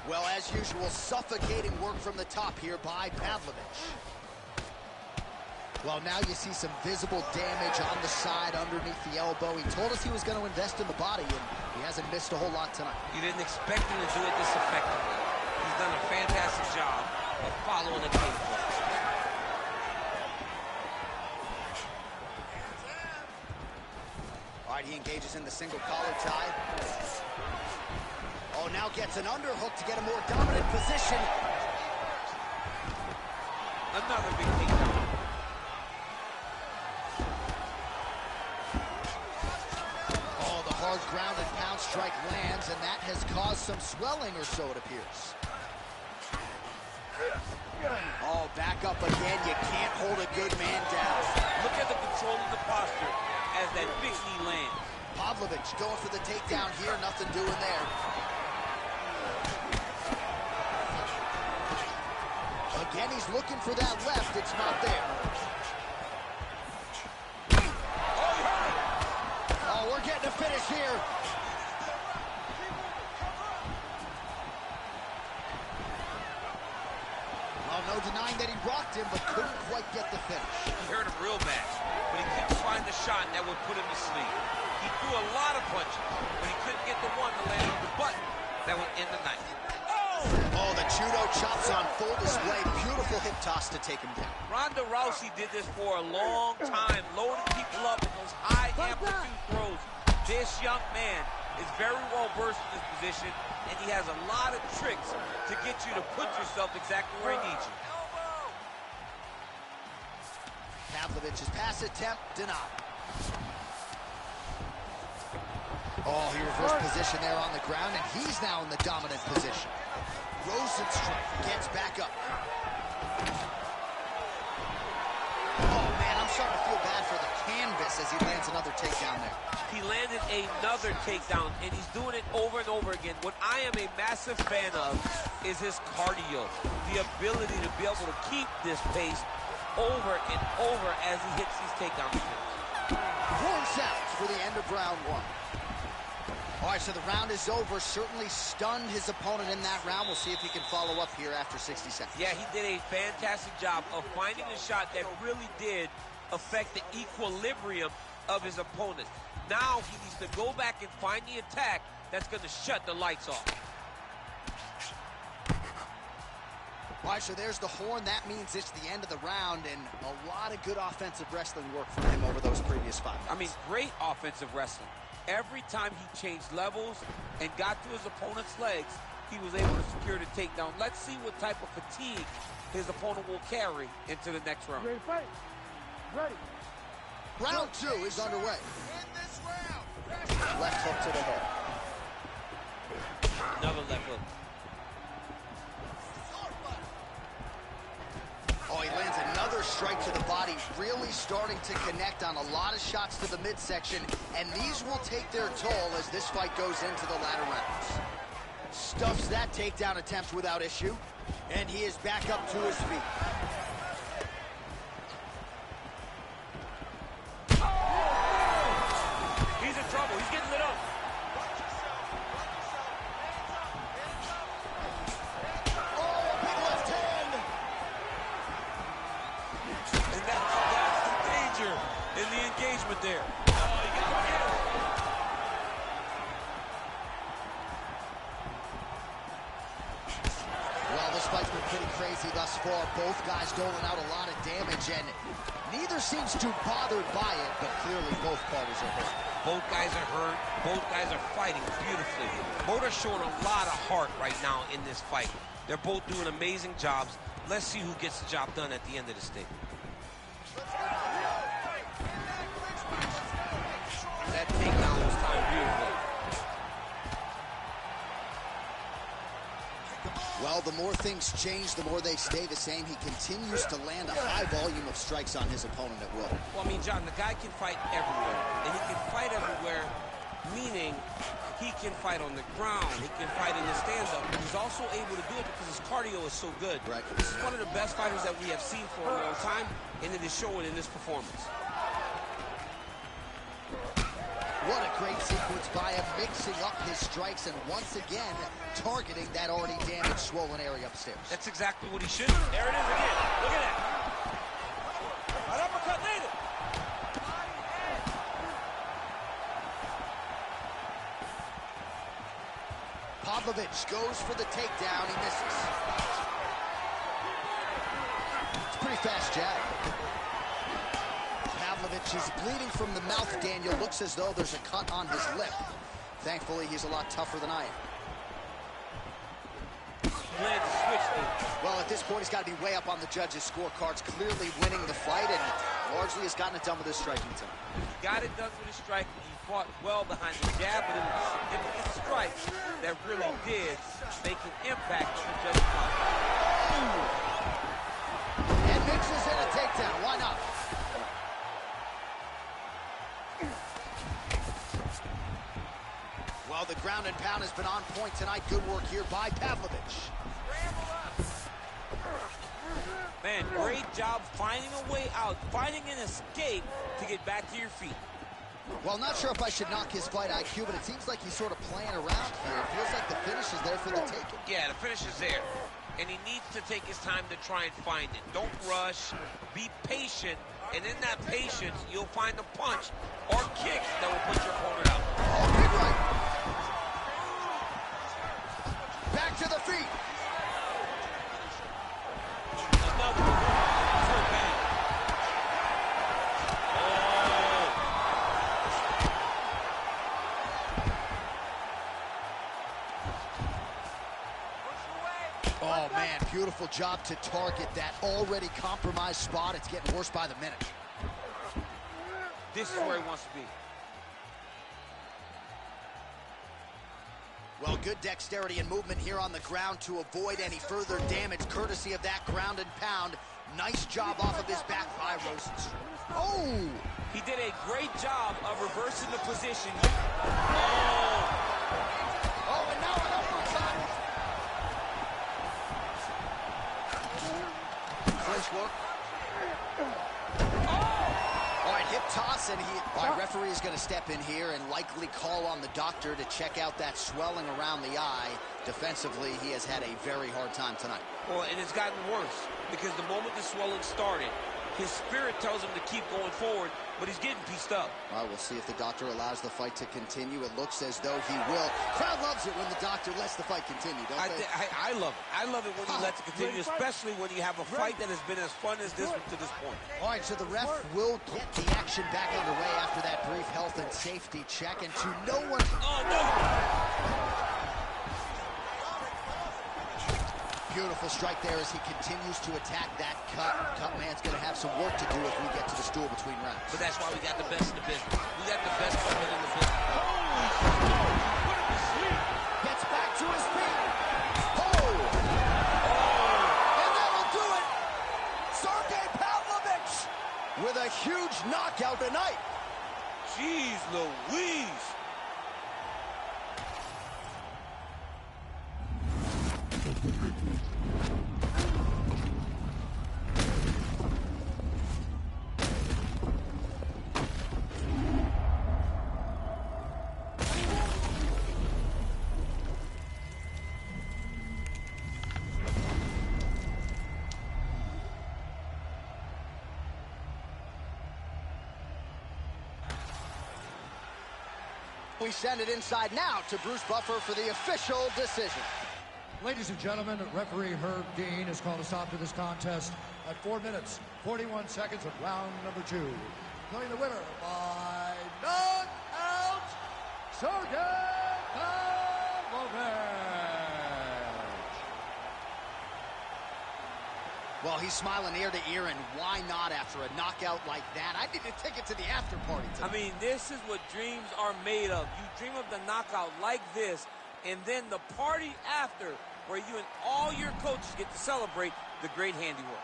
Well, as usual, suffocating work from the top here by Pavlovich. Well, now you see some visible damage on the side underneath the elbow. He told us he was going to invest in the body, and he hasn't missed a whole lot tonight. You didn't expect him to do it this effectively. He's done a fantastic job of following the game plan. All right, he engages in the single collar tie. Oh, now gets an underhook to get a more dominant position. Another big takedown. Oh, the hard ground and pound strike lands, and that has caused some swelling or so, it appears. Oh, back up again. You can't hold a good man down. Look at the control of the posture as that big knee lands. Pavlovich going for the takedown here. Nothing doing there. Again, he's looking for that left. It's not there. Oh, we're getting a finish here. Oh, no showing that he rocked him, but couldn't quite get the finish. He hurt him real bad, but he couldn't find the shot that would put him to sleep. He threw a lot of punches, but he couldn't get the one to land on the button that would end the night. Oh, the judo chops on full display. Beautiful hip toss to take him down. Ronda Rousey did this for a long time, loading people up in those high amplitude throws. This young man is very well versed in this position, and he has a lot of tricks to get you to put yourself exactly where he needs you. Pavlovich's pass attempt denied. Oh, he reversed position there on the ground, and he's now in the dominant position. Rosenstruck gets back up. Oh, man, I'm starting to feel bad for the canvas as he lands another takedown there. He landed another takedown, and he's doing it over and over again. What I am a massive fan of is his cardio, the ability to be able to keep this pace over and over as he hits these takedowns. Horn sounds for the end of round one. All right, so the round is over. Certainly stunned his opponent in that round. We'll see if he can follow up here after 60 seconds. Yeah, he did a fantastic job of finding a shot that really did affect the equilibrium of his opponent. Now he needs to go back and find the attack that's going to shut the lights off. All right, so there's the horn. That means it's the end of the round, and a lot of good offensive wrestling work from him over those previous 5 rounds. I mean, great offensive wrestling. Every time he changed levels and got to his opponent's legs, he was able to secure the takedown. Let's see what type of fatigue his opponent will carry into the next round. Ready to fight? Ready. Round 2 is underway. In this round. Left hook to the head. Another left hook. Oh, he lands another strike to the body, really starting to connect on a lot of shots to the midsection, and these will take their toll as this fight goes into the latter rounds. Stuffs that takedown attempt without issue, and he is back up to his feet. He's in trouble. He's getting lit up. Oh, big left hand! And that's the danger in the engagement there. Oh, you got to get him. Well, this fight's been pretty crazy thus far. Both guys doling out a lot of damage, and neither seems too bothered by it, but clearly both parties are hurt. Both guys are hurt. Both guys are fighting beautifully. Both are showing a lot of heart right now in this fight. They're both doing amazing jobs. Let's see who gets the job done at the end of the state. That takedown was timed beautifully. Well, the more things change, the more they stay the same. He continues to land a high volume of strikes on his opponent at will. Well, I mean, John, the guy can fight everywhere. And he can fight everywhere, meaning he can fight on the ground. He can fight in the stand-up. But he's also able to do it because his cardio is so good. Right. This is one of the best fighters that we have seen for a long time, and it is showing in this performance. What a great sequence by him, mixing up his strikes and once again targeting that already damaged, swollen area upstairs. That's exactly what he should do. There it is again. Look at that. Right uppercut later. Pavlovich goes for the takedown. He misses. It's a pretty fast jab. Pavlovich is bleeding from the mouth, Daniel. Looks as though there's a cut on his lip. Thankfully, he's a lot tougher than I am. Well, at this point, he's got to be way up on the judges' scorecards, clearly winning the fight, and largely has gotten it done with his striking tonight. He got it done with his striking. He fought well behind the jab, but it was his strikes that really did make an impact on the judges' mind. And mixes in a takedown. Why not? Well, the ground and pound has been on point tonight. Good work here by Pavlovich. Man, great job finding a way out, finding an escape to get back to your feet. Well, not sure if I should knock his fight IQ, but it seems like he's sort of playing around here. It feels like the finish is there for the taking. Yeah, the finish is there. and he needs to take his time to try and find it. Don't rush, be patient, and in that patience, you'll find a punch or kick that will put your opponent out. Oh, big right. Back to the feet. Another one. So bad. Oh, man, beautiful job to target that already compromised spot. It's getting worse by the minute. This is where he wants to be. Well, good dexterity and movement here on the ground to avoid any further damage, courtesy of that ground and pound. Nice job off of his back by Rosenstruck. Oh! He did a great job of reversing the position. Oh, and now an uppercut. Clinch look. All right, hip toss, and all right, referee is going to step in here and likely call on the doctor to check out that swelling around the eye. Defensively, he has had a very hard time tonight. Well, and it's gotten worse because the moment the swelling started, his spirit tells him to keep going forward, but he's getting pieced up. Well, we'll see if the doctor allows the fight to continue. It looks as though he will. Crowd loves it when the doctor lets the fight continue, don't they? I love it. I love it when he lets it continue, especially when you have a fight that has been as fun as this one to this point. All right, so the ref will get the action back underway after that brief health and safety check, and to no one... Oh, no! Beautiful strike there as he continues to attack that cut. Cut man's going to have some work to do if we get to the stool between rounds. But that's why we got the best in the business. We got the best weapon in the business. Gets back to his feet. Oh! And that'll do it! Sergey Pavlovich with a huge knockout tonight. Jeez Louise! We send it inside now to Bruce Buffer for the official decision. Ladies and gentlemen, referee Herb Dean has called a stop to this contest at 4 minutes, 41 seconds of round number 2. Declaring the winner by knockout, Sergey Pavlovich. Well, he's smiling ear to ear, and why not after a knockout like that? I need to take it to the after party tonight. I mean, this is what dreams are made of. You dream of the knockout like this, and then the party after, where you and all your coaches get to celebrate the great handiwork.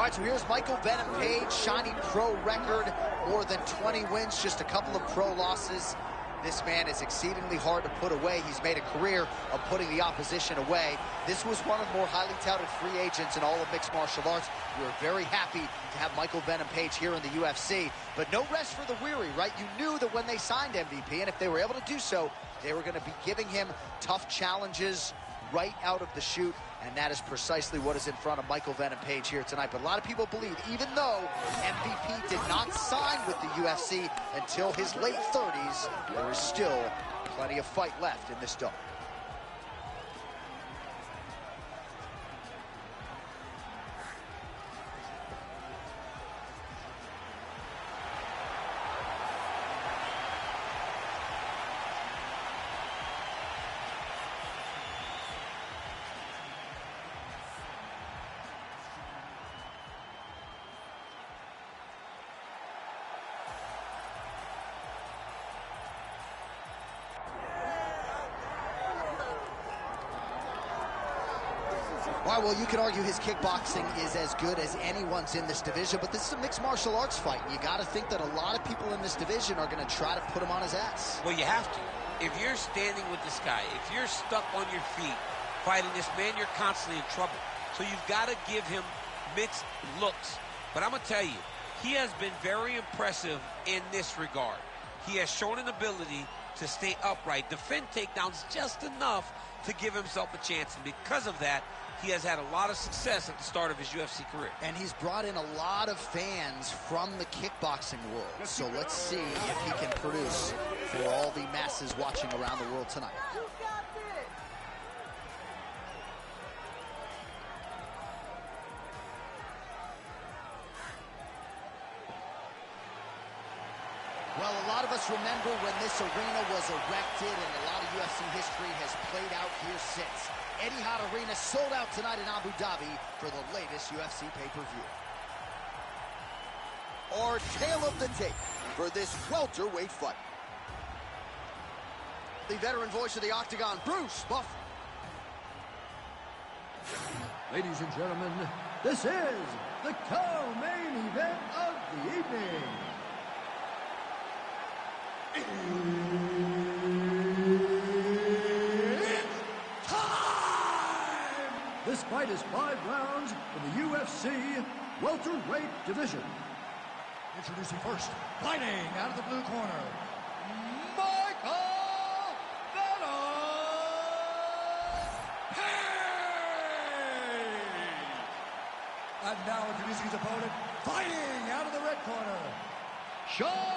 All right, so here's Michael Venom Page, shiny pro record, more than 20 wins, just a couple of pro losses. This man is exceedingly hard to put away. He's made a career of putting the opposition away. This was one of the more highly touted free agents in all of mixed martial arts. We're very happy to have Michael Venom Page here in the UFC, but no rest for the weary, right? You knew that when they signed MVP, and if they were able to do so, they were going to be giving him tough challenges right out of the chute, and that is precisely what is in front of Michael Venom Page here tonight. But a lot of people believe, even though MVP did not sign with the UFC until his late 30s, there is still plenty of fight left in this dome. All right, well, you could argue his kickboxing is as good as anyone's in this division, but this is a mixed martial arts fight. You got to think that a lot of people in this division are going to try to put him on his ass. Well, you have to. If you're standing with this guy, if you're stuck on your feet fighting this man, you're constantly in trouble. So you've got to give him mixed looks. But I'm going to tell you, he has been very impressive in this regard. He has shown an ability to stay upright, defend takedowns just enough to give himself a chance. And because of that, he has had a lot of success at the start of his UFC career. And he's brought in a lot of fans from the kickboxing world. So let's see if he can produce for all the masses watching around the world tonight. Well, a lot of us remember when this arena was erected, and a lot of UFC history has played out here since. Etihad Arena sold out tonight in Abu Dhabi for the latest UFC pay-per-view. Our tale of the tape for this welterweight fight. The veteran voice of the Octagon, Bruce Buffer. Ladies and gentlemen, this is the co-main event of the evening. It's time! This fight is 5 rounds in the UFC welterweight division. Introducing first, fighting out of the blue corner, Michael Venom Page! And now introducing his opponent, fighting out of the red corner, MAGOMEDOV!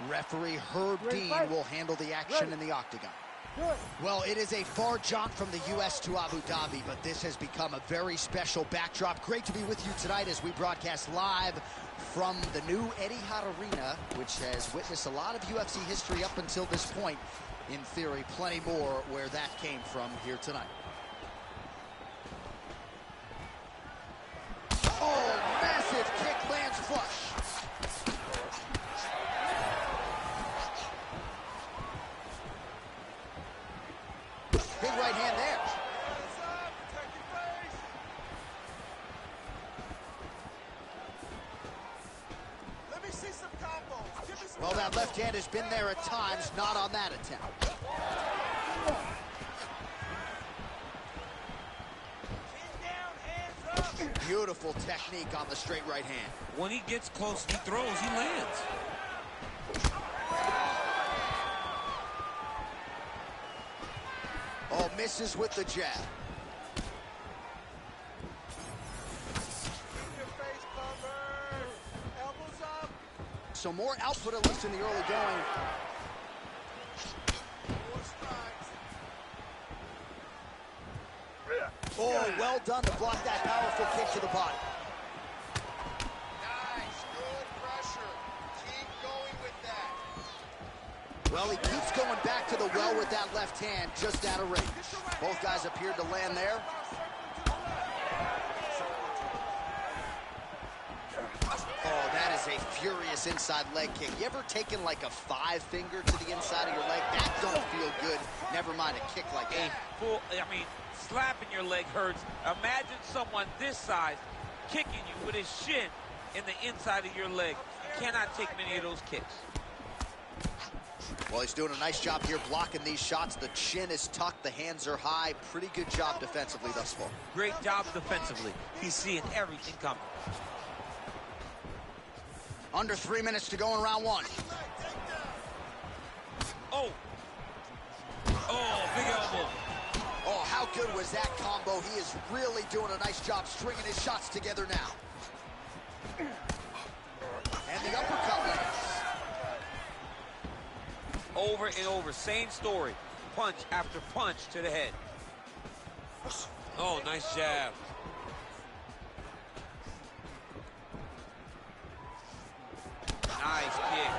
Referee Herb Dean will handle the action in the Octagon. Well, it is a far jaunt from the U.S. to Abu Dhabi, but this has become a very special backdrop. Great to be with you tonight as we broadcast live from the new Etihad Arena, which has witnessed a lot of UFC history up until this point. In theory, plenty more where that came from here tonight. Oh, massive kick lands flush. Big right hand there. Let me see some combos. Give me some Well, that left hand has been there at times, not on that attempt. Beautiful technique on the straight right hand. When he gets close, he throws, he lands. Oh, misses with the jab. Keep your face covered. Elbows up. So more output, at least in the early going. 4 strikes. Oh, well done to block that powerful kick to the body. Nice, good pressure. Keep going with that. Well, he keeps going back to the well with that left hand, just out of range. Both guys appeared to land there. Oh, that is a furious inside leg kick. You ever taken like a 5-finger to the inside of your leg? That don't feel good. Never mind a kick like that. Slapping your leg hurts. Imagine someone this size kicking you with his shin in the inside of your leg. You cannot take many of those kicks. Well, he's doing a nice job here blocking these shots. The chin is tucked, the hands are high. Pretty good job defensively thus far. Great job defensively. He's seeing everything coming. Under 3 minutes to go in round one. Oh, big elbow. Oh, how good was that combo? He is really doing a nice job stringing his shots together now. And the uppercut lands. Over and over, same story. Punch after punch to the head. Oh, nice jab. Nice kick.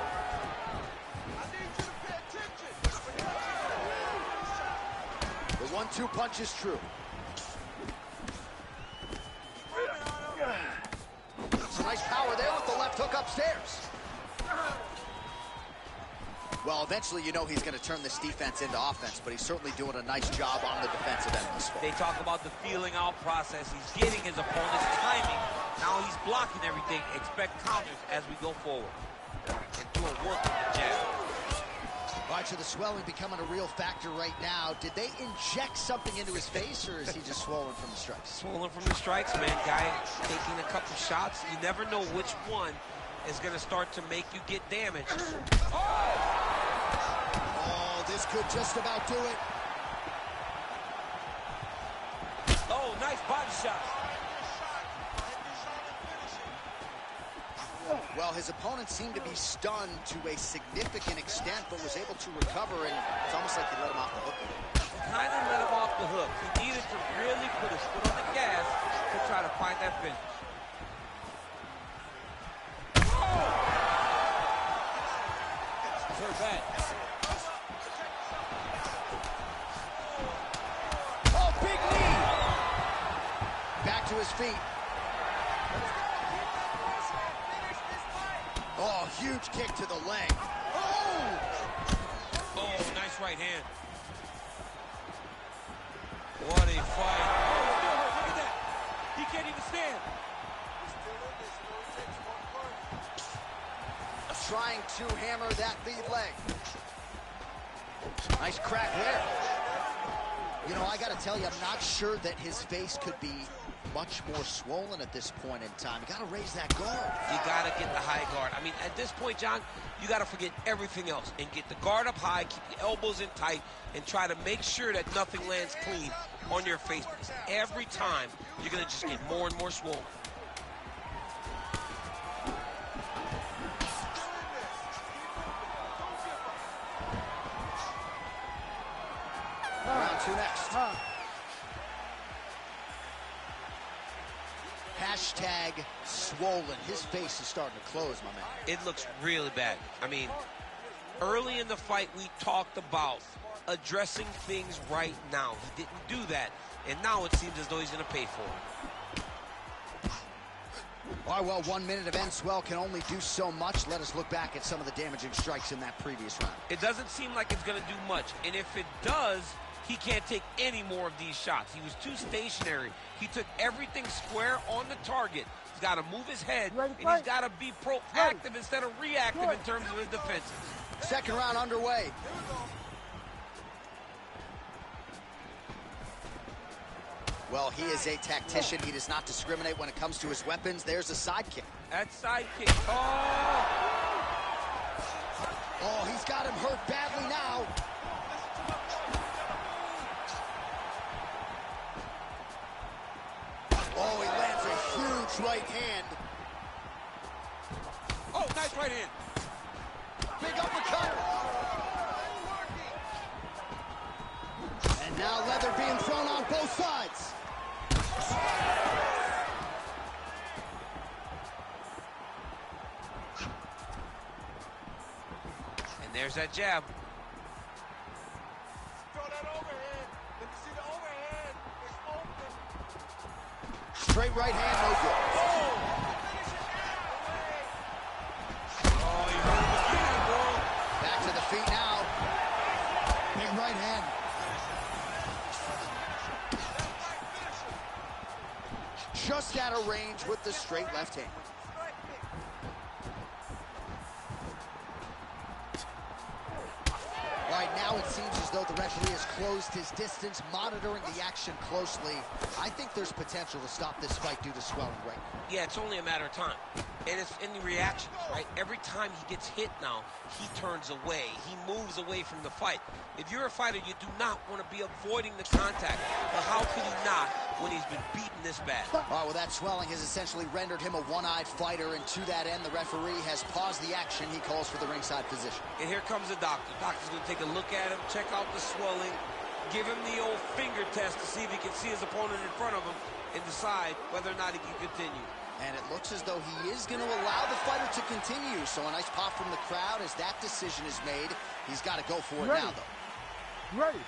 The 1-2 punch is true. Some nice power there with the left hook upstairs. Well, eventually you know he's going to turn this defense into offense, but he's certainly doing a nice job on the defensive end this far. They talk about the feeling out process. He's getting his opponent's timing. Now he's blocking everything. Expect counters as we go forward. And doing work with the jab. All right, so the swelling becoming a real factor right now. Did they inject something into his face, or is he just swollen from the strikes? Swollen from the strikes, man. Guy taking a couple shots. You never know which one is going to start to make you get damaged. Oh, this could just about do it. Oh, nice body shot. Well, his opponent seemed to be stunned to a significant extent, but was able to recover, and it's almost like he let him off the hook a little. Kind of let him off the hook. He needed to really put his foot on the gas to try to find that finish. Very bad. Oh, big knee! Back to his feet. Oh, huge kick to the leg. Oh! Oh, nice right hand. What a fight. Oh, still hurt. Look at that. He can't even stand. Trying to hammer that lead leg. Nice crack there. You know, I got to tell you, I'm not sure that his face could be much more swollen at this point in time. You got to raise that guard. You got to get the high guard. I mean, at this point, John, you got to forget everything else and get the guard up high, keep the elbows in tight, and try to make sure that nothing lands clean on your face, because every time you're going to just get more and more swollen. Round two next. Hashtag swollen. His face is starting to close, my man. It looks really bad. I mean, early in the fight, we talked about addressing things right now. He didn't do that, and now it seems as though he's going to pay for it. All right, well, 1 minute of end swell can only do so much. Let us look back at some of the damaging strikes in that previous round. It doesn't seem like it's going to do much, and if it does, he can't take any more of these shots. He was too stationary. He took everything square on the target. He's got to move his head, and he's got to be proactive instead of reactive in terms of his defenses. Second round underway. Well, he is a tactician. He does not discriminate when it comes to his weapons. There's a side kick. That side kick. Oh! Oh, he's got him hurt badly now. Oh, he lands a huge right hand. Oh, nice right hand. Big uppercut. And now leather being thrown on both sides. And there's that jab. Throw that overhead. Let me see the overhead. It's open. Straight right hand, no good. Finish it now. just out of range with the straight left hand. Right now, it seems as though the referee has closed his distance, monitoring the action closely. I think there's potential to stop this fight due to swelling right now. Yeah, it's only a matter of time. And it's in the reactions, right? Every time he gets hit now, he turns away. He moves away from the fight. If you're a fighter, you do not want to be avoiding the contact. But how could he not when he's been beaten this bad? All right, well, that swelling has essentially rendered him a one-eyed fighter, and to that end, the referee has paused the action. He calls for the ringside physician. And here comes the doctor. The doctor's going to take a look at him, check out the swelling, give him the old finger test to see if he can see his opponent in front of him and decide whether or not he can continue. And it looks as though he is going to allow the fighter to continue. So a nice pop from the crowd as that decision is made. He's got to go for it now, though. Ready.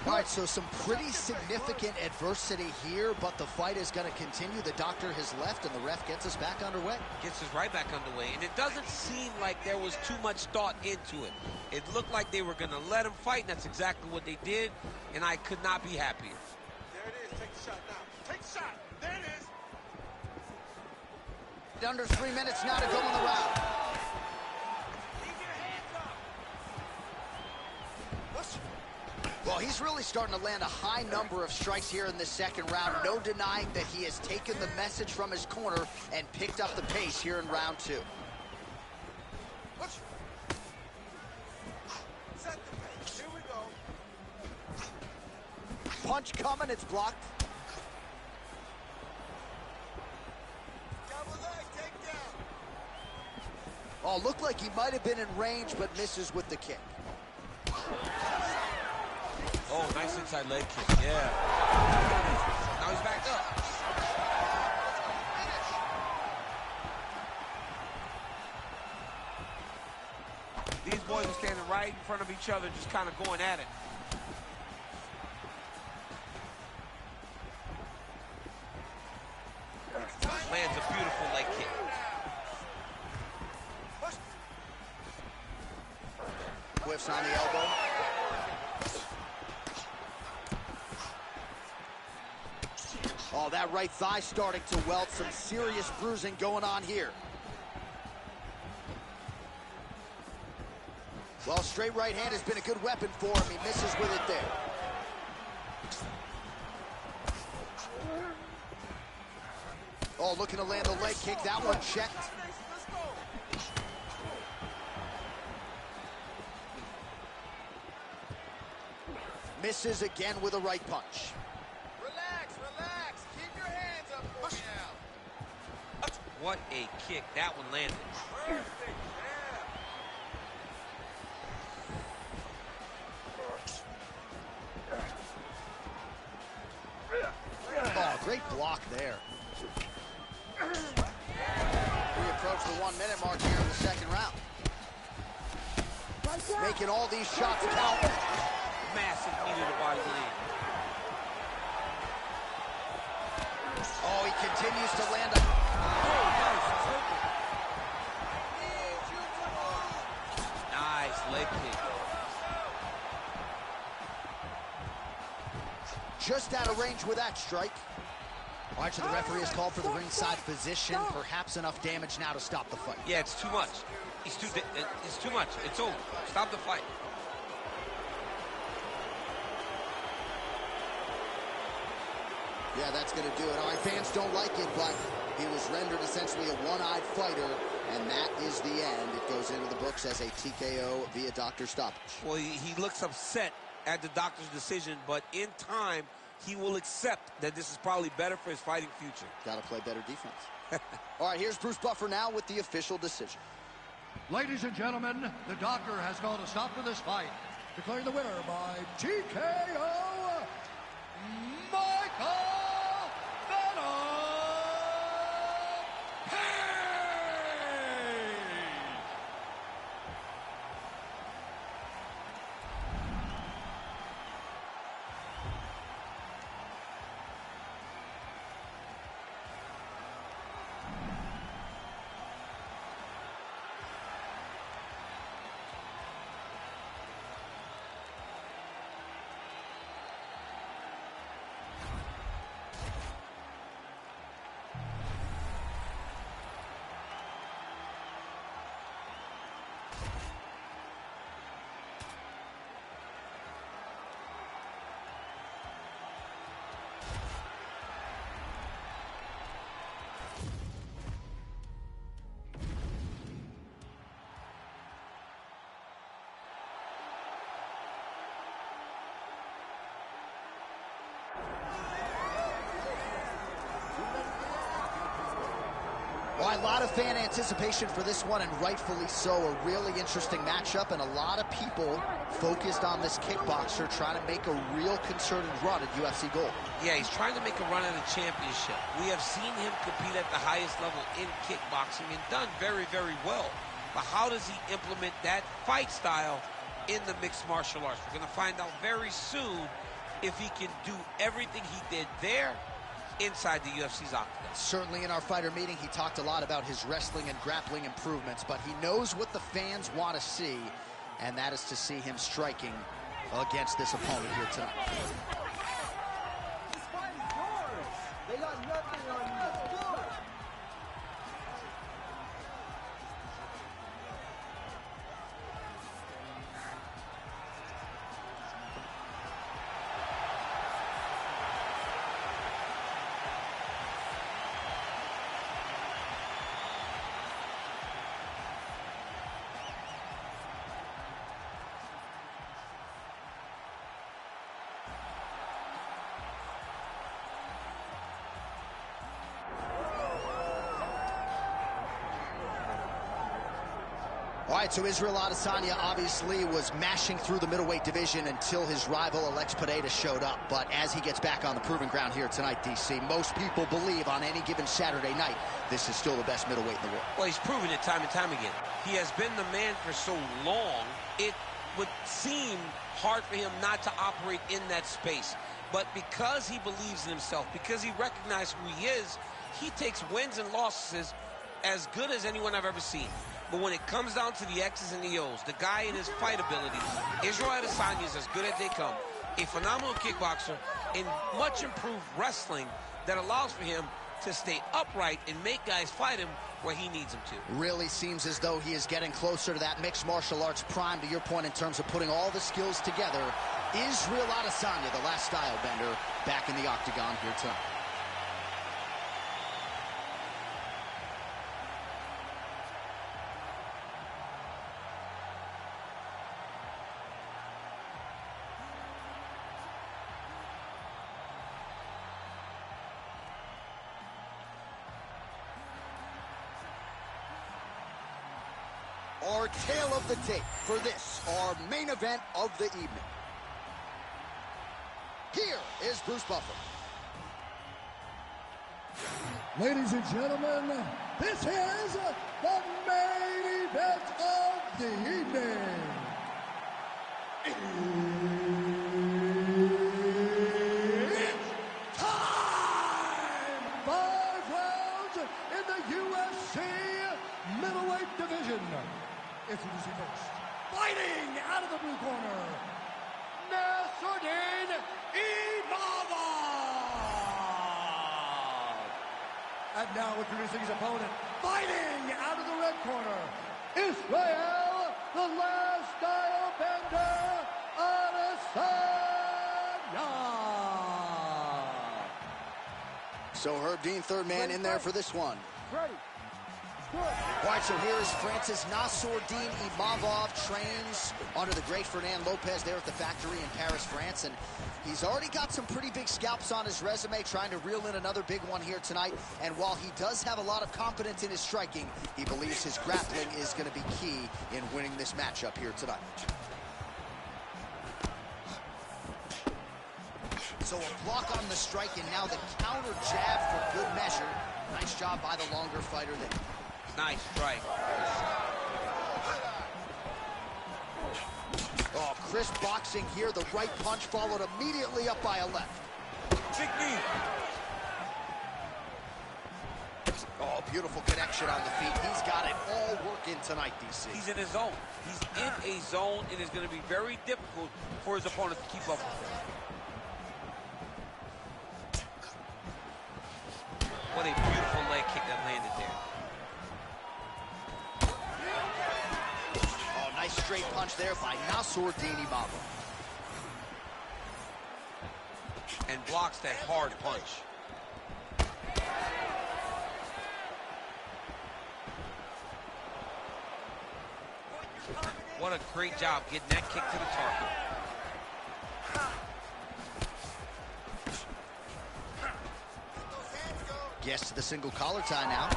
All right, so some pretty significant adversity here, but the fight is going to continue. The doctor has left, and the ref gets us back underway. Gets us right back underway. And it doesn't seem like there was too much thought into it. It looked like they were going to let him fight, and that's exactly what they did, and I could not be happier. There it is. Take the shot now. Take the shot. There it is. Under 3 minutes now to go in the round. Keep your hands up. Well, he's really starting to land a high number of strikes here in this second round. No denying that he has taken the message from his corner and picked up the pace here in round 2. Set the pace. Here we go. Punch coming, it's blocked. Double leg takedown. Oh, looked like he might have been in range, but misses with the kick. Oh, nice inside leg kick, yeah. Now he's back up. These boys are standing right in front of each other, just kind of going at it. Lands a beautiful leg kick. Whiffs on the elbow. Oh, that right thigh starting to welt. Some serious bruising going on here. Well, straight right hand has been a good weapon for him. He misses with it there. Oh, looking to land the leg kick. That one checked. Let's go. Misses again with a right punch. Relax, relax. Keep your hands up for me now. What a kick. That one landed. Perfect. Oh, great block there. We approach the 1 minute mark here in the second round. Making all these shots count. Massive knee to the body lead. Oh, he continues to land a... Nice leg kick. Just out of range with that strike. All right, so the referee has called for the ringside physician. Perhaps enough damage now to stop the fight. Yeah, it's too much. It's too much. It's over. Stop the fight. Yeah, that's going to do it. All right, fans don't like it, but he was rendered essentially a one-eyed fighter, and that is the end. It goes into the books as a TKO via doctor stoppage. Well, he looks upset at the doctor's decision, but in time, he will accept that this is probably better for his fighting future. Got to play better defense. All right, here's Bruce Buffer now with the official decision. Ladies and gentlemen, the doctor has called a stop to this fight, declaring the winner by TKO, Well, a lot of fan anticipation for this one, and rightfully so. A really interesting matchup, and a lot of people focused on this kickboxer trying to make a real concerted run at UFC Gold. Yeah, he's trying to make a run at a championship. We have seen him compete at the highest level in kickboxing and done very, very well. But how does he implement that fight style in the mixed martial arts? We're going to find out very soon if he can do everything he did there inside the UFC's octagon. Certainly in our fighter meeting, he talked a lot about his wrestling and grappling improvements, but he knows what the fans want to see, and that is to see him striking against this opponent here tonight. This fight is yours. They got nothing on you. All right, so Israel Adesanya obviously was mashing through the middleweight division until his rival Alex Pereira showed up. But as he gets back on the proving ground here tonight, DC, most people believe on any given Saturday night, this is still the best middleweight in the world. Well, he's proven it time and time again. He has been the man for so long, it would seem hard for him not to operate in that space. But because he believes in himself, because he recognizes who he is, he takes wins and losses as good as anyone I've ever seen. But when it comes down to the X's and the O's, the guy in his fight abilities, Israel Adesanya is as good as they come. A phenomenal kickboxer in much improved wrestling that allows for him to stay upright and make guys fight him where he needs them to. Really seems as though he is getting closer to that mixed martial arts prime, to your point, in terms of putting all the skills together. Israel Adesanya, the last style bender, back in the octagon here tonight. Our tale of the tape for this, our main event of the evening. Here is Bruce Buffer. Ladies and gentlemen, this is the main event of the evening. It's time! 5 rounds in the UFC middleweight division. Introducing first, fighting out of the blue corner, Imavov! And now introducing his opponent, fighting out of the red corner, Israel, the last style bender, Adesanya! So Herb Dean, third man in there for this one. Ready. All right, so here is Francis Nassourdine Imavov, trains under the great Fernand Lopez there at the factory in Paris, France. And he's already got some pretty big scalps on his resume, trying to reel in another big one here tonight. And while he does have a lot of confidence in his striking, he believes his grappling is going to be key in winning this matchup here tonight. So a block on the strike, and now the counter jab for good measure. Nice job by the longer fighter there. Nice strike. Oh, crisp boxing here. The right punch followed immediately up by a left. Big knee. Oh, beautiful connection on the feet. He's got it all working tonight, DC. He's in his zone. He's in a zone. It is going to be very difficult for his opponent to keep up with him. What a beautiful leg kick that landed there. Oh, nice straight punch there by Nassourdine Imavov. And blocks that hard punch. What a great job getting that kick to the target. Gets to the single collar tie now.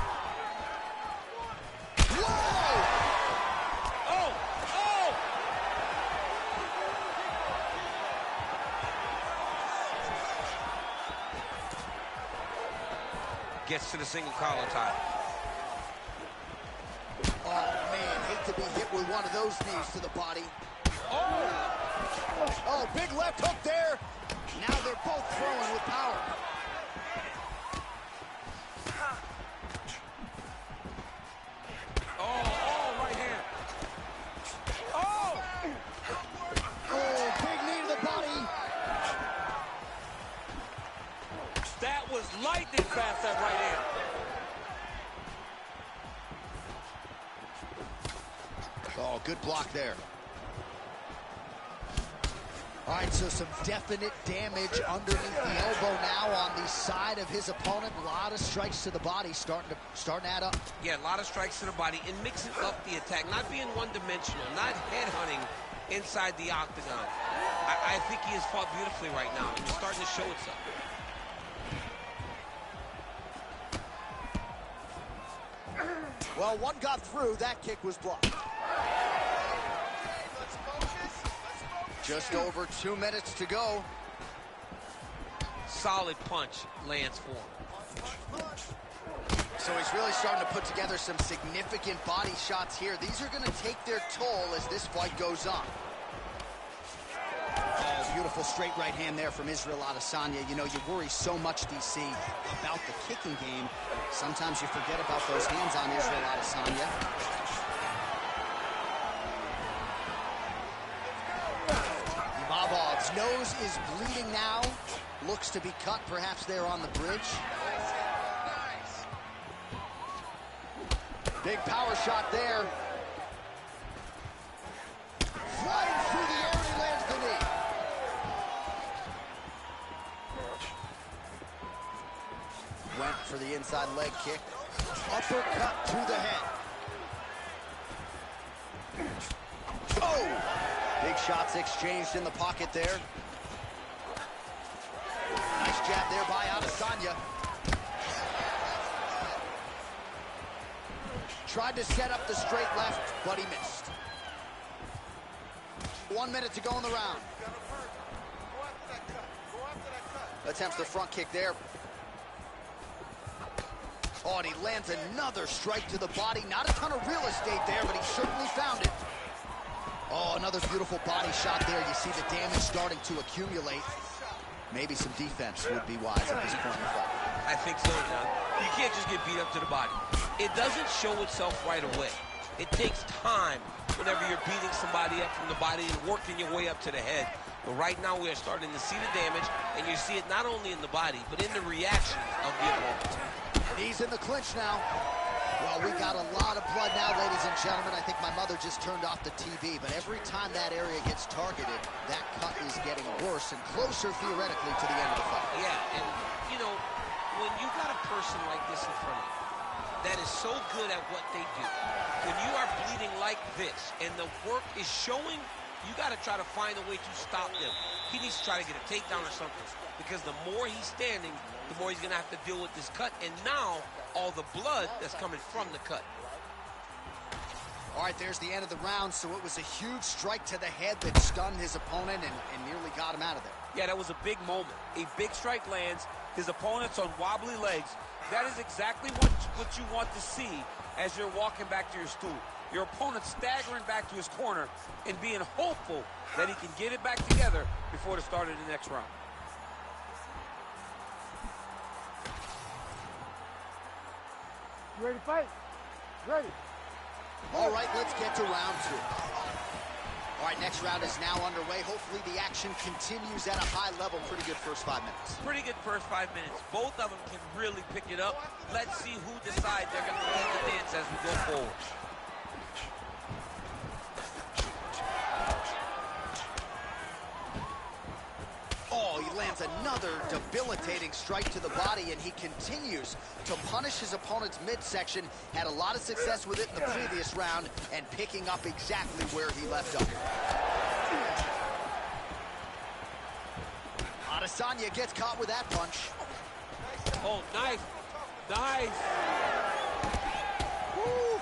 gets to the single collar tie. Oh, man, hate to be hit with one of those knees to the body. Oh, big left hook there. Now they're both throwing with power. Oh, right hand. Oh! Oh, big knee to the body. That was lightning fast, that right hand. Oh, good block there. All right, so some definite damage underneath the elbow now on the side of his opponent. A lot of strikes to the body starting to add up. Yeah, a lot of strikes to the body and mixing up the attack, not being one-dimensional, not headhunting inside the octagon. I think he has fought beautifully right now, and it's starting to show itself. Well, one got through. That kick was blocked. Just over 2 minutes to go. Solid punch lands for him. So he's really starting to put together some significant body shots here. These are going to take their toll as this fight goes on. Oh, beautiful straight right hand there from Israel Adesanya. You know, you worry so much, DC, about the kicking game. Sometimes you forget about those hands on Israel Adesanya. Imavov's nose is bleeding now. Looks to be cut, perhaps there on the bridge. Big power shot there. Flying through the air, and he lands the knee. Went for the inside leg kick. Uppercut to the head. Oh! Big shots exchanged in the pocket there. Nice jab there by Adesanya. Tried to set up the straight left, but he missed. 1 minute to go in the round. Attempts the front kick there. Oh, and he lands another strike to the body. Not a ton of real estate there, but he certainly found it. Oh, another beautiful body shot there. You see the damage starting to accumulate. Maybe some defense would be wise at this point in the fight. I think so, John. You can't just get beat up to the body. It doesn't show itself right away. It takes time whenever you're beating somebody up from the body and working your way up to the head. But right now we are starting to see the damage, and you see it not only in the body, but in the reaction of the opponent. He's in the clinch now. Well, we got a lot of blood now, ladies and gentlemen. I think my mother just turned off the TV, but every time that area gets targeted, that cut is getting worse and closer, theoretically, to the end of the fight. Yeah, and, you know, when you got a person like this in front of you that is so good at what they do, when you are bleeding like this and the work is showing, you got to try to find a way to stop them. He needs to try to get a takedown or something, because the more he's standing, the more he's going to have to deal with this cut, and now all the blood that's coming from the cut. All right, there's the end of the round, so it was a huge strike to the head that stunned his opponent and nearly got him out of there. Yeah, that was a big moment. A big strike lands, his opponent's on wobbly legs. That is exactly what you want to see as you're walking back to your stool. Your opponent staggering back to his corner and being hopeful that he can get it back together before the start of the next round. You ready to fight? Ready. All right, let's get to round two. All right, next round is now underway. Hopefully the action continues at a high level. Pretty good first 5 minutes. Pretty good first 5 minutes. Both of them can really pick it up. Let's see who decides they're going to lead the dance as we go forward. Oh, he lands another debilitating strike to the body, and he continues to punish his opponent's midsection. Had a lot of success with it in the previous round and picking up exactly where he left off. Adesanya gets caught with that punch. Oh, nice. Nice. Woo.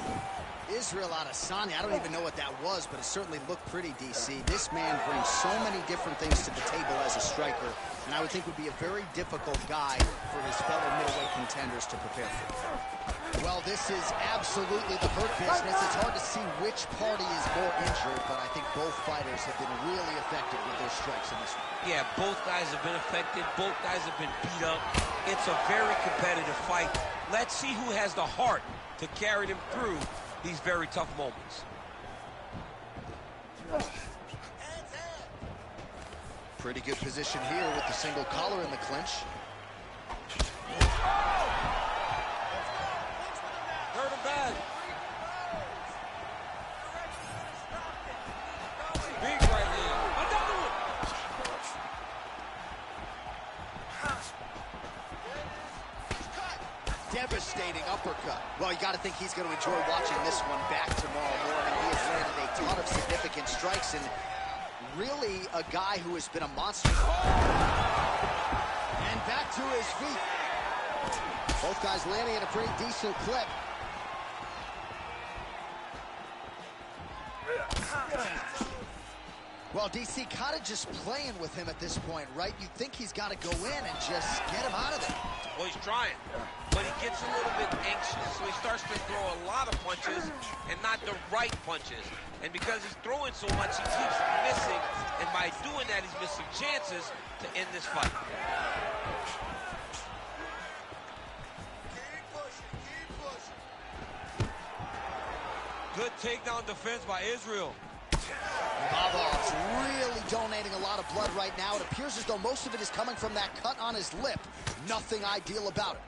Israel Adesanya, I don't even know what that was, but it certainly looked pretty, DC. This man brings so many different things to the table as a striker, and I would think would be a very difficult guy for his fellow middleweight contenders to prepare for. Well, this is absolutely the hurt business. It's hard to see which party is more injured, but I think both fighters have been really effective with their strikes in this one. Yeah, both guys have been affected. Both guys have been beat up. It's a very competitive fight. Let's see who has the heart to carry them through these very tough moments. Pretty good position here with the single collar in the clinch. Hurt him bad. Big right hand. Another one. Devastating uppercut. Well, you got to think he's going to enjoy watching this one back tomorrow morning. He has landed a ton of significant strikes and really a guy who has been a monster. And back to his feet. Both guys landing at a pretty decent clip. Well, DC kind of just playing with him at this point, right? You'd think he's got to go in and just get him out of there. Well, he's trying, but he gets a little bit anxious, so he starts to throw a lot of punches and not the right punches. And because he's throwing so much, he keeps missing, and by doing that, he's missing chances to end this fight. Keep pushing, keep pushing. Good takedown defense by Israel. Imavov's really donating a lot of blood right now. It appears as though most of it is coming from that cut on his lip. Nothing ideal about it.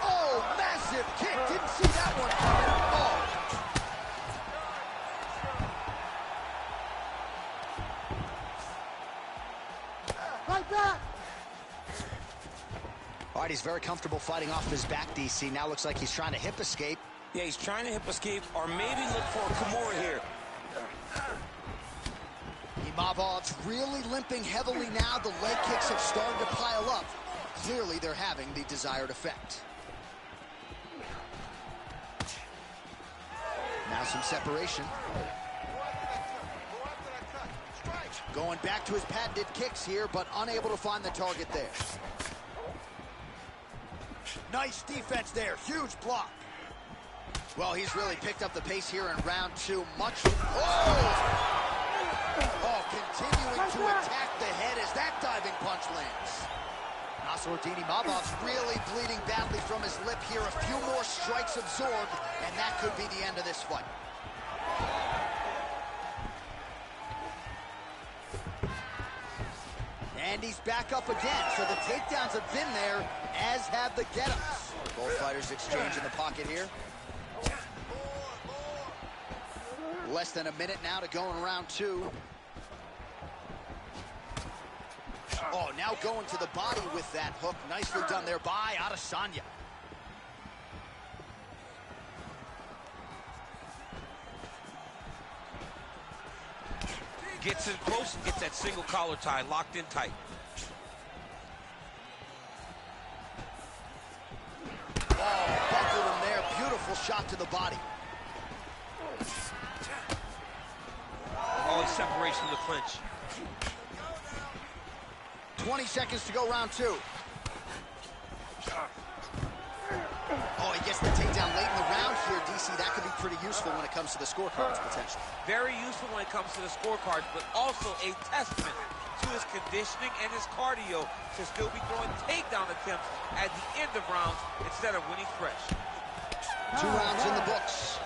Oh, massive kick. Didn't see that one coming. Oh. Right back! All right, he's very comfortable fighting off his back, DC. Now looks like he's trying to hip escape. Yeah, he's trying to hip escape or maybe look for a Kimura here. Imavov's really limping heavily now. The leg kicks have started to pile up. Clearly, they're having the desired effect. Now some separation. Going back to his patented kicks here, but unable to find the target there. Nice defense there. Huge block. Well, he's really picked up the pace here in round two. Oh, continuing to attack the head as that diving punch lands. Nasruddin Imavov's really bleeding badly from his lip here. A few more strikes absorbed, and that could be the end of this fight. And he's back up again, so the takedowns have been there, as have the get-ups. Both fighters exchange in the pocket here. Less than a minute now to go in round two. Oh, now going to the body with that hook. Nicely done there by Adesanya. Gets it close and gets that single collar tie locked in tight. Oh, buckled him there. Beautiful shot to the body. Always separation in the clinch. 20 seconds to go, round two. Oh, he gets the takedown late in the round here, DC. That could be pretty useful when it comes to the scorecards, potentially. Very useful when it comes to the scorecards, but also a testament to his conditioning and his cardio to still be throwing takedown attempts at the end of rounds instead of winning fresh. 2 rounds in the books.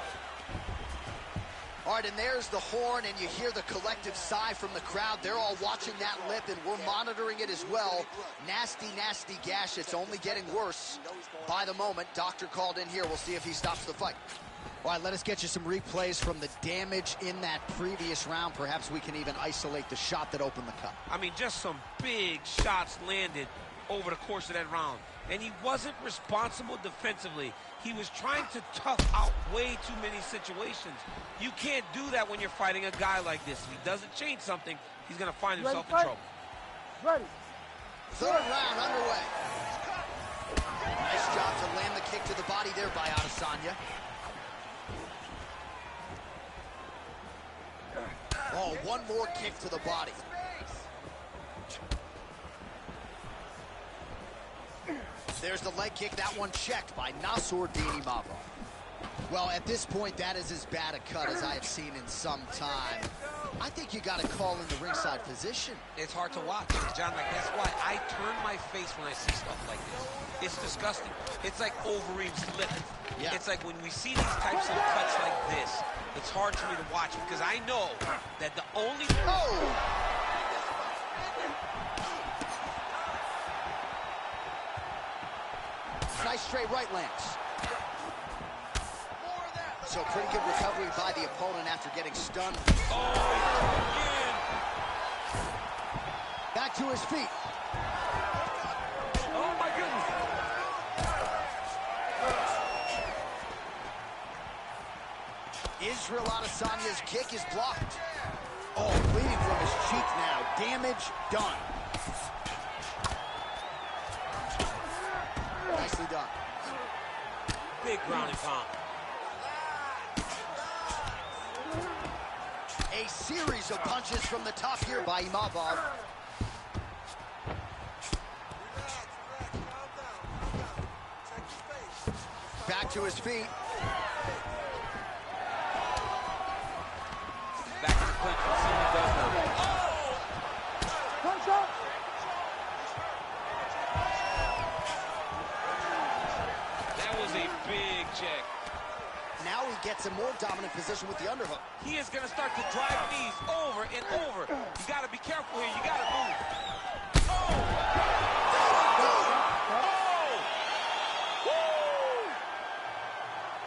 All right, and there's the horn, and you hear the collective sigh from the crowd. They're all watching that lip, and we're monitoring it as well. Nasty, nasty gash. It's only getting worse by the moment. Doctor called in here. We'll see if he stops the fight. All right, let us get you some replays from the damage in that previous round. Perhaps we can even isolate the shot that opened the cut. I mean, just some big shots landed over the course of that round. And he wasn't responsible defensively. He was trying to tough out way too many situations. You can't do that when you're fighting a guy like this. If he doesn't change something, he's going to find himself in trouble. Ready. Third round underway. Nice job to land the kick to the body there by Adesanya. Oh, one more kick to the body. There's the leg kick. That one checked by Nassourdine Imavov. Well, at this point, that is as bad a cut as I have seen in some time. I think you got to call in the ringside physician. It's hard to watch, John. Like, that's why I turn my face when I see stuff like this. It's disgusting. It's like Overeem's lip. Yeah. It's like when we see these types of cuts like this, it's hard for me to watch because I know that the only... Oh! Nice straight right lands. So pretty good recovery by the opponent after getting stunned. Oh, again. Back to his feet. Oh, my goodness. Israel Adesanya's kick is blocked. Oh, bleeding from his cheek now. Damage done. Nicely done. Big ground and pound. A series of punches from the top here by Imavov. Back to his feet. Back to the clinch. We'll see what he does now. Oh! Punch up. That was a big check. Now he gets a more dominant position with the underhook. He is going to start to drive knees over and over. You got to be careful here. You got to move. Oh!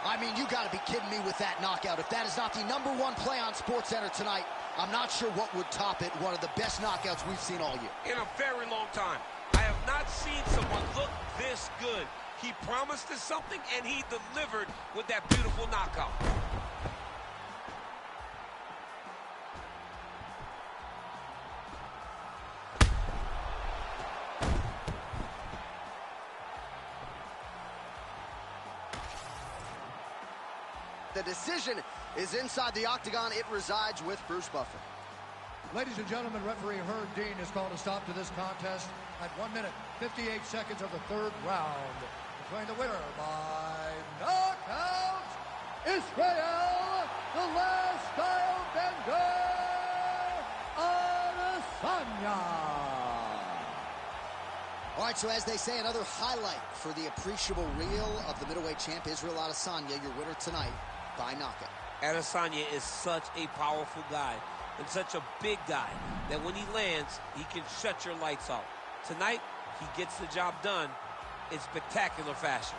I mean, you got to be kidding me with that knockout. If that is not the #1 play on SportsCenter tonight, I'm not sure what would top it. One of the best knockouts we've seen all year. In a very long time. I have not seen someone look this good. He promised us something, and he delivered with that beautiful knockout. The decision is inside the octagon. It resides with Bruce Buffer. Ladies and gentlemen, referee Herb Dean has called a stop to this contest at 1 minute, 58 seconds of the third round. Declaring the winner by knockout, Israel, the last style bender, Adesanya. All right, so as they say, another highlight for the appreciable reel of the middleweight champ, Israel Adesanya, your winner tonight by knockout. Adesanya is such a powerful guy and such a big guy that when he lands, he can shut your lights off. Tonight, he gets the job done in spectacular fashion.